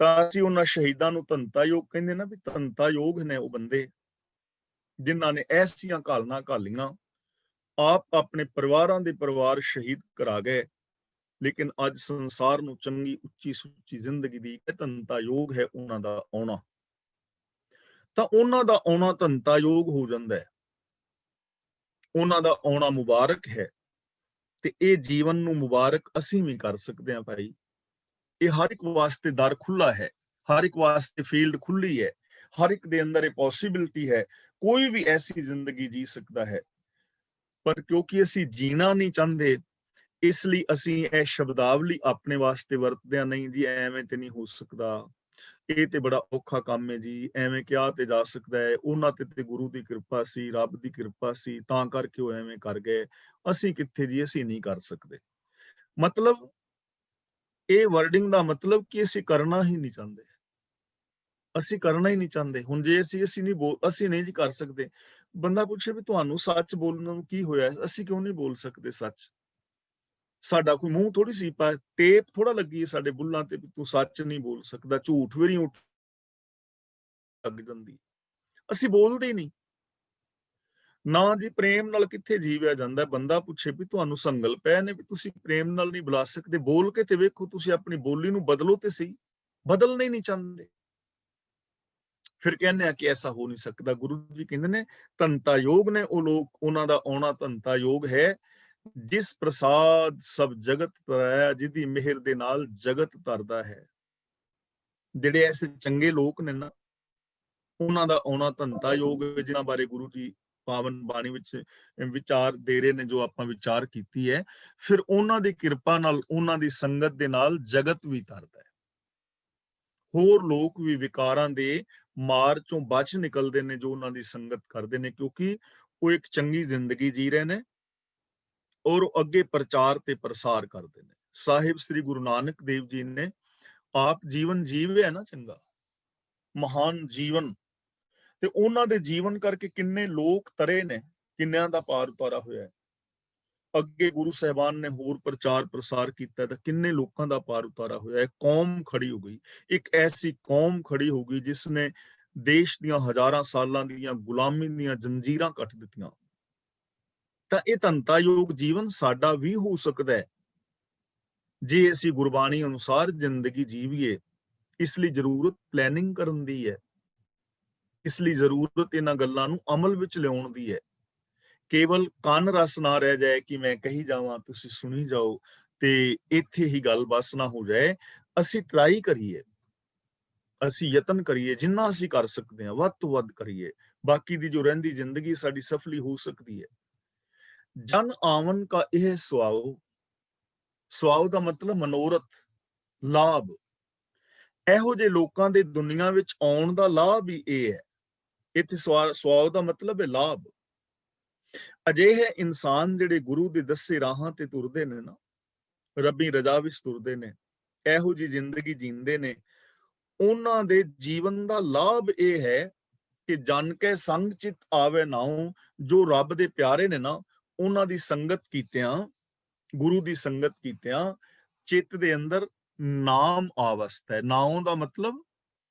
ਤਾਂ ਅਸੀਂ ਉਹਨਾਂ ਸ਼ਹੀਦਾਂ ਨੂੰ ਧੰਤਾ ਯੋਗ ਕਹਿੰਦੇ ਨਾ, ਵੀ ਧੰਤਾ ਯੋਗ ਨੇ ਉਹ ਬੰਦੇ ਜਿਨ੍ਹਾਂ ਨੇ ਐਸੀਆਂ ਘਾਲਣਾ ਘਾਲੀਆਂ, ਆਪ ਆਪਣੇ ਪਰਿਵਾਰਾਂ ਦੇ ਪਰਿਵਾਰ ਸ਼ਹੀਦ ਕਰਾ ਗਏ, ਲੇਕਿਨ ਅੱਜ ਸੰਸਾਰ ਨੂੰ ਚੰਗੀ ਉੱਚੀ ਸੁੱਚੀ ਜ਼ਿੰਦਗੀ ਦੀ ਧੰਤਾ ਯੋਗ ਹੈ ਉਹਨਾਂ ਦਾ ਆਉਣਾ। ਤਾਂ ਉਹਨਾਂ ਦਾ ਆਉਣਾ ਧੰਤਾ ਯੋਗ ਹੋ ਜਾਂਦਾ ਹੈ, ਉਹਨਾਂ ਦਾ ਆਉਣਾ ਮੁਬਾਰਕ ਹੈ। ਤੇ ਇਹ ਜੀਵਨ ਨੂੰ ਮੁਬਾਰਕ ਅਸੀਂ ਵੀ ਕਰ ਸਕਦੇ ਹਾਂ ਭਾਈ। ਇਹ ਹਰ ਇੱਕ ਵਾਸਤੇ ਦਰ ਖੁੱਲਾ ਹੈ, ਹਰ ਇੱਕ ਵਾਸਤੇ ਫੀਲਡ ਖੁੱਲੀ ਹੈ, ਹਰ ਇੱਕ ਦੇ ਅੰਦਰ ਇਹ ਪੋਸੀਬਿਲਿਟੀ ਹੈ। ਕੋਈ ਵੀ ਐਸੀ ਜ਼ਿੰਦਗੀ ਜੀ ਸਕਦਾ ਹੈ, ਪਰ ਕਿਉਂਕਿ ਅਸੀਂ ਜੀਣਾ ਨਹੀਂ ਚਾਹੁੰਦੇ, ਇਸ ਲਈ ਅਸੀਂ ਇਹ ਸ਼ਬਦਾਵਲੀ ਆਪਣੇ ਵਾਸਤੇ ਵਰਤਦੇ ਹਾਂ। ਨਹੀਂ ਜੀ, ਐਵੇਂ ਤੇ ਨਹੀਂ ਹੋ ਸਕਦਾ, ਇਹ ਤੇ ਬੜਾ ਔਖਾ ਕੰਮ ਹੈ ਜੀ, ਐਵੇਂ ਕਿਹਾ ਤੇ ਜਾ ਸਕਦਾ ਹੈ, ਉਹਨਾਂ ਤੇ ਗੁਰੂ ਦੀ ਕਿਰਪਾ ਸੀ, ਰੱਬ ਦੀ ਕਿਰਪਾ ਸੀ, ਤਾਂ ਕਰਕੇ ਉਹ ਐਵੇਂ ਕਰ ਗਏ। ਅਸੀਂ ਕਿੱਥੇ ਜੀ, ਅਸੀਂ ਨਹੀਂ ਕਰ ਸਕਦੇ। ਮਤਲਬ ਇਹ ਵਰਡਿੰਗ ਦਾ ਮਤਲਬ ਕਿ ਅਸੀਂ ਕਰਨਾ ਹੀ ਨਹੀਂ ਚਾਹੁੰਦੇ, ਅਸੀਂ ਕਰਨਾ ਹੀ ਨਹੀਂ ਚਾਹੁੰਦੇ। ਹੁਣ ਜੇ ਅਸੀਂ ਨਹੀਂ ਜੀ ਕਰ ਸਕਦੇ। ਬੰਦਾ ਪੁੱਛੇ ਵੀ ਤੁਹਾਨੂੰ ਸੱਚ ਬੋਲਣ ਨੂੰ ਕੀ ਹੋਇਆ, ਅਸੀਂ ਕਿਉਂ ਨਹੀਂ ਬੋਲ ਸਕਦੇ ਸੱਚ? ਸਾਡਾ ਕੋਈ ਮੂੰਹ ਥੋੜੀ ਸੀ ਪਾ, ਟੇਪ ਥੋੜਾ ਲੱਗੀ ਹੈ ਸਾਡੇ ਬੁੱਲਾਂ ਤੇ ਵੀ ਤੂੰ ਸੱਚ ਨਹੀਂ ਬੋਲ ਸਕਦਾ, ਝੂਠ ਵੀ ਨਹੀਂ ਉੱਠ ਲੱਗ ਜਾਂਦੀ। ਅਸੀਂ ਬੋਲਦੇ ਹੀ ਨਹੀਂ ਨਾ ਜੀ। ਪ੍ਰੇਮ ਨਾਲ ਕਿੱਥੇ ਜੀਵਿਆ ਜਾਂਦਾ? ਬੰਦਾ ਪੁੱਛੇ ਵੀ ਤੁਹਾਨੂੰ ਸੰਗਲ ਪੈ ਨੇ ਵੀ ਤੁਸੀਂ ਪ੍ਰੇਮ ਨਾਲ ਨਹੀਂ ਬੁਲਾ ਸਕਦੇ, ਬੋਲ ਕੇ ਤੇ ਵੇਖੋ, ਤੁਸੀਂ ਆਪਣੀ ਬੋਲੀ ਨੂੰ ਬਦਲੋ ਤੇ ਸਹੀ। ਬਦਲਣਾ ਹੀ ਨਹੀਂ ਚਾਹੁੰਦੇ। ਫਿਰ ਕਹਿੰਦੇ ਆ ਕਿ ਐਸਾ ਹੋ ਨਹੀਂ ਸਕਦਾ। ਗੁਰੂ ਜੀ ਕਹਿੰਦੇ ਨੇ ਧੰਤਾ ਯੋਗ ਨੇ ਉਹ ਲੋਕ, ਉਹਨਾਂ ਦਾ ਆਉਣਾ ਧੰਤਾ ਯੋਗ ਹੈ। ਜਿਸ ਪ੍ਰਸਾਦ ਸਭ ਜਗਤ ਤਰਾਇਆ, ਜਿਹਦੀ ਮਿਹਰ ਦੇ ਨਾਲ ਜਗਤ ਤਰਦਾ ਹੈ। ਜਿਹੜੇ ਐਸੇ ਚੰਗੇ ਲੋਕ ਨੇ ਨਾ, ਉਹਨਾਂ ਦਾ ਆਉਣਾ ਧੰਤਾ ਯੋਗ, ਜਿਨ੍ਹਾਂ ਬਾਰੇ ਗੁਰੂ ਜੀ ਪਾਵਨ ਬਾਣੀ ਵਿੱਚ ਵਿਚਾਰ ਦੇ ਰਹੇ ਨੇ, ਜੋ ਆਪਾਂ ਵਿਚਾਰ ਕੀਤੀ ਹੈ। ਫਿਰ ਉਹਨਾਂ ਦੀ ਕਿਰਪਾ ਨਾਲ, ਉਹਨਾਂ ਦੀ ਸੰਗਤ ਦੇ ਨਾਲ ਜਗਤ ਵੀ ਤਰਦਾ ਹੈ। ਹੋਰ ਲੋਕ ਵੀ ਵਿਕਾਰਾਂ ਦੇ ਮਾਰ ਚੋਂ ਬਚ ਨਿਕਲਦੇ ਨੇ, ਜੋ ਉਹਨਾਂ ਦੀ ਸੰਗਤ ਕਰਦੇ ਨੇ, ਕਿਉਂਕਿ ਉਹ ਇੱਕ ਚੰਗੀ ਜ਼ਿੰਦਗੀ ਜੀ ਰਹੇ ਨੇ ਔਰ ਅੱਗੇ ਪ੍ਰਚਾਰ ਤੇ ਪ੍ਰਸਾਰ ਕਰਦੇ ਨੇ। ਸਾਹਿਬ ਸ੍ਰੀ ਗੁਰੂ ਨਾਨਕ ਦੇਵ ਜੀ ਨੇ ਆਪ ਜੀਵਨ ਜੀਵਿਆ ਨਾ ਚੰਗਾ, ਮਹਾਨ ਜੀਵਨ, ਤੇ ਉਹਨਾਂ ਦੇ ਜੀਵਨ ਕਰਕੇ ਕਿੰਨੇ ਲੋਕ ਤਰੇ ਨੇ, ਕਿੰਨਿਆਂ ਦਾ ਪਾਰ ਉਤਾਰਾ ਹੋਇਆ ਹੈ। ਅੱਗੇ ਗੁਰੂ ਸਾਹਿਬਾਨ ਨੇ ਹੋਰ ਪ੍ਰਚਾਰ ਪ੍ਰਸਾਰ ਕੀਤਾ ਤਾਂ ਕਿੰਨੇ ਲੋਕਾਂ ਦਾ ਪਾਰ ਉਤਾਰਾ ਹੋਇਆ ਹੈ। ਕੌਮ ਖੜੀ ਹੋ ਗਈ, ਇੱਕ ਐਸੀ ਕੌਮ ਖੜੀ ਹੋ ਗਈ ਜਿਸ ਨੇ ਦੇਸ਼ ਦੀਆਂ ਹਜ਼ਾਰਾਂ ਸਾਲਾਂ ਦੀਆਂ ਗੁਲਾਮੀ ਦੀਆਂ ਜੰਜੀਰਾਂ ਕੱਟ ਦਿੱਤੀਆਂ। ਤਾਂ ਇਹ ਧੰਤਾ ਯੋਗ ਜੀਵਨ ਸਾਡਾ ਵੀ ਹੋ ਸਕਦਾ ਹੈ ਜੇ ਅਸੀਂ ਗੁਰਬਾਣੀ ਅਨੁਸਾਰ ਜ਼ਿੰਦਗੀ ਜੀਵੀਏ। ਇਸ ਲਈ ਜ਼ਰੂਰਤ ਪਲੈਨਿੰਗ ਕਰਨ ਦੀ ਹੈ, ਇਸ ਲਈ ਜ਼ਰੂਰਤ ਇਹਨਾਂ ਗੱਲਾਂ ਨੂੰ ਅਮਲ ਵਿੱਚ ਲਿਆਉਣ ਦੀ ਹੈ। ਕੇਵਲ ਕੰਨ ਰਸ ਨਾ ਰਹਿ ਜਾਏ ਕਿ ਮੈਂ ਕਹੀ ਜਾਵਾਂ, ਤੁਸੀਂ ਸੁਣੀ ਜਾਓ ਤੇ ਇੱਥੇ ਹੀ ਗੱਲ ਬਸ ਨਾ ਹੋ ਜਾਏ। ਅਸੀਂ ਟਰਾਈ ਕਰੀਏ, ਅਸੀਂ ਯਤਨ ਕਰੀਏ, ਜਿੰਨਾ ਅਸੀਂ ਕਰ ਸਕਦੇ ਹਾਂ ਵੱਧ ਤੋਂ ਵੱਧ ਕਰੀਏ। ਬਾਕੀ ਦੀ ਜੋ ਰਹਿੰਦੀ ਜ਼ਿੰਦਗੀ ਸਾਡੀ ਸਫਲੀ ਹੋ ਸਕਦੀ ਹੈ। ਜਨ ਆਵਨ ਕਾ ਇਹ ਸੁਆਉ, ਸੁਆਉ ਦਾ ਮਤਲਬ ਮਨੋਰਥ, ਲਾਭ। ਇਹੋ ਜਿਹੇ ਲੋਕਾਂ ਦੇ ਦੁਨੀਆ ਵਿੱਚ ਆਉਣ ਦਾ ਲਾਭ ਹੀ ਇਹ ਹੈ। ਇੱਥੇ ਸੁਆਉ ਦਾ ਮਤਲਬ ਹੈ ਲਾਭ। ਅਜਿਹੇ ਇਨਸਾਨ ਜਿਹੜੇ ਗੁਰੂ ਦੇ ਦੱਸੇ ਰਾਹਾਂ ਤੇ ਤੁਰਦੇ ਨੇ ਨਾ, ਰੱਬੀ ਰਜ਼ਾ ਵਿੱਚ ਤੁਰਦੇ ਨੇ, ਇਹੋ ਜਿਹੀ ਜ਼ਿੰਦਗੀ ਜੀਂਦੇ ਨੇ, ਉਹਨਾਂ ਦੇ ਜੀਵਨ ਦਾ ਲਾਭ ਇਹ ਹੈ ਕਿ ਜਨ ਕੇ ਸੰਗ ਚਿਤ ਆਵੇ ਨਾਉ। ਜੋ ਰੱਬ ਦੇ ਪਿਆਰੇ ਨੇ ਨਾ, ਉਹਨਾਂ ਦੀ ਸੰਗਤ ਕੀਤਿਆਂ, ਗੁਰੂ ਦੀ ਸੰਗਤ ਕੀਤਿਆਂ ਚਿੱਤ ਦੇ ਅੰਦਰ ਨਾਮ ਆਵਸਥਾ ਹੈ। ਨਾਉ ਦਾ ਮਤਲਬ,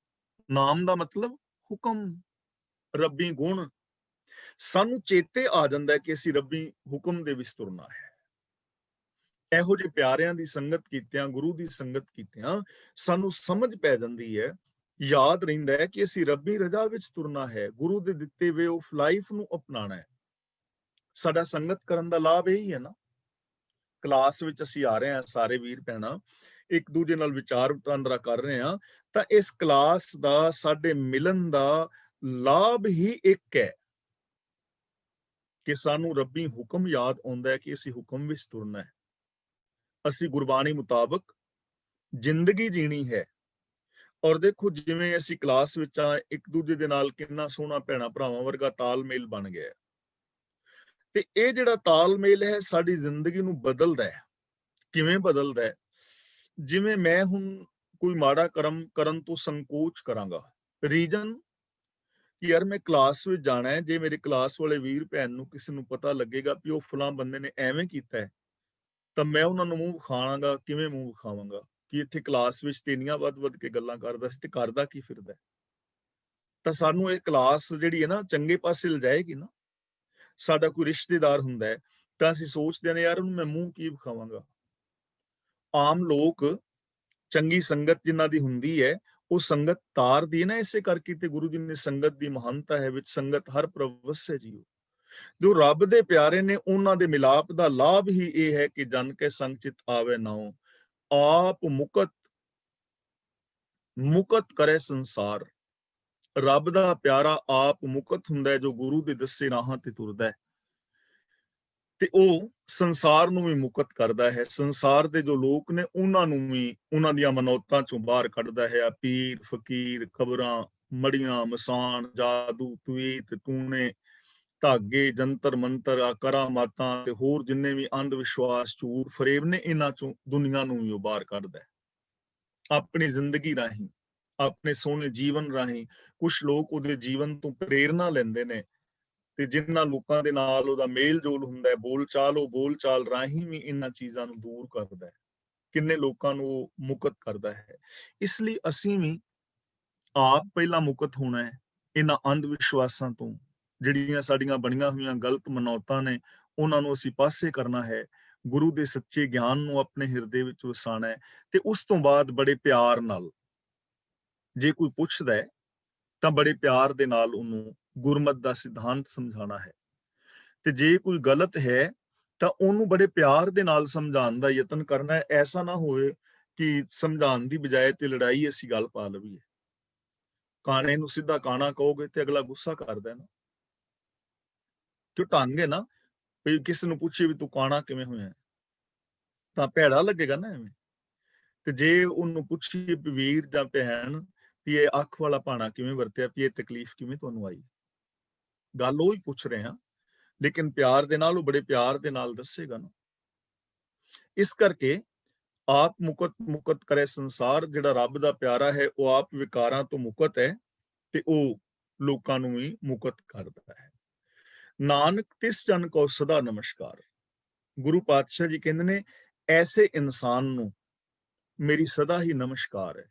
ਨਾਮ ਦਾ ਮਤਲਬ ਹੁਕਮ, ਰੱਬੀ ਗੁਣ। ਸਾਨੂੰ ਚੇਤੇ ਆ ਜਾਂਦਾ ਹੈ ਕਿ ਅਸੀਂ ਰੱਬੀ ਹੁਕਮ ਦੇ ਵਿੱਚ ਤੁਰਨਾ ਹੈ। ਇਹੋ ਜਿਹੇ ਪਿਆਰਿਆਂ ਦੀ ਸੰਗਤ ਕੀਤਿਆਂ, ਗੁਰੂ ਦੀ ਸੰਗਤ ਕੀਤਿਆਂ ਸਾਨੂੰ ਸਮਝ ਪੈ ਜਾਂਦੀ ਹੈ, ਯਾਦ ਰਹਿੰਦਾ ਹੈ ਕਿ ਅਸੀਂ ਰੱਬੀ ਰਜ਼ਾ ਵਿੱਚ ਤੁਰਨਾ ਹੈ, ਗੁਰੂ ਦੇ ਦਿੱਤੇ ਵੇ ਆਫ ਲਾਈਫ ਨੂੰ ਅਪਣਾਉਣਾ ਹੈ। ਸਾਡਾ ਸੰਗਤ ਕਰਨ ਦਾ ਲਾਭ ਇਹੀ ਹੈ ਨਾ। ਕਲਾਸ ਵਿੱਚ ਅਸੀਂ ਆ ਰਹੇ ਹਾਂ, ਸਾਰੇ ਵੀਰ ਭੈਣਾਂ ਇੱਕ ਦੂਜੇ ਨਾਲ ਵਿਚਾਰ ਵਟਾਂਦਰਾ ਕਰ ਰਹੇ ਹਾਂ, ਤਾਂ ਇਸ ਕਲਾਸ ਦਾ ਸਾਡੇ ਮਿਲਣ ਦਾ ਲਾਭ ਹੀ ਇੱਕ ਹੈ ਕਿ ਸਾਨੂੰ ਰੱਬੀ ਹੁਕਮ ਯਾਦ ਆਉਂਦਾ ਹੈ ਕਿ ਅਸੀਂ ਹੁਕਮ ਵਿੱਚ ਤੁਰਨਾ ਹੈ, ਅਸੀਂ ਗੁਰਬਾਣੀ ਮੁਤਾਬਕ ਜ਼ਿੰਦਗੀ ਜੀਣੀ ਹੈ। ਔਰ ਦੇਖੋ ਜਿਵੇਂ ਅਸੀਂ ਕਲਾਸ ਵਿੱਚ ਆ, ਇੱਕ ਦੂਜੇ ਦੇ ਨਾਲ ਕਿੰਨਾ ਸੋਹਣਾ ਭੈਣਾਂ ਭਰਾਵਾਂ ਵਰਗਾ ਤਾਲਮੇਲ ਬਣ ਗਿਆ ਹੈ। ਤੇ ਇਹ ਜਿਹੜਾ ਤਾਲਮੇਲ ਹੈ ਸਾਡੀ ਜ਼ਿੰਦਗੀ ਨੂੰ ਬਦਲਦਾ ਹੈ। ਕਿਵੇਂ ਬਦਲਦਾ ਹੈ? ਜਿਵੇਂ ਮੈਂ ਹੁਣ ਕੋਈ ਮਾੜਾ ਕਰਮ ਕਰਨ ਤੋਂ ਸੰਕੋਚ ਕਰਾਂਗਾ, ਰੀਜਨ ਕਿ ਯਾਰ ਮੈਂ ਕਲਾਸ ਵਿੱਚ ਜਾਣਾ ਹੈ, ਜੇ ਮੇਰੇ ਕਲਾਸ ਵਾਲੇ ਵੀਰ ਭੈਣ ਨੂੰ ਕਿਸੇ ਨੂੰ ਪਤਾ ਲੱਗੇਗਾ ਵੀ ਉਹ ਫਲਾਂ ਬੰਦੇ ਨੇ ਐਵੇਂ ਕੀਤਾ ਹੈ, ਤਾਂ ਮੈਂ ਉਹਨਾਂ ਨੂੰ ਮੂੰਹ ਵਿਖਾਵਾਂਗਾ। ਕਿਵੇਂ ਮੂੰਹ ਵਿਖਾਵਾਂਗਾ? ਕਿ ਇੱਥੇ ਕਲਾਸ ਵਿੱਚ ਤੇ ਇੰਨੀਆਂ ਵੱਧ ਕੇ ਗੱਲਾਂ ਕਰਦਾ ਸੀ, ਤੇ ਕਰਦਾ ਕੀ ਫਿਰਦਾ? ਤਾਂ ਸਾਨੂੰ ਇਹ ਕਲਾਸ ਜਿਹੜੀ ਹੈ ਨਾ ਚੰਗੇ ਪਾਸੇ ਲਿਜਾਏਗੀ ਨਾ। ਸਾਡਾ ਕੋਈ ਰਿਸ਼ਤੇਦਾਰ ਹੁੰਦਾ ਹੈ ਤਾਂ ਅਸੀਂ ਸੋਚਦੇ ਨੇ ਯਾਰ ਉਹਨੂੰ ਮੈਂ ਮੂੰਹ ਕੀ ਵਿਖਾਵਾਂਗਾ। ਆਮ ਲੋਕ ਚੰਗੀ ਸੰਗਤ ਜਿਨ੍ਹਾਂ ਦੀ ਹੁੰਦੀ ਹੈ ਉਹ ਸੰਗਤ ਤਾਰਦੀ ਹੈ ਨਾ, ਇਸੇ ਕਰਕੇ ਤੇ ਗੁਰੂ ਜੀ ਨੇ ਸੰਗਤ ਦੀ ਮਹਾਨਤਾ ਹੈ, ਵਿੱਚ ਸੰਗਤ ਹਰ ਪ੍ਰਭ ਵਸੈ ਜੀਓ। ਜੋ ਰੱਬ ਦੇ ਪਿਆਰੇ ਨੇ ਉਹਨਾਂ ਦੇ ਮਿਲਾਪ ਦਾ ਲਾਭ ਹੀ ਇਹ ਹੈ ਕਿ ਜਨ ਕੇ ਸੰਗ ਚਿਤ ਆਵੇ ਨਾਉ, ਆਪ ਮੁਕਤ ਕਰੇ ਸੰਸਾਰ। ਰੱਬ ਦਾ ਪਿਆਰਾ ਆਪ ਮੁਕਤ ਹੁੰਦਾ ਹੈ, ਜੋ ਗੁਰੂ ਦੇ ਦੱਸੇ ਰਾਹਾਂ ਤੇ ਤੁਰਦਾ ਹੈ, ਤੇ ਉਹ ਸੰਸਾਰ ਨੂੰ ਵੀ ਮੁਕਤ ਕਰਦਾ ਹੈ। ਸੰਸਾਰ ਦੇ ਜੋ ਲੋਕ ਨੇ ਉਹਨਾਂ ਨੂੰ ਵੀ ਉਹਨਾਂ ਦੀਆਂ ਮਨੌਤਾਂ ਚੋਂ ਬਾਹਰ ਕੱਢਦਾ ਹੈ। ਪੀਰ ਫਕੀਰ, ਖਬਰਾਂ, ਮੜੀਆਂ, ਮਸਾਨ, ਜਾਦੂ, ਤਵੀਤ, ਟੂਣੇ, ਧਾਗੇ, ਜੰਤਰ ਮੰਤਰ, ਕਰਾਮਾਤਾਂ ਤੇ ਹੋਰ ਜਿੰਨੇ ਵੀ ਅੰਧ ਵਿਸ਼ਵਾਸ, ਝੂਠ ਫਰੇਬ ਨੇ, ਇਹਨਾਂ ਚੋਂ ਦੁਨੀਆ ਨੂੰ ਵੀ ਉਹ ਬਾਹਰ ਕੱਢਦਾ ਹੈ ਆਪਣੀ ਜ਼ਿੰਦਗੀ ਰਾਹੀਂ, ਆਪਣੇ ਸੋਹਣੇ ਜੀਵਨ ਰਾਹੀਂ। ਕੁਝ ਲੋਕ ਉਹਦੇ ਜੀਵਨ ਤੋਂ ਪ੍ਰੇਰਨਾ ਲੈਂਦੇ ਨੇ, ਤੇ ਜਿਨ੍ਹਾਂ ਲੋਕਾਂ ਦੇ ਨਾਲ ਉਹਦਾ ਮੇਲ ਜੋਲ ਹੁੰਦਾ ਹੈ, ਬੋਲਚਾਲ, ਉਹ ਬੋਲਚਾਲ ਰਾਹੀਂ ਵੀ ਇਹਨਾਂ ਚੀਜ਼ਾਂ ਨੂੰ ਦੂਰ ਕਰਦਾ ਹੈ। ਕਿੰਨੇ ਲੋਕਾਂ ਨੂੰ ਉਹ ਮੁਕਤ ਕਰਦਾ ਹੈ। ਇਸ ਲਈ ਅਸੀਂ ਵੀ ਆਪ ਪਹਿਲਾਂ ਮੁਕਤ ਹੋਣਾ ਹੈ ਇਹਨਾਂ ਅੰਧ ਵਿਸ਼ਵਾਸਾਂ ਤੋਂ। ਜਿਹੜੀਆਂ ਸਾਡੀਆਂ ਬਣੀਆਂ ਹੋਈਆਂ ਗਲਤ ਮਨੌਤਾਂ ਨੇ ਉਹਨਾਂ ਨੂੰ ਅਸੀਂ ਪਾਸੇ ਕਰਨਾ ਹੈ, ਗੁਰੂ ਦੇ ਸੱਚੇ ਗਿਆਨ ਨੂੰ ਆਪਣੇ ਹਿਰਦੇ ਵਿੱਚ ਵਸਾਣਾ ਹੈ। ਤੇ ਉਸ ਤੋਂ ਬਾਅਦ ਬੜੇ ਪਿਆਰ ਨਾਲ ਜੇ ਕੋਈ ਪੁੱਛਦਾ ਹੈ ਤਾਂ ਬੜੇ ਪਿਆਰ ਦੇ ਨਾਲ ਉਹਨੂੰ ਗੁਰਮਤ ਦਾ ਸਿਧਾਂਤ ਸਮਝਾਉਣਾ ਹੈ। ਤੇ ਜੇ ਕੋਈ ਗਲਤ ਹੈ ਤਾਂ ਉਹਨੂੰ ਬੜੇ ਪਿਆਰ ਦੇ ਨਾਲ ਸਮਝਾਉਣ ਦਾ ਯਤਨ ਕਰਨਾ ਹੈ। ਐਸਾ ਨਾ ਹੋਵੇ ਕਿ ਸਮਝਾਉਣ ਦੀ ਬਜਾਏ ਤੇ ਲੜਾਈ ਅਸੀਂ ਗੱਲ ਪਾ ਲਈਏ। ਕਾਣੇ ਨੂੰ ਸਿੱਧਾ ਕਾਣਾ ਕਹੋਗੇ ਤੇ ਅਗਲਾ ਗੁੱਸਾ ਕਰਦਾ ਨਾ, ਕਿਉਂ ਢੰਗ ਹੈ ਨਾ ਵੀ ਕਿਸੇ ਨੂੰ ਪੁੱਛੇ ਵੀ ਤੂੰ ਕਾਣਾ ਕਿਵੇਂ ਹੋਇਆ ਤਾਂ ਭੈੜਾ ਲੱਗੇਗਾ ਨਾ ਐਵੇਂ। ਤੇ ਜੇ ਉਹਨੂੰ ਪੁੱਛੀਏ ਵੀਰ ਜਾਂ ਭੈਣ ਵੀ ਇਹ ਅੱਖ ਵਾਲਾ ਭਾਣਾ ਕਿਵੇਂ ਵਰਤਿਆ, ਵੀ ਇਹ ਤਕਲੀਫ ਕਿਵੇਂ ਤੁਹਾਨੂੰ ਆਈ, ਗੱਲ ਉਹ ਹੀ ਪੁੱਛ ਰਹੇ ਹਾਂ, ਲੇਕਿਨ ਪਿਆਰ ਦੇ ਨਾਲ, ਉਹ ਬੜੇ ਪਿਆਰ ਦੇ ਨਾਲ ਦੱਸੇਗਾ ਨਾ। ਇਸ ਕਰਕੇ ਆਪ ਮੁਕਤ ਕਰੇ ਸੰਸਾਰ। ਜਿਹੜਾ ਰੱਬ ਦਾ ਪਿਆਰਾ ਹੈ ਉਹ ਆਪ ਵਿਕਾਰਾਂ ਤੋਂ ਮੁਕਤ ਹੈ ਤੇ ਉਹ ਲੋਕਾਂ ਨੂੰ ਵੀ ਮੁਕਤ ਕਰਦਾ ਹੈ। ਨਾਨਕ ਤਿਸ ਜਨ ਕੋ ਸਦਾ ਨਮਸਕਾਰ। ਗੁਰੂ ਪਾਤਸ਼ਾਹ ਜੀ ਕਹਿੰਦੇ ਨੇ ਐਸੇ ਇਨਸਾਨ ਨੂੰ ਮੇਰੀ ਸਦਾ ਹੀ ਨਮਸਕਾਰ ਹੈ।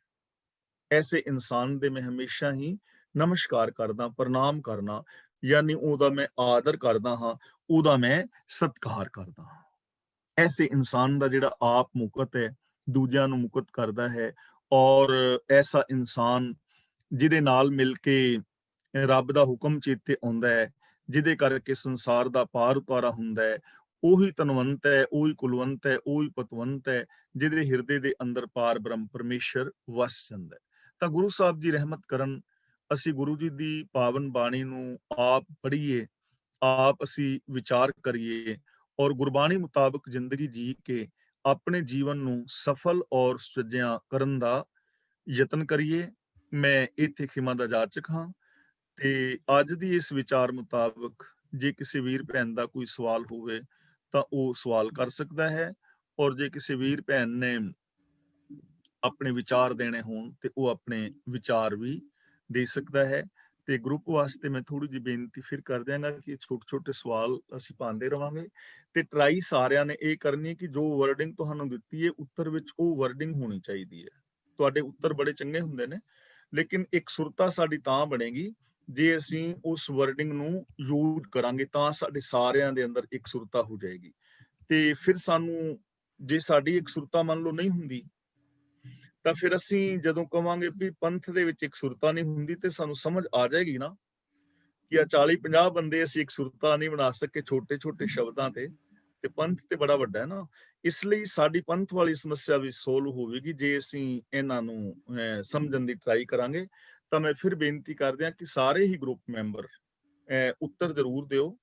ਐਸੇ ਇਨਸਾਨ ਦੇ ਮੈਂ ਹਮੇਸ਼ਾ ਹੀ ਨਮਸਕਾਰ ਕਰਦਾ, ਪ੍ਰਣਾਮ ਕਰਨਾ, ਯਾਨੀ ਉਹਦਾ ਮੈਂ ਆਦਰ ਕਰਦਾ ਹਾਂ, ਉਹਦਾ ਮੈਂ ਸਤਿਕਾਰ ਕਰਦਾ ਹਾਂ। ਐਸੇ ਇਨਸਾਨ ਦਾ ਜਿਹੜਾ ਆਪ ਮੁਕਤ ਹੈ, ਦੂਜਿਆਂ ਨੂੰ ਮੁਕਤ ਕਰਦਾ ਹੈ। ਔਰ ਐਸਾ ਇਨਸਾਨ ਜਿਹਦੇ ਨਾਲ ਮਿਲ ਕੇ ਰੱਬ ਦਾ ਹੁਕਮ ਚੇਤੇ ਆਉਂਦਾ ਹੈ, ਜਿਹਦੇ ਕਰਕੇ ਸੰਸਾਰ ਦਾ ਪਾਰ ਉਤਾਰਾ ਹੁੰਦਾ ਹੈ, ਉਹੀ ਧਨਵੰਤ ਹੈ, ਉਹੀ ਕੁਲਵੰਤ ਹੈ, ਉਹੀ ਪਤਵੰਤ ਹੈ, ਜਿਹਦੇ ਹਿਰਦੇ ਦੇ ਅੰਦਰ ਪਾਰ ਬ੍ਰਹਮ ਪਰਮੇਸ਼ਰ ਵਸ ਜਾਂਦਾ ਹੈ। ਤਾਂ ਗੁਰੂ ਸਾਹਿਬ ਜੀ ਰਹਿਮਤ ਕਰਨ, ਅਸੀਂ ਗੁਰੂ ਜੀ ਦੀ ਪਾਵਨ ਬਾਣੀ ਨੂੰ ਆਪ ਪੜ੍ਹੀਏ, ਆਪ ਅਸੀਂ ਵਿਚਾਰ ਕਰੀਏ ਔਰ ਗੁਰਬਾਣੀ ਮੁਤਾਬਕ ਜ਼ਿੰਦਗੀ ਜੀ ਕੇ ਆਪਣੇ ਜੀਵਨ ਨੂੰ ਸਫਲ ਔਰ ਸੁਚੱਜਿਆ ਕਰਨ ਦਾ ਯਤਨ ਕਰੀਏ। ਮੈਂ ਇੱਥੇ ਖਿਮਾ ਦਾ ਜਾਚਕ ਹਾਂ ਤੇ ਅੱਜ ਦੀ ਇਸ ਵਿਚਾਰ ਮੁਤਾਬਕ ਜੇ ਕਿਸੇ ਵੀਰ ਭੈਣ ਦਾ ਕੋਈ ਸਵਾਲ ਹੋਵੇ ਤਾਂ ਉਹ ਸਵਾਲ ਕਰ ਸਕਦਾ ਹੈ, ਔਰ ਜੇ ਕਿਸੇ ਵੀਰ ਭੈਣ ਨੇ ਆਪਣੇ ਵਿਚਾਰ ਦੇਣੇ ਹੋਣ ਤੇ ਉਹ ਆਪਣੇ ਵਿਚਾਰ ਵੀ ਦੇ ਸਕਦਾ ਹੈ। ਤੇ ਗਰੁੱਪ ਵਾਸਤੇ ਮੈਂ ਥੋੜੀ ਜਿਹੀ ਬੇਨਤੀ ਫਿਰ ਕਰ ਦਿਆਂਗਾ ਕਿ ਛੋਟੇ ਸਵਾਲ ਅਸੀਂ ਪਾਉਂਦੇ ਰਵਾਂਗੇ ਤੇ ਟਰਾਈ ਸਾਰਿਆਂ ਨੇ ਇਹ ਕਰਨੀ ਕਿ ਜੋ ਵਰਡਿੰਗ ਤੁਹਾਨੂੰ ਦਿੱਤੀ ਹੈ ਉੱਤਰ ਵਿੱਚ ਉਹ ਵਰਡਿੰਗ ਹੋਣੀ ਚਾਹੀਦੀ ਹੈ। ਤੁਹਾਡੇ ਉੱਤਰ ਬੜੇ ਚੰਗੇ ਹੁੰਦੇ ਨੇ, ਲੇਕਿਨ ਇੱਕ ਸੁਰਤਾ ਸਾਡੀ ਤਾਂ ਬਣੇਗੀ ਜੇ ਅਸੀਂ ਉਸ ਵਰਡਿੰਗ ਨੂੰ ਯੂਜ਼ ਕਰਾਂਗੇ, ਤਾਂ ਸਾਡੇ ਸਾਰਿਆਂ ਦੇ ਅੰਦਰ ਇੱਕ ਸੁਰਤਾ ਹੋ ਜਾਏਗੀ। ਤੇ ਫਿਰ ਸਾਨੂੰ ਜੇ ਸਾਡੀ ਇੱਕ ਸੁਰਤਾ ਮੰਨ ਲਓ ਨਹੀਂ ਹੁੰਦੀ ਤਾਂ ਫਿਰ ਅਸੀਂ ਜਦੋਂ ਕਵਾਂਗੇ ਵੀ ਪੰਥ ਦੇ ਵਿੱਚ ਇੱਕ ਸੁਰਤਾ ਨਹੀਂ ਹੁੰਦੀ, ਤੇ ਸਾਨੂੰ ਸਮਝ ਆ ਜਾਏਗੀ ਨਾ ਕਿ ਆ 40-50 ਬੰਦੇ ਅਸੀਂ ਇੱਕ ਸੁਰਤਾ ਨਹੀਂ ਬਣਾ ਸਕੇ ਛੋਟੇ ਸ਼ਬਦਾਂ ਤੇ, ਤੇ ਪੰਥ ਤੇ ਬੜਾ ਵੱਡਾ ਹੈ ਨਾ, ਇਸ ਲਈ ਸਾਡੀ ਪੰਥ ਵਾਲੀ ਸਮੱਸਿਆ ਵੀ ਸੋਲਵ ਹੋਵੇਗੀ ਜੇ ਅਸੀਂ ਇਹਨਾਂ ਨੂੰ ਸਮਝਣ ਦੀ ਟਰਾਈ ਕਰਾਂਗੇ। ਤਾਂ ਮੈਂ ਫਿਰ ਬੇਨਤੀ ਕਰਦੇ ਹਾਂ ਕਿ ਸਾਰੇ ਹੀ ਗਰੁੱਪ ਮੈਂਬਰ ਉੱਤਰ ਜ਼ਰੂਰ ਦਿਓ।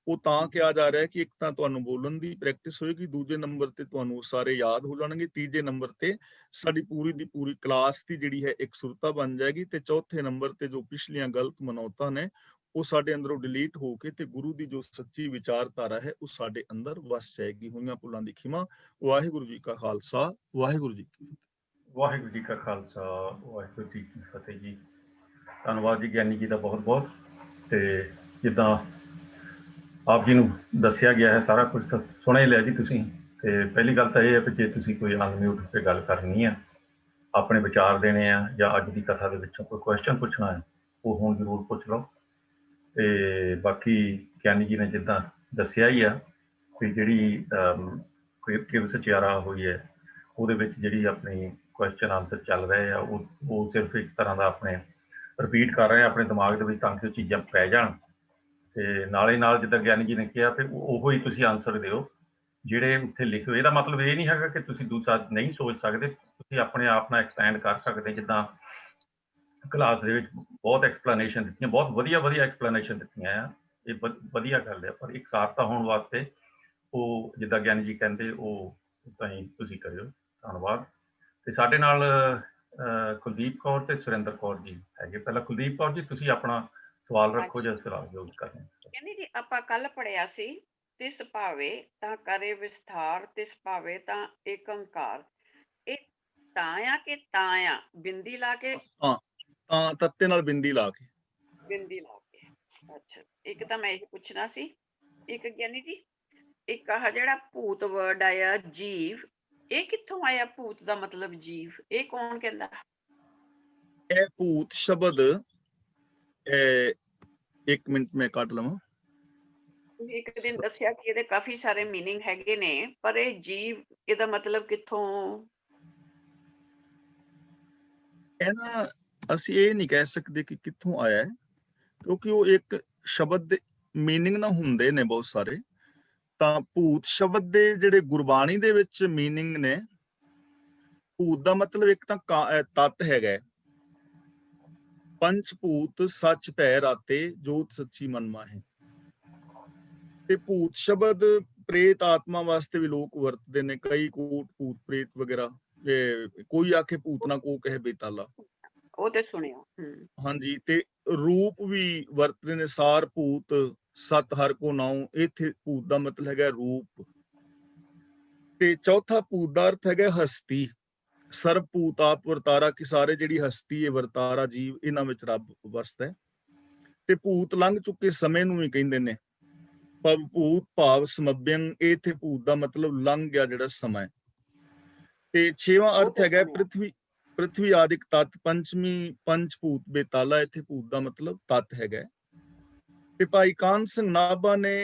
ਉਹ ਤਾਂ ਕਿਹਾ ਜਾ ਰਿਹਾ ਕਿ ਇੱਕ ਤਾਂ ਤੁਹਾਨੂੰ ਬੋਲਣ ਦੀ ਪ੍ਰੈਕਟਿਸ ਹੋਏਗੀ, ਦੂਜੇ ਨੰਬਰ ਤੇ ਤੁਹਾਨੂੰ ਸਾਰੇ ਯਾਦ ਹੋ ਜਾਣਗੇ, ਤੀਜੇ ਨੰਬਰ ਤੇ ਸਾਡੀ ਪੂਰੀ ਦੀ ਪੂਰੀ ਕਲਾਸ ਦੀ ਜਿਹੜੀ ਹੈ ਇਕਸੁਰਤਾ ਬਣ ਜਾਏਗੀ, ਤੇ ਚੌਥੇ ਨੰਬਰ ਤੇ ਜੋ ਪਿਛਲੀਆਂ ਗਲਤ ਮਨੌਤਾਂ ਨੇ ਉਹ ਸਾਡੇ ਅੰਦਰੋਂ ਡਿਲੀਟ ਹੋ ਕੇ ਤੇ ਗੁਰੂ ਦੀ ਜੋ ਸੱਚੀ ਵਿਚਾਰਧਾਰਾ ਹੈ ਉਹ ਸਾਡੇ ਅੰਦਰ ਵਸ ਜਾਏਗੀ। ਹੋਈਆਂ ਭੁੱਲਾਂ ਦੀ ਖਿਮਾ। ਵਾਹਿਗੁਰੂ ਜੀ ਕਾ ਖਾਲਸਾ, ਵਾਹਿਗੁਰੂ ਜੀ ਕੀ ਫਤਿਹ। ਵਾਹਿਗੁਰੂ ਜੀ ਕਾ ਖਾਲਸਾ, ਵਾਹਿਗੁਰੂ ਜੀ ਕੀ ਫਤਿਹ ਜੀ। ਧੰਨਵਾਦ ਜੀ ਗਿਆਨੀ ਜੀ ਦਾ ਬਹੁਤ ਬਹੁਤ। ਤੇ ਜਿੱਦਾਂ ਆਪ ਜੀ ਨੂੰ ਦੱਸਿਆ ਗਿਆ ਹੈ ਸਾਰਾ ਕੁਝ ਤਾਂ ਸੁਣ ਹੀ ਲਿਆ ਜੀ ਤੁਸੀਂ। ਤੇ ਪਹਿਲੀ ਗੱਲ ਤਾਂ ਇਹ ਹੈ ਕਿ ਜੇ ਤੁਸੀਂ ਕੋਈ ਅਨਮਿਊਟ ਤੇ ਗੱਲ ਕਰਨੀ ਆ, ਆਪਣੇ ਵਿਚਾਰ ਦੇਣੇ ਆ, ਜਾਂ ਅੱਜ ਦੀ ਕਥਾ ਦੇ ਵਿੱਚੋਂ ਕੋਈ ਕੁਐਸਚਨ ਪੁੱਛਣਾ ਹੈ, ਉਹ ਹੁਣ ਜ਼ਰੂਰ ਪੁੱਛ ਲਓ। ਤੇ ਬਾਕੀ ਗਿਆਨੀ ਜੀ ਨੇ ਜਿੱਦਾਂ ਦੱਸਿਆ ਹੀ ਆ ਵੀ ਜਿਹੜੀ ਕਿਵ ਸਚਿਆਰਾ ਹੋਈ ਹੈ ਉਹਦੇ ਵਿੱਚ ਜਿਹੜੀ ਆਪਣੀ ਕੁਐਸਚਨ ਆਨਸਰ ਚੱਲ ਰਹੇ ਆ ਉਹ ਸਿਰਫ ਇੱਕ ਤਰ੍ਹਾਂ ਦਾ ਆਪਣੇ ਰਿਪੀਟ ਕਰ ਰਹੇ ਆ ਆਪਣੇ ਦਿਮਾਗ ਦੇ ਵਿੱਚ, ਤਾਂ ਕਿ ਉਹ ਚੀਜ਼ਾਂ ਪੈ ਜਾਣ। ਤੇ ਨਾਲੇ ਨਾਲ ਜਿੱਦਾਂ ਗਿਆਨੀ ਜੀ ਨੇ ਕਿਹਾ ਫਿਰ ਉਹੋ ਹੀ ਤੁਸੀਂ ਆਨਸਰ ਦਿਓ ਜਿਹੜੇ ਉੱਥੇ ਲਿਖੇ ਹੋਏ। ਇਹਦਾ ਮਤਲਬ ਇਹ ਨਹੀਂ ਹੈਗਾ ਕਿ ਤੁਸੀਂ ਦੂਸਰਾ ਨਹੀਂ ਸੋਚ ਸਕਦੇ, ਤੁਸੀਂ ਆਪਣੇ ਆਪ ਨਾਲ ਐਕਸਪੈਂਡ ਕਰ ਸਕਦੇ। ਜਿੱਦਾਂ ਕਲਾਸ ਦੇ ਵਿੱਚ ਬਹੁਤ ਐਕਸਪਲੇਨੇਸ਼ਨ ਦਿੱਤੀਆਂ, ਬਹੁਤ ਵਧੀਆ ਐਕਸਪਲੇਨੇਸ਼ਨ ਦਿੱਤੀਆਂ ਆ, ਇਹ ਵਧੀਆ ਗੱਲ ਹੈ। ਪਰ ਇੱਕ ਸਾਰਤਾ ਹੋਣ ਵਾਸਤੇ ਉਹ ਜਿੱਦਾਂ ਗਿਆਨੀ ਜੀ ਕਹਿੰਦੇ ਉਹ ਤਾਂ ਹੀ ਤੁਸੀਂ ਕਰਿਓ। ਧੰਨਵਾਦ। ਤੇ ਸਾਡੇ ਨਾਲ ਕੁਲਦੀਪ ਕੌਰ ਤੇ ਸੁਰਿੰਦਰ ਕੌਰ ਜੀ ਹੈਗੇ। ਪਹਿਲਾਂ ਕੁਲਦੀਪ ਕੌਰ ਜੀ ਤੁਸੀਂ ਆਪਣਾ ਸਵਾਲ ਰੱਖੋ ਜਾਂ ਸਵਾਲ ਜੋ ਕਰਨਾ। ਕਹਿੰਦੇ ਜੀ ਆਪਾਂ ਕੱਲ ਪੜਿਆ ਸੀ, ਤਿਸ ਭਾਵੇ ਤਾਂ ਕਰੇ ਵਿਸਥਾਰ, ਤਿਸ ਭਾਵੇ ਤਾਂ ਏਕੰਕਾਰ। ਇਹ ਤਾਂ ਆ ਕਿ ਤਾਂ ਆ ਬਿੰਦੀ ਲਾ ਕੇ? ਹਾਂ, ਤਾਂ ਤੱਤੇ ਨਾਲ ਬਿੰਦੀ ਲਾ ਕੇ। ਬਿੰਦੀ ਲਾ ਕੇ। ਅੱਛਾ, ਇੱਕ ਤਾਂ ਮੈਂ ਇਹ ਪੁੱਛਣਾ ਸੀ। ਇੱਕ ਗਿਆਨੀ ਜੀ, ਇੱਕ ਆਹ ਜਿਹੜਾ ਭੂਤ ਵਰਡ ਆਇਆ ਜੀਵ, ਇਹ ਕਿੱਥੋਂ ਆਇਆ? ਭੂਤ ਦਾ ਮਤਲਬ ਜੀਵ, ਇਹ ਕੌਣ ਕਹਿੰਦਾ? ਇਹ ਭੂਤ ਸ਼ਬਦ ਇੱਕ ਮਿੰਟ ਮੈਂ ਕੱਟ ਲਵਾਂ। ਤੁਸੀਂ ਇੱਕ ਦਿਨ ਦੱਸਿਆ ਕਿ ਇਹਦੇ ਕਾਫੀ ਸਾਰੇ ਮੀਨਿੰਗ ਹੈਗੇ ਨੇ, ਪਰ ਇਹ ਜੀਵ ਇਹਦਾ ਮਤਲਬ ਕਿੱਥੋਂ? ਇਹ ਨਾ ਅਸੀਂ ਇਹ ਨਹੀਂ ਕਹਿ ਸਕਦੇ ਕਿ ਕਿੱਥੋਂ ਆਇਆ ਹੈ, ਕਿਉਂਕਿ ਉਹ ਇੱਕ ਸ਼ਬਦ ਦੇ ਮੀਨਿੰਗ ਨਾ ਹੁੰਦੇ ਨੇ ਬਹੁਤ ਸਾਰੇ। ਤਾਂ ਭੂਤ ਸ਼ਬਦ ਦੇ ਜਿਹੜੇ ਗੁਰਬਾਣੀ ਦੇ ਵਿੱਚ ਮੀਨਿੰਗ ਨੇ, ਭੂਤ ਦਾ ਮਤਲਬ ਇੱਕ ਤਾਂ ਤੱਤ ਹੈਗਾ, ਪੰਜ ਭੂਤ ਸੱਚ ਭੈ ਰਾਤੇ, ਜੋਤ ਸੱਚੀ ਮਨ ਮਾਹੇ। ਤੇ ਭੂਤ ਸ਼ਬਦ ਪ੍ਰੇਤ ਆਤਮਾ ਵਾਸਤੇ ਵੀ ਲੋਕ ਵਰਤਦੇ ਨੇ, ਕਈ ਕੋਟ ਭੂਤ ਪ੍ਰੇਤ ਵਗੈਰਾ। ਕੋਈ ਆਖੇ ਭੂਤ ਨਾ ਕੋ ਕਹੇ ਬੇਤਾਲਾ, ਉਹ ਤੇ ਸੁਣਿਆ। ਹਾਂਜੀ। ਤੇ ਰੂਪ ਵੀ ਵਰਤਦੇ ਨੇ, ਸਾਰ ਭੂਤ ਸਤ ਹਰ ਕੋ ਨਾਉ। ਇੱਥੇ ਭੂਤ ਦਾ ਮਤਲਬ ਹੈਗਾ ਰੂਪ। ਤੇ ਚੌਥਾ ਭੂਤ ਦਾ ਅਰਥ ਹੈਗਾ ਹਸਤੀ। ਸਰਬ ਭੂਤ ਆਪ ਵਰਤਾਰਾ, ਕਿ ਸਾਰੇ ਜਿਹੜੀ ਹਸਤੀ ਹੈ ਵਰਤਾਰਾ ਜੀਵ, ਇਹਨਾਂ ਵਿੱਚ ਰੱਬ ਵਸਦਾ ਹੈ। ਤੇ ਭੂਤ ਲੰਘ ਚੁੱਕੇ ਸਮੇਂ ਨੂੰ ਵੀ ਕਹਿੰਦੇ ਨੇ। ਭਵ ਭੂਤ ਭਾਵ ਸਮਭਿਅੰ, ਇੱਥੇ ਭੂਤ ਦਾ ਮਤਲਬ ਲੰਘ ਗਿਆ ਜਿਹੜਾ ਸਮਾਂ। ਤੇ ਛੇਵਾਂ ਅਰਥ ਹੈਗਾ ਪ੍ਰਿਥਵੀ ਆਦਿਕ ਤਤ, ਪੰਚਵੀਂ ਪੰਚ ਭੂਤ ਬੇਤਾਲਾ, ਇੱਥੇ ਭੂਤ ਦਾ ਮਤਲਬ ਤਤ ਹੈਗਾ। ਤੇ ਭਾਈ ਕਾਨ ਸਿੰਘ ਨਾਭਾ ਨੇ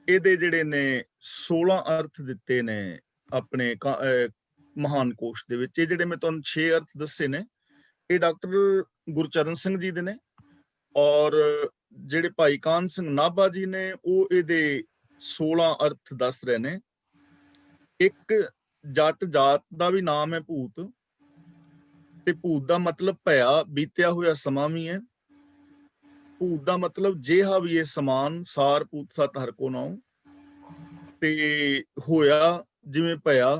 ਇਹਦੇ ਜਿਹੜੇ ਨੇ 16 ਅਰਥ ਦਿੱਤੇ ਨੇ ਆਪਣੇ ਮਹਾਨ ਕੋਸ਼ ਦੇ ਵਿੱਚ। ਇਹ ਜਿਹੜੇ ਮੈਂ ਤੁਹਾਨੂੰ 6 ਅਰਥ ਦੱਸੇ ਨੇ, ਇਹ ਡਾਕਟਰ ਗੁਰਚਰਨ ਸਿੰਘ ਜੀ ਦੇ ਨੇ। ਔਰ ਜਿਹੜੇ ਭਾਈ ਕਾਨ ਸਿੰਘ ਨਾਭਾ ਜੀ ਨੇ ਉਹ ਇਹਦੇ 16 ਅਰਥ ਦੱਸ ਰਹੇ ਨੇ। ਇੱਕ ਜੱਟ ਜਾਤ ਦਾ ਵੀ ਨਾਮ ਹੈ ਭੂਤ, ਤੇ ਭੂਤ ਦਾ ਮਤਲਬ ਭਇਆ ਬੀਤਿਆ ਹੋਇਆ ਸਮਾਂ ਵੀ ਹੈ। ਭੂਤ ਦਾ ਮਤਲਬ ਜਿਹਾ ਵੀ ਇਹ ਸਮਾਨ, ਸਾਰ ਭੂਤ ਸਤ ਹਰ ਕੋ ਨਾਉ। ਤੇ ਹੋਇਆ ਜਿਵੇਂ ਭਇਆ,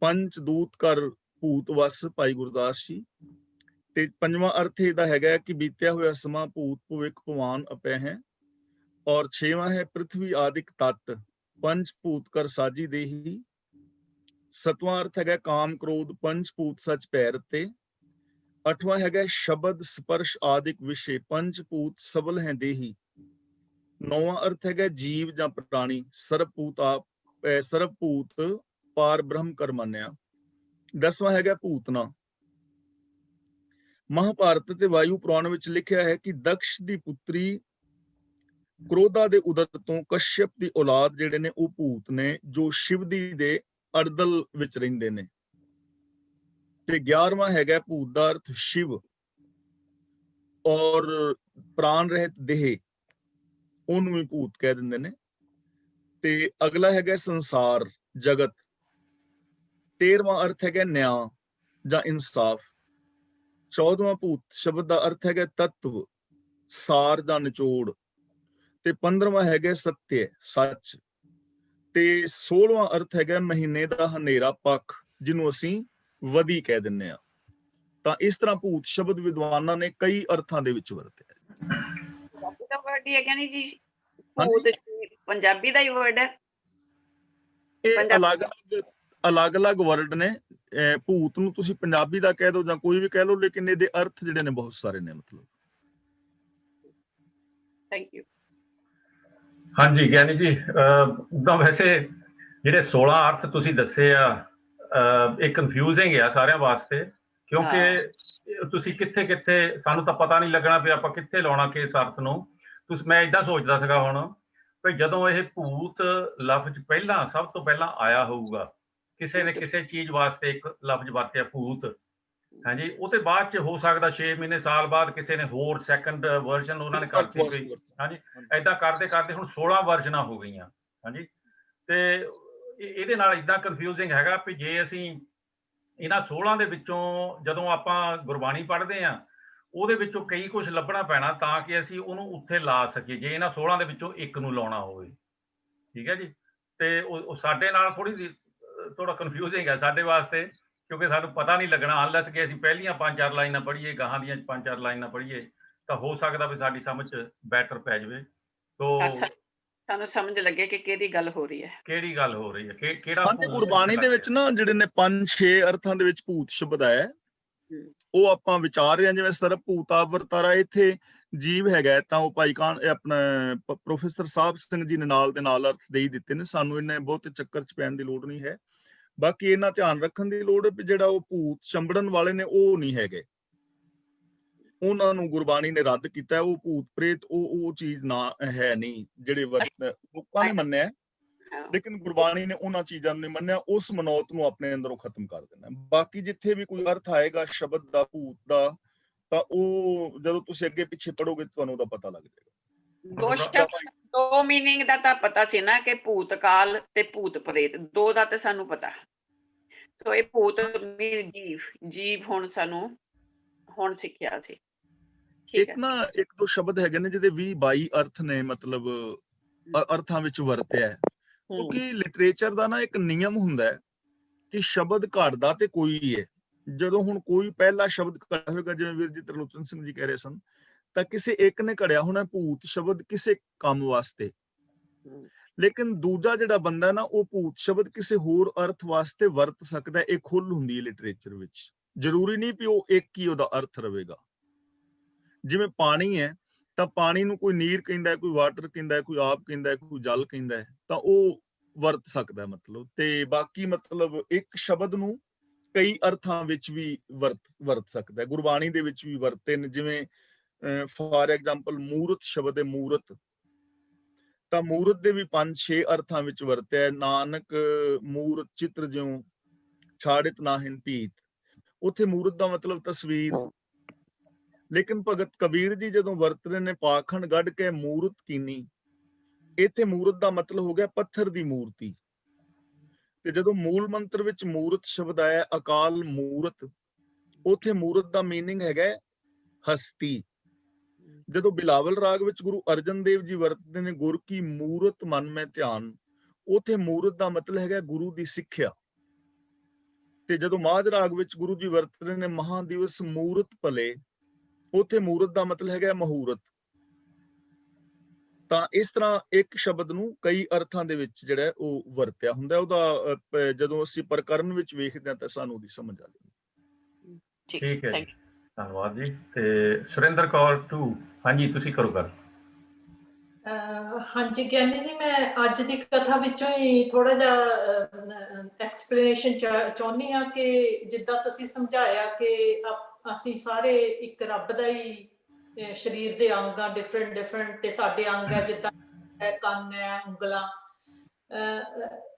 ਪੰਚ ਦੂਤ ਕਰ ਭੂਤ ਵਸ, ਭਾਈ ਗੁਰਦਾਸ ਜੀ। ਤੇ ਪੰਜਵਾਂ ਅਰਥ ਇਹਦਾ ਹੈਗਾ ਕਿ ਬੀਤਿਆ ਹੋਇਆ ਸਮਾਂ, ਭੂਤ ਭਵਿੱਖ ਭਵਾਨ ਅਪੈ ਹੈ। ਔਰ ਛੇਵਾਂ ਹੈ ਪ੍ਰਿਥਵੀ ਆਦਿਕ ਤਤ, ਪੰਜ ਭੂਤ ਕਰ ਸਾਜੀ ਦੇਹੀ। ਸਤਵਾਂ ਅਰਥ ਹੈਗਾ ਕਾਮ ਕ੍ਰੋਧ ਪੰਜ ਭੂਤ ਸੱਚ ਭੈ ਰਤੇ। ਅੱਠਵਾਂ ਹੈਗਾ ਸ਼ਬਦ ਸਪਰਸ਼ ਆਦਿਕ ਵਿਸ਼ੇ, ਪੰਜ ਭੂਤ ਸਬਲ ਹੈ ਦੇਹੀ। ਨੌਵਾਂ ਅਰਥ ਹੈਗਾ ਜੀਵ ਜਾਂ ਪ੍ਰਾਣੀ, ਸਰਬ ਭੂਤ ਪਾਰ ਬ੍ਰਹਮ ਕਰ ਮੰਨਿਆ। 10ਵਾਂ ਹੈਗਾ ਭੂਤਨਾ। ਮਹਾਭਾਰਤ ਤੇ ਵਾਯੂ ਪੁਰਾਣ ਵਿੱਚ ਲਿਖਿਆ ਹੈ ਕਿ ਦਕਸ਼ ਦੀ ਪੁੱਤਰੀ ਕ੍ਰੋਧਾ ਦੇ ਉਦਰ ਤੋਂ ਕਸ਼ਯਪ ਦੀ ਔਲਾਦ ਜਿਹੜੇ ਨੇ ਉਹ ਭੂਤ ਨੇ, ਜੋ ਸ਼ਿਵਦੀ ਦੇ ਅਰਦਲ ਵਿੱਚ ਰਹਿੰਦੇ ਨੇ। ਤੇ 11ਵਾਂ ਹੈਗਾ ਭੂਤ ਦਾ ਅਰਥ ਸ਼ਿਵ, ਔਰ ਪ੍ਰਾਣ ਰਹਿਤ ਦੇਹ, ਉਹਨੂੰ ਵੀ ਭੂਤ ਕਹਿ ਦਿੰਦੇ ਨੇ। ਤੇ ਅਗਲਾ ਹੈਗਾ ਸੰਸਾਰ, ਜਗਤ। 13ਵਾਂ ਅਰਥ ਹੈਗਾ ਨਿਆਂ ਜਾਂ ਇਨਸਾਫ। 14ਵਾਂ ਭੂਤ ਸ਼ਬਦ ਦਾ ਅਰਥ ਹੈਗਾ ਤੱਤਵ, ਸਾਰ ਜਾਂ ਨਿਚੋੜ। ਤੇ 15ਵਾਂ ਹੈਗਾ ਸੱਤਿਆ, ਸੱਚ। ਤੇ 16ਵਾਂ ਅਰਥ ਹੈਗਾ ਮਹੀਨੇ ਦਾ ਹਨੇਰਾ ਪੱਖ, ਜਿਹਨੂੰ ਅਸੀਂ ਵਦੀ ਕਹਿ ਦਿੰਦੇ ਆ। ਤਾਂ ਇਸ ਤਰ੍ਹਾਂ ਭੂਤ ਸ਼ਬਦ ਵਿਦਵਾਨਾਂ ਨੇ ਕਈ ਅਰਥਾਂ ਦੇ ਵਿੱਚ ਵਰਤਿਆ। ਪੰਜਾਬੀ ਦਾ ਵਰਡ ਹੀ ਹੈ ਗਿਆਨੀ ਜੀ? ਹਾਂਜੀ। ਭੂਤ ਪੰਜਾਬੀ ਦਾ ਹੀ ਵਰਡ ਹੈ? ਇਹ ਪੰਜਾਬੀ ਅਲੱਗ-ਅਲੱਗ ਵਰਡ ਨੇ। ਭੂਤ ਨੂੰ ਤੁਸੀਂ ਪੰਜਾਬੀ ਦਾ ਕਹਿ ਦਿਓ ਜਾਂ ਕੋਈ ਵੀ ਕਹਿ ਲਓ, ਲੇਕਿਨ ਇਹਦੇ ਅਰਥ ਜਿਹੜੇ ਨੇ ਬਹੁਤ ਸਾਰੇ ਨੇ। ਮਤਲਬ ਥੈਂਕ ਯੂ। ਹਾਂਜੀ ਗਿਆਨੀ ਜੀ, ਉਦਾਂ ਵੈਸੇ ਜਿਹੜੇ 16 ਅਰਥ ਤੁਸੀਂ ਦੱਸੇ ਆ, ਇਹ ਕਨਫਿਊਜ਼ਿੰਗ ਆ ਸਾਰਿਆਂ ਵਾਸਤੇ, ਕਿਉਂਕਿ ਤੁਸੀਂ ਕਿੱਥੇ ਕਿੱਥੇ, ਸਾਨੂੰ ਤਾਂ ਪਤਾ ਨਹੀਂ ਲੱਗਣਾ ਵੀ ਆਪਾਂ ਕਿੱਥੇ ਲਾਉਣਾ ਕਿਸ ਅਰਥ ਨੂੰ। ਮੈਂ ਏਦਾਂ ਸੋਚਦਾ ਸੀਗਾ ਹੁਣ ਵੀ ਜਦੋਂ ਇਹ ਭੂਤ ਲਫ਼ਜ਼ ਪਹਿਲਾਂ, ਸਭ ਤੋਂ ਪਹਿਲਾਂ ਆਇਆ ਹੋਊਗਾ, ਕਿਸੇ ਨੇ ਕਿਸੇ ਚੀਜ਼ ਵਾਸਤੇ ਇੱਕ ਲਫ਼ਜ਼ ਵਰਤਿਆ ਭੂਤ, ਹਾਂਜੀ, ਉਹਦੇ ਬਾਅਦ ਚ ਹੋ ਸਕਦਾ 6 ਮਹੀਨੇ ਸਾਲ ਬਾਅਦ ਕਿਸੇ ਨੇ ਹੋਰ ਸੈਕੰਡ ਵਰਜ਼ਨ ਉਹਨਾਂ ਨੇ ਕਰਤੀ ਕੋਈ, ਹਾਂਜੀ, ਏਦਾਂ ਕਰਦੇ ਕਰਦੇ ਹੁਣ 16 ਵਰਜ਼ਨਾਂ ਹੋ ਗਈਆਂ। ਹਾਂਜੀ, ਤੇ ਇਹਦੇ ਨਾਲ ਏਦਾਂ ਕਨਫਿਊਜ਼ਿੰਗ ਹੈਗਾ ਵੀ ਜੇ ਅਸੀਂ ਇਹਨਾਂ 16 ਦੇ ਵਿੱਚੋਂ ਜਦੋਂ ਆਪਾਂ ਗੁਰਬਾਣੀ ਪੜ੍ਹਦੇ ਹਾਂ, ਉਹਦੇ ਵਿੱਚੋਂ ਕਈ ਕੁਝ ਲੱਭਣਾ ਪੈਣਾ ਤਾਂ ਕਿ ਅਸੀਂ ਉਹਨੂੰ ਉੱਥੇ ਲਾ ਸਕੀਏ, ਜੇ ਇਹਨਾਂ 16 ਦੇ ਵਿੱਚੋਂ ਇੱਕ ਨੂੰ ਲਾਉਣਾ ਹੋਵੇ। ਠੀਕ ਹੈ ਜੀ। ਤੇ ਉਹ ਸਾਡੇ ਨਾਲ ਥੋੜਾ ਕਨਫਿਊਜ਼ਿੰਗ ਹੈ ਸਾਡੇ ਵਾਸਤੇ, ਕਿਉਂਕਿ ਸਾਨੂੰ ਪਤਾ ਨਹੀਂ ਲੱਗਣਾ ਅਨਲੈਸ ਕਿ ਅਸੀਂ ਪਹਿਲੀਆਂ 5-4 ਲਾਈਨਾਂ ਪੜ੍ਹੀਏ, ਗਾਹਾਂ ਦੀਆਂ 5-4 ਲਾਈਨਾਂ ਪੜ੍ਹੀਏ, ਤਾਂ ਹੋ ਸਕਦਾ ਵੀ ਸਾਡੀ ਸਮਝ 'ਚ ਬੈਟਰ ਪੈ ਜਾਵੇ। ਸਾਨੂੰ ਸਮਝ ਲੱਗੇ ਕਿ ਕਿਹੜੀ ਗੱਲ ਹੋ ਰਹੀ ਹੈ, ਕਿਹੜੀ ਗੱਲ ਹੋ ਰਹੀ ਹੈ, ਕਿਹੜਾ ਹਾਂਜੀ। ਗੁਰਬਾਣੀ ਦੇ ਵਿੱਚ ਨਾ ਜਿਹੜੇ ਨੇ 5-6 ਅਰਥਾਂ ਦੇ ਵਿੱਚ ਭੂਤ ਸ਼ਬਦ ਆਇਆ, ਉਹ ਆਪਾਂ ਵਿਚਾਰ ਰਹੇ ਹਾਂ। ਜਿਵੇਂ ਸਰਬ ਭੂਤਾ ਵਰਤਾਰਾ, ਇੱਥੇ ਜੀਵ ਹੈਗਾ, ਤਾਂ ਉਹ ਭਾਈ ਕਾਨ ਆਪਣਾ ਪ੍ਰੋਫੈਸਰ ਸਾਹਿਬ ਸਿੰਘ ਜੀ ਨੇ ਨਾਲ ਦੇ ਨਾਲ ਅਰਥ ਦੇ ਹੀ ਦਿੱਤੇ ਨੇ। ਸਾਨੂੰ ਇਹਨੇ ਬਹੁਤੇ ਚੱਕਰ ਚ ਪੈਣ ਦੀ ਲੋੜ ਨਹੀਂ ਹੈ। ਬਾਕੀ ਇਹਨਾਂ ਧਿਆਨ ਰੱਖਣ ਦੀ ਲੋੜ ਹੈ ਵੀ ਜਿਹੜਾ ਉਹ ਭੂਤ ਚੰਬੜਨ ਵਾਲੇ ਨੇ ਉਹ ਨਹੀਂ ਹੈਗੇ, ਉਹਨਾਂ ਨੂੰ ਗੁਰਬਾਣੀ ਨੇ ਰੱਦ ਕੀਤਾ। ਉਹ ਭੂਤ ਪ੍ਰੇਤ ਉਹ ਚੀਜ਼ ਨਾ ਹੈ ਨਹੀਂ, ਜਿਹੜੇ ਲੋਕਾਂ ਨੇ ਮੰਨਿਆ, ਲੇਕਿਨ ਗੁਰਬਾਣੀ ਨੇ ਉਹਨਾਂ ਚੀਜ਼ਾਂ ਨੂੰ ਨਹੀਂ ਮੰਨਿਆ। ਉਸ ਮਨੌਤ ਨੂੰ ਆਪਣੇ ਅੰਦਰੋਂ ਖਤਮ ਕਰ ਦੇਣਾ। ਬਾਕੀ ਜਿੱਥੇ ਵੀ ਕੋਈ ਅਰਥ ਆਏਗਾ ਸ਼ਬਦ ਦਾ, ਭੂਤ ਦਾ, ਤਾਂ ਉਹ ਜਦੋਂ ਤੁਸੀਂ ਅੱਗੇ ਪਿੱਛੇ ਪੜੋਗੇ ਤੁਹਾਨੂੰ ਉਹਦਾ ਪਤਾ ਲੱਗ ਜਾਏਗਾ। ਦੋ ਮੀਨਿੰਗ ਦਾ ਤਾਂ ਪਤਾ ਸੀ ਨਾ, ਕਿ ਭੂਤ ਕਾਲ ਤੇ ਭੂਤ ਪ੍ਰੇਤ, ਦੋ ਦਾ ਤੇ ਸਾਨੂੰ ਪਤਾ। ਸੋ ਇਹ ਭੂਤ ਜੀਵ ਹੁਣ ਸਾਨੂੰ ਹੁਣ ਸਿੱਖਿਆ ਸੀ। ਇੱਕ ਦੋ ਸ਼ਬਦ ਹੈਗੇ ਨੇ ਜਿਹਦੇ 20-22 ਅਰਥ ਨੇ, ਮਤਲਬ ਅਰਥਾਂ ਵਿੱਚ ਵਰਤਿਆ ਹੈ। ਕਿਉਂਕਿ ਲਿਟਰੇਚਰ ਦਾ ਨਾ ਇੱਕ ਨਿਯਮ ਹੁੰਦਾ ਹੈ ਕਿ ਸ਼ਬਦ ਘੜਦਾ ਤੇ ਕੋਈ ਹੈ। ਜਦੋਂ ਹੁਣ ਕੋਈ ਪਹਿਲਾ ਸ਼ਬਦ ਘੜਿਆ ਹੋਵੇਗਾ, ਜਿਵੇਂ ਵੀਰ ਜੀ ਤਰਲੋਚਨ ਸਿੰਘ ਜੀ ਕਹਿ ਰਹੇ ਸਨ, ਤਾਂ ਕਿਸੇ ਇੱਕ ਨੇ ਘੜਿਆ ਹੋਣਾ ਭੂਤ ਸ਼ਬਦ ਕਿਸੇ ਕੰਮ ਵਾਸਤੇ, ਲੇਕਿਨ ਦੂਜਾ ਜਿਹੜਾ ਬੰਦਾ ਨਾ, ਉਹ ਭੂਤ ਸ਼ਬਦ ਕਿਸੇ ਹੋਰ ਅਰਥ ਵਾਸਤੇ ਵਰਤ ਸਕਦਾ। ਇਹ ਖੁੱਲ ਹੁੰਦੀ ਹੈ ਲਿਟਰੇਚਰ ਵਿੱਚ। ਜ਼ਰੂਰੀ ਨਹੀਂ ਵੀ ਉਹ ਇੱਕ ਹੀ ਉਹਦਾ ਅਰਥ ਰਵੇਗਾ। ਜਿਵੇਂ ਪਾਣੀ ਹੈ, ਤਾਂ ਪਾਣੀ ਨੂੰ ਕੋਈ ਨੀਰ ਕਹਿੰਦਾ, ਕੋਈ ਵਾਟਰ ਕਹਿੰਦਾ, ਕੋਈ ਆਪ ਕਹਿੰਦਾ, ਕੋਈ ਜਲ ਕਹਿੰਦਾ, ਤਾਂ ਉਹ ਵਰਤ ਸਕਦਾ ਮਤਲਬ। ਤੇ ਬਾਕੀ ਮਤਲਬ ਇੱਕ ਸ਼ਬਦ ਨੂੰ ਕਈ ਅਰਥਾਂ ਵਿੱਚ ਵੀ ਵਰਤ ਸਕਦਾ। ਗੁਰਬਾਣੀ ਦੇ ਵਿੱਚ ਵੀ ਵਰਤੇ ਨੇ, ਜਿਵੇਂ ਫਾਰ ਐਗਜ਼ਾਮਪਲ ਮੂਰਤ ਸ਼ਬਦ ਹੈ, ਮੂਰਤ, ਤਾਂ ਮੂਰਤ ਦੇ ਵੀ 5-6 ਅਰਥਾਂ ਵਿੱਚ ਵਰਤਿਆ। ਨਾਨਕ ਮੂਰਤ ਚਿੱਤਰ ਜਿਉ ਛਾੜਿਤ ਨਾਹਿਨ ਭੀਤ, ਉੱਥੇ ਮੂਰਤ ਦਾ ਮਤਲਬ ਤਸਵੀਰ। ਲੇਕਿਨ ਭਗਤ ਕਬੀਰ ਜੀ ਜਦੋਂ ਵਰਤ ਰਹੇ ਨੇ ਪਾਖੰਡ ਗੱਡ ਕੇ ਮੂਰਤ ਕੀਨੀ, ਇੱਥੇ ਮੂਰਤ ਦਾ ਮਤਲਬ ਹੋ ਗਿਆ ਪੱਥਰ ਦੀ ਮੂਰਤੀ। ਤੇ ਜਦੋਂ ਮੂਲ ਮੰਤਰ ਵਿੱਚ ਮੂਰਤ ਸ਼ਬਦ ਆਇਆ, ਅਕਾਲ ਮੂਰਤ, ਉੱਥੇ ਮੂਰਤ ਦਾ ਮੀਨਿੰਗ ਹੈਗਾ ਹਸਤੀ। ਜਦੋਂ ਬਿਲਾਵਲ ਰਾਗ ਵਿੱਚ ਗੁਰੂ ਅਰਜਨ ਦੇਵ ਜੀ ਵਰਤਦੇ ਨੇ ਗੁਰ ਕੀ ਮੂਰਤ ਮਨ ਮੈਂ ਧਿਆਨ, ਉੱਥੇ ਮੂਰਤ ਦਾ ਮਤਲਬ ਹੈਗਾ ਗੁਰੂ ਦੀ ਸਿੱਖਿਆ। ਤੇ ਜਦੋਂ ਮਾਝ ਰਾਗ ਵਿੱਚ ਗੁਰੂ ਜੀ ਵਰਤਦੇ ਨੇ ਮਹਾ ਦਿਵਸ ਮੂਰਤ ਭਲੇ, ਉੱਥੇ ਮੂਰਤ ਦਾ ਮਤਲਬ ਹੈਗਾ ਮਹੂਰਤ। ਤਾਂ ਇਸ ਤਰ੍ਹਾਂ ਇੱਕ ਸ਼ਬਦ ਨੂੰ ਕਈ ਅਰਥਾਂ ਦੇ ਵਿੱਚ ਜਿਹੜਾ ਉਹ ਵਰਤਿਆ ਹੁੰਦਾ। ਉਹਦਾ ਜਦੋਂ ਅਸੀਂ ਪ੍ਰਕਰਨ ਵਿੱਚ ਵੇਖਦੇ ਹਾਂ ਤਾਂ ਸਾਨੂੰ ਉਹਦੀ ਸਮਝ ਆ ਜਾਂਦੀ। ਠੀਕ ਹੈ, ਧੰਨਵਾਦ ਜੀ। ਤੇ ਸੁਰਿੰਦਰ ਕੌਰ 2, ਹਾਂਜੀ ਤੁਸੀਂ ਕਰੋ ਗੱਲ। ਹਾਂਜੀ ਗਿਆਨੀ ਜੀ, ਮੈਂ ਅੱਜ ਦੀ ਕਥਾ ਵਿੱਚੋਂ ਹੀ ਥੋੜਾ ਜਿਹਾ ਐਕਸਪਲੇਨੇਸ਼ਨ ਚਾਹੁੰਦੀ ਹਾਂ ਕਿ ਜਿੱਦਾਂ ਤੁਸੀਂ ਸਮਝਾਇਆ ਕਿ ਅਸੀਂ ਸਾਰੇ ਇੱਕ ਰੱਬ ਦਾ ਹੀ ਸਰੀਰ ਦੇ ਅੰਗ ਆ, ਡਿਫਰੈਂਟ ਤੇ ਸਾਡੇ ਅੰਗ ਹੈ, ਜਿੱਦਾਂ ਕੰਨ ਹੈ, ਉਂਗਲਾਂ।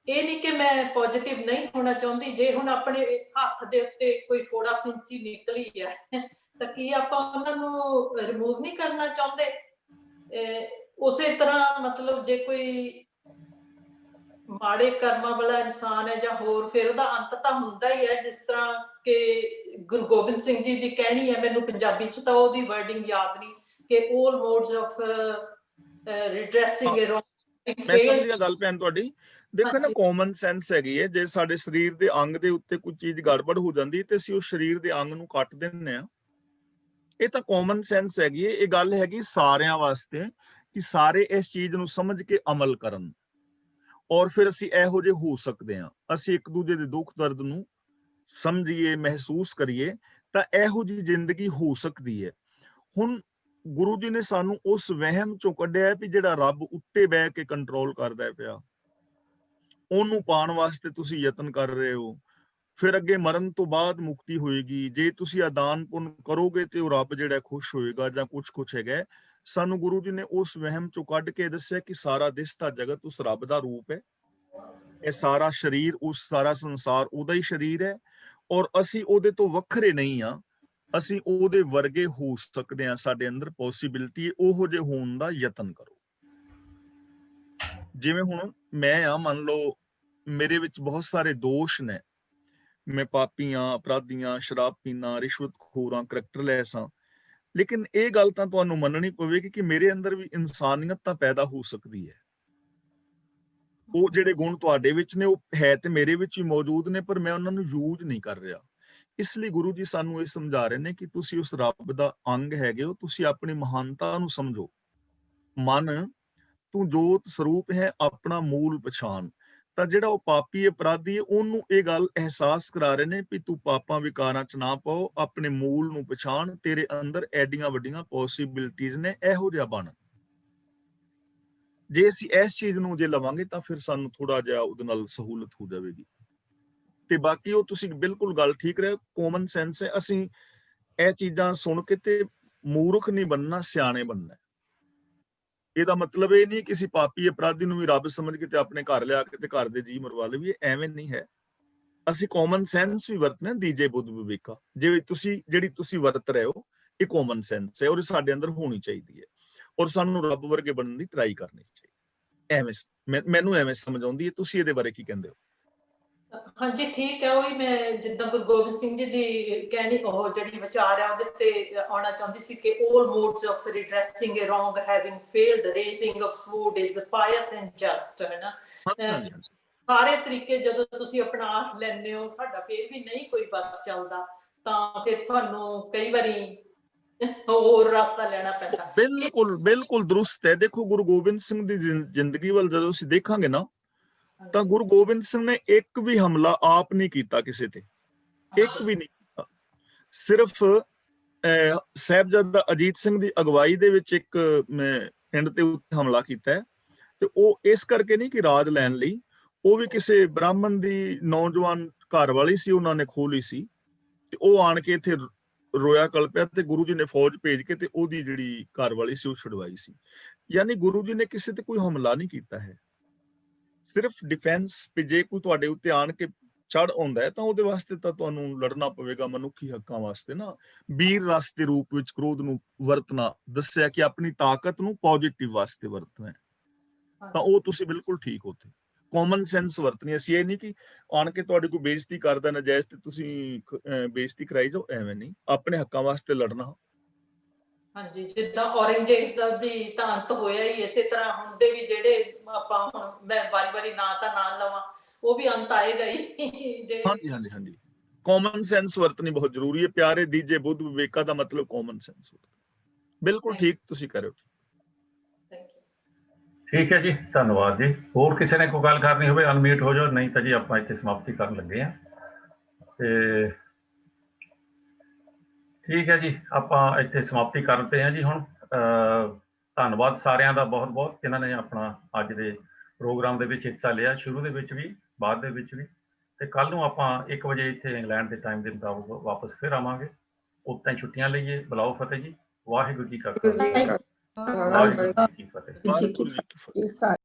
ਇਹ ਨਹੀਂ ਕਿ ਮੈਂ ਪੋਜ਼ਿਟਿਵ ਨਹੀਂ ਹੋਣਾ ਚਾਹੁੰਦੀ। ਜੇ ਹੁਣ ਆਪਣੇ ਹੱਥ ਦੇ ਉੱਤੇ ਕੋਈ ਫੋੜਾ ਫਿੰਸੀ ਨਿਕਲੀ ਹੈ ਤਾਂ ਕੀ ਆਪਾਂ ਉਹਨਾਂ ਨੂੰ ਰਿਮੂਵ ਨਹੀਂ ਕਰਨਾ ਚਾਹੁੰਦੇ? ਉਸੇ ਤਰ੍ਹਾਂ ਮਤਲਬ ਜੇ ਕੋਈ ਮਾੜੇ ਕਰਮਾਂ ਵਾਲਾ ਇਨਸਾਨ ਹੈ ਜਾਂ ਹੋਰ, ਫਿਰ ਉਹਦਾ ਅੰਤ ਤਾਂ ਹੁੰਦਾ ਹੀ ਹੈ। ਜਿਸ ਤਰ੍ਹਾਂ ਕਿ ਗੁਰੂ ਗੋਬਿੰਦ ਸਿੰਘ ਜੀ ਦੀ ਕਹਿਣੀ ਹੈ, ਮੈਨੂੰ ਪੰਜਾਬੀ ਚ ਤਾਂ ਉਹਦੀ ਵਰਡਿੰਗ ਯਾਦ ਨਹੀਂ, ਕਿ all modes of redressing a wrong ਮੈਂ fail। ਸਮਝਿਆ ਗੱਲ ਭੈਣ ਤੁਹਾਡੀ। ਦੇਖੋ ਨਾ, ਹਾਂਜੀ। ਕਾਮਨ ਸੈਂਸ ਹੈਗੀ ਹੈ। ਜੇ ਸਾਡੇ ਸਰੀਰ ਦੇ ਅੰਗ ਦੇ ਉੱਤੇ ਕੋਈ ਚੀਜ਼ ਗੜਬੜ ਹੋ ਜਾਂਦੀ ਤੇ ਅਸੀਂ ਉਸ ਸਰੀਰ ਦੇ ਅੰਗ ਨੂੰ ਕੱਟ ਦਿੰਦੇ ਆ। ਇਹ ਤਾਂ ਕਾਮਨ ਸੈਂਸ ਹੈਗੀ ਹੈ। ਇਹ ਗੱਲ ਹੈਗੀ ਸਾਰਿਆਂ ਵਾਸਤੇ ਕਿ ਸਾਰੇ ਇਸ ਚੀਜ਼ ਨੂੰ ਸਮਝ ਕੇ ਅਮਲ ਕਰਨ, ਔਰ ਫਿਰ ਅਸੀਂ ਇਹੋ ਜਿਹੇ ਹੋ ਸਕਦੇ ਹਾਂ। ਅਸੀਂ ਇੱਕ ਦੂਜੇ ਦੇ ਦੁੱਖ ਦਰਦ ਨੂੰ ਸਮਝੀਏ, ਮਹਿਸੂਸ ਕਰੀਏ, ਤਾਂ ਇਹੋ ਜਿਹੀ ਜ਼ਿੰਦਗੀ ਹੋ ਸਕਦੀ ਹੈ। ਹੁਣ ਗੁਰੂ ਜੀ ਨੇ ਸਾਨੂੰ ਉਸ ਵਹਿਮ ਚੋਂ ਕੱਢਿਆ ਵੀ ਜਿਹੜਾ ਰੱਬ ਉੱਤੇ ਬਹਿ ਕੇ ਕੰਟਰੋਲ ਕਰਦਾ ਪਿਆ, ਉਹਨੂੰ ਪਾਉਣ ਵਾਸਤੇ ਤੁਸੀਂ ਯਤਨ ਕਰ ਰਹੇ ਹੋ। ਫਿਰ ਅੱਗੇ ਮਰਨ ਤੋਂ ਬਾਅਦ ਮੁਕਤੀ ਹੋਏਗੀ। ਜੇ ਤੁਸੀਂ ਅਦਾਨ ਪੁੰਨ ਕਰੋਗੇ ਤੇ ਉਹ ਰੱਬ ਜਿਹੜਾ ਖੁਸ਼ ਹੋਏਗਾ ਜਾਂ ਕੁਛ ਹੈਗਾ। ਸਾਨੂੰ ਗੁਰੂ ਜੀ ਨੇ ਉਸ ਵਹਿਮ ਚੋਂ ਕੱਢ ਕੇ ਦੱਸਿਆ ਕਿ ਸਾਰਾ ਦਿਸਦਾ ਜਗਤ ਉਸ ਰੱਬ ਦਾ ਰੂਪ ਹੈ। ਇਹ ਸਾਰਾ ਸਰੀਰ, ਉਸ ਸਾਰਾ ਸੰਸਾਰ ਉਹਦਾ ਹੀ ਸਰੀਰ ਹੈ, ਔਰ ਅਸੀਂ ਉਹਦੇ ਤੋਂ ਵੱਖਰੇ ਨਹੀਂ ਆ। ਅਸੀਂ ਉਹਦੇ ਵਰਗੇ ਹੋ ਸਕਦੇ ਹਾਂ। ਸਾਡੇ ਅੰਦਰ ਪੋਸੀਬਿਲਿਟੀ, ਉਹੋ ਜਿਹੇ ਹੋਣ ਦਾ ਯਤਨ ਕਰੋ। ਜਿਵੇਂ ਹੁਣ ਮੈਂ ਆ, ਮੰਨ ਲਓ ਮੇਰੇ ਵਿੱਚ ਬਹੁਤ ਸਾਰੇ ਦੋਸ਼ ਨੇ। ਮੈਂ ਪਾਪੀਆਂ, ਅਪਰਾਧੀਆਂ, ਸ਼ਰਾਬ ਪੀਣਾ, ਰਿਸ਼ਵਤਖੋਰਾਂ, ਕਰੈਕਟਰਲੈਸ ਹਾਂ। ਲੇਕਿਨ ਇਹ ਗੱਲ ਤਾਂ ਤੁਹਾਨੂੰ ਮੰਨਣੀ ਪਵੇਗੀ ਕਿ ਮੇਰੇ ਅੰਦਰ ਵੀ ਇਨਸਾਨੀਅਤ ਤਾਂ ਪੈਦਾ ਹੋ ਸਕਦੀ ਹੈ। ਉਹ ਜਿਹੜੇ ਗੁਣ ਤੁਹਾਡੇ ਵਿੱਚ ਨੇ, ਉਹ ਹੈ ਤੇ ਮੇਰੇ ਵਿੱਚ ਵੀ ਮੌਜੂਦ ਨੇ, ਪਰ ਮੈਂ ਉਹਨਾਂ ਨੂੰ ਯੂਜ਼ ਨਹੀਂ ਕਰ ਰਿਹਾ। ਇਸ ਲਈ ਗੁਰੂ ਜੀ ਸਾਨੂੰ ਇਹ ਸਮਝਾ ਰਹੇ ਨੇ ਕਿ ਤੁਸੀਂ ਉਸ ਰੱਬ ਦਾ ਅੰਗ ਹੈਗੇ ਹੋ। ਤੁਸੀਂ ਆਪਣੀ ਮਹਾਨਤਾ ਨੂੰ ਸਮਝੋ। ਮਨ, ਤੂੰ ਜੋਤ ਸਰੂਪ ਹੈ, ਆਪਣਾ ਮੂਲ ਪਛਾਣ। ਤਾਂ ਜਿਹੜਾ ਉਹ ਪਾਪੀ ਅਪਰਾਧੀ ਹੈ, ਉਹਨੂੰ ਇਹ ਗੱਲ ਅਹਿਸਾਸ ਕਰਾ ਰਹੇ ਨੇ ਵੀ ਤੂੰ ਪਾਪਾਂ ਵਿਕਾਰਾਂ ਚ ਨਾ ਪਾਓ, ਆਪਣੇ ਮੂਲ ਨੂੰ ਪਛਾਣ। ਤੇਰੇ ਅੰਦਰ ਐਡੀਆਂ ਵੱਡੀਆਂ ਪੋਸੀਬਿਲਿਟੀਜ਼ ਨੇ, ਇਹੋ ਜਿਹਾ ਬਣ। ਜੇ ਅਸੀਂ ਇਸ ਚੀਜ਼ ਨੂੰ ਜੇ ਲਵਾਂਗੇ ਤਾਂ ਫਿਰ ਸਾਨੂੰ ਥੋੜਾ ਜਿਹਾ ਉਹਦੇ ਨਾਲ ਸਹੂਲਤ ਹੋ ਜਾਵੇਗੀ। ਤੇ ਬਾਕੀ ਉਹ ਤੁਸੀਂ ਬਿਲਕੁਲ ਗੱਲ ਠੀਕ ਰਹੇ, ਕਾਮਨ ਸੈਂਸ ਹੈ। ਅਸੀਂ ਇਹ ਚੀਜ਼ਾਂ ਸੁਣ ਕੇ ਤੇ ਮੂਰਖ ਨਹੀਂ ਬਣਨਾ, ਸਿਆਣੇ ਬਣਨਾ। ਇਹਦਾ ਮਤਲਬ ਇਹ ਨਹੀਂ ਕਿਸੇ ਪਾਪੀ ਅਪਰਾਧੀ ਨੂੰ ਵੀ ਰੱਬ ਸਮਝ ਕੇ ਤੇ ਆਪਣੇ ਘਰ ਲਿਆ ਕੇ ਤੇ ਘਰ ਦੇ ਜੀ ਮਰਵਾ ਲਈਏ, ਐਵੇਂ ਨਹੀਂ ਹੈ। ਅਸੀਂ ਕਾਮਨ ਸੈਂਸ ਵੀ ਵਰਤਨੇ, ਦੀਜੇ ਬੁੱਧ ਵਿਵੇਕਾ। ਜਿਵੇਂ ਜਿਹੜੀ ਤੁਸੀਂ ਵਰਤ ਰਹੇ ਹੋ, ਇਹ ਕਾਮਨ ਸੈਂਸ ਹੈ, ਔਰ ਸਾਡੇ ਅੰਦਰ ਹੋਣੀ ਚਾਹੀਦੀ ਹੈ। ਔਰ ਸਾਨੂੰ ਰੱਬ ਵਰਗੇ ਬਣਨ ਦੀ ਟਰਾਈ ਕਰਨੀ ਚਾਹੀਦੀ। ਐਵੇਂ ਮੈਨੂੰ ਐਵੇਂ ਸਮਝ ਆਉਂਦੀ ਹੈ। ਤੁਸੀਂ ਇਹਦੇ ਬਾਰੇ ਕੀ ਕਹਿੰਦੇ ਹੋ? ਹਾਂਜੀ, ਠੀਕ ਹੈ। ਉਹੀ ਮੈਂ ਜਿੱਦਾਂ ਗੁਰੂ ਗੋਬਿੰਦ ਸਿੰਘ ਜੀ ਦੀ ਕਹਿਣੀ, ਉਹ ਜਿਹੜੀ ਵਿਚਾਰ ਹੈ ਉਹਦੇ ਤੇ ਆਉਣਾ ਚਾਹੁੰਦੀ ਸੀ ਕਿ all modes of redressing a wrong having failed, raising of sword is pious and just, ਹੈ ਨਾ। ਹਾਂਜੀ। ਸਾਰੇ ਤਰੀਕੇ ਜਦੋਂ ਤੁਸੀਂ ਅਪਣਾ ਲੈਂਦੇ ਹੋ, ਤੁਹਾਡਾ ਫੇਰ ਵੀ ਨਹੀਂ ਕੋਈ ਬਸ ਚੱਲਦਾ, ਤਾਂ ਫਿਰ ਤੁਹਾਨੂੰ ਕਈ ਵਾਰੀ ਹੋਰ ਰਸਤਾ ਲੈਣਾ ਪੈਂਦਾ। ਬਿਲਕੁਲ ਦਰੁਸਤ ਹੈ। ਦੇਖੋ, ਗੁਰੂ ਗੋਬਿੰਦ ਸਿੰਘ ਦੀ ਜ਼ਿੰਦਗੀ ਵੱਲ ਜਦੋਂ ਅਸੀਂ ਦੇਖਾਂਗੇ ਨਾ, ਤਾਂ ਗੁਰੂ ਗੋਬਿੰਦ ਸਿੰਘ ਨੇ ਇੱਕ ਵੀ ਹਮਲਾ ਆਪ ਨਹੀਂ ਕੀਤਾ ਕਿਸੇ ਤੇ, ਇੱਕ ਵੀ ਨਹੀਂ ਕੀਤਾ। ਸਿਰਫ ਸਾਹਿਬਜ਼ਾਦਾ ਅਜੀਤ ਸਿੰਘ ਦੀ ਅਗਵਾਈ ਦੇ ਵਿੱਚ ਇੱਕ ਪਿੰਡ ਤੇ ਉੱਤੇ ਹਮਲਾ ਕੀਤਾ ਹੈ, ਤੇ ਉਹ ਇਸ ਕਰਕੇ ਨਹੀਂ ਕਿ ਰਾਜ ਲੈਣ ਲਈ। ਉਹ ਵੀ ਕਿਸੇ ਬ੍ਰਾਹਮਣ ਦੀ ਨੌਜਵਾਨ ਘਰ ਵਾਲੀ ਸੀ, ਉਹਨਾਂ ਨੇ ਖੋਹ ਲਈ ਸੀ, ਤੇ ਉਹ ਆਣ ਕੇ ਇੱਥੇ ਰੋਇਆ ਕਲਪਿਆ, ਤੇ ਗੁਰੂ ਜੀ ਨੇ ਫੌਜ ਭੇਜ ਕੇ ਤੇ ਉਹਦੀ ਜਿਹੜੀ ਘਰ ਵਾਲੀ ਸੀ ਉਹ ਛੁਡਵਾਈ ਸੀ। ਯਾਨੀ ਗੁਰੂ ਜੀ ਨੇ ਕਿਸੇ ਤੇ ਕੋਈ ਹਮਲਾ ਨਹੀਂ ਕੀਤਾ ਹੈ, ਸਿਰਫ ਡਿਫੈਂਸ। ਜੇ ਕੋਈ ਤੁਹਾਡੇ ਉੱਤੇ ਆਣ ਕੇ ਚੜ ਆਉਂਦਾ ਹੈ ਤਾਂ ਉਹਦੇ ਵਾਸਤੇ ਤਾਂ ਤੁਹਾਨੂੰ ਲੜਨਾ ਪਵੇਗਾ, ਮਨੁੱਖੀ ਹੱਕਾਂ ਵਾਸਤੇ ਨਾ। ਵੀਰ ਰਸ ਦੇ ਰੂਪ ਵਿੱਚ ਕ੍ਰੋਧ ਨੂੰ ਵਰਤਣਾ ਦੱਸਿਆ ਕਿ ਆਪਣੀ ਤਾਕਤ ਨੂੰ ਪੋਜ਼ਿਟਿਵ ਵਾਸਤੇ ਵਰਤਣਾ, ਤਾਂ ਉਹ ਤੁਸੀਂ ਬਿਲਕੁਲ ਠੀਕ ਉੱਥੇ ਕਾਮਨ ਸੈਂਸ ਵਰਤਣੀ। ਅਸੀਂ ਇਹ ਨਹੀਂ ਕਿ ਆਣ ਕੇ ਤੁਹਾਡੀ ਕੋਈ ਬੇਇੱਜ਼ਤੀ ਕਰਦਾ ਨਜਾਇਜ਼ ਤੇ ਤੁਸੀਂ ਬੇਇੱਜ਼ਤੀ ਕਰਾਈ ਜਾਓ, ਐਵੇਂ ਨਹੀਂ। ਆਪਣੇ ਹੱਕਾਂ ਵਾਸਤੇ ਲੜਨਾ। ਹਾਂਜੀ, ਜਿੱਦਾਂ ਔਰੰਗਜ਼ੇਬ ਦਾ ਵੀ ਤਾਂ ਅੰਤ ਹੋਇਆ ਹੀ ਇਸੇ ਤਰ੍ਹਾਂ। ਹੁਣ ਦੇ ਵੀ ਜਿਹੜੇ ਆਪਾਂ, ਹੁਣ ਮੈਂ ਵਾਰੀ ਨਾਂ ਤਾਂ ਨਾ ਲਵਾਂ, ਉਹ ਵੀ ਅੰਤ ਆਏਗਾ ਹੀ। ਹਾਂਜੀ। ਕਾਮਨ ਸੈਂਸ ਵਰਤਣੀ ਬਹੁਤ ਜ਼ਰੂਰੀ ਹੈ। ਪਿਆਰੇ ਦੀਜੇ ਬੁੱਧ ਵਿਵੇਕਾ ਦਾ ਮਤਲਬ ਕਾਮਨ ਸੈਂਸ। ਬਿਲਕੁਲ ਠੀਕ ਤੁਸੀਂ ਕਹਿ ਰਹੇ ਹੋ। ਠੀਕ ਹੈ ਜੀ, ਧੰਨਵਾਦ ਜੀ। ਹੋਰ ਕਿਸੇ ਨੇ ਕੋਈ ਗੱਲ ਕਰਨੀ ਹੋਵੇ ਅਨਮਿਊਟ ਹੋ ਜਾਓ, ਨਹੀਂ ਤਾਂ ਜੀ ਆਪਾਂ ਇੱਥੇ ਸਮਾਪਤੀ ਕਰਨ ਲੱਗੇ ਹਾਂ। ਤੇ ਠੀਕ ਹੈ ਜੀ, ਆਪਾਂ ਇੱਥੇ ਸਮਾਪਤੀ ਕਰਦੇ ਹਾਂ ਜੀ ਹੁਣ। ਧੰਨਵਾਦ ਸਾਰਿਆਂ ਦਾ ਬਹੁਤ ਬਹੁਤ, ਜਿਨ੍ਹਾਂ ਨੇ ਆਪਣਾ ਅੱਜ ਦੇ ਪ੍ਰੋਗਰਾਮ ਦੇ ਵਿੱਚ ਹਿੱਸਾ ਲਿਆ, ਸ਼ੁਰੂ ਦੇ ਵਿੱਚ ਵੀ, ਬਾਅਦ ਦੇ ਵਿੱਚ ਵੀ। ਤੇ ਕੱਲ ਨੂੰ ਆਪਾਂ 1 ਵਜੇ ਇੱਥੇ ਇੰਗਲੈਂਡ ਦੇ ਟਾਈਮ ਦੇ ਮੁਤਾਬਕ ਵਾਪਸ ਫਿਰ ਆਵਾਂਗੇ। ਉਦੋਂ ਤਾਈਂ ਛੁੱਟੀਆਂ ਲਈਏ। ਬੁਲਾਓ ਫਤਿਹ ਜੀ। ਵਾਹਿਗੁਰੂ ਜੀ ਕਾ ਖਾਲਸਾ, ਵਾਹਿਗੁਰੂ ਜੀ ਕੀ ਫਤਿਹ।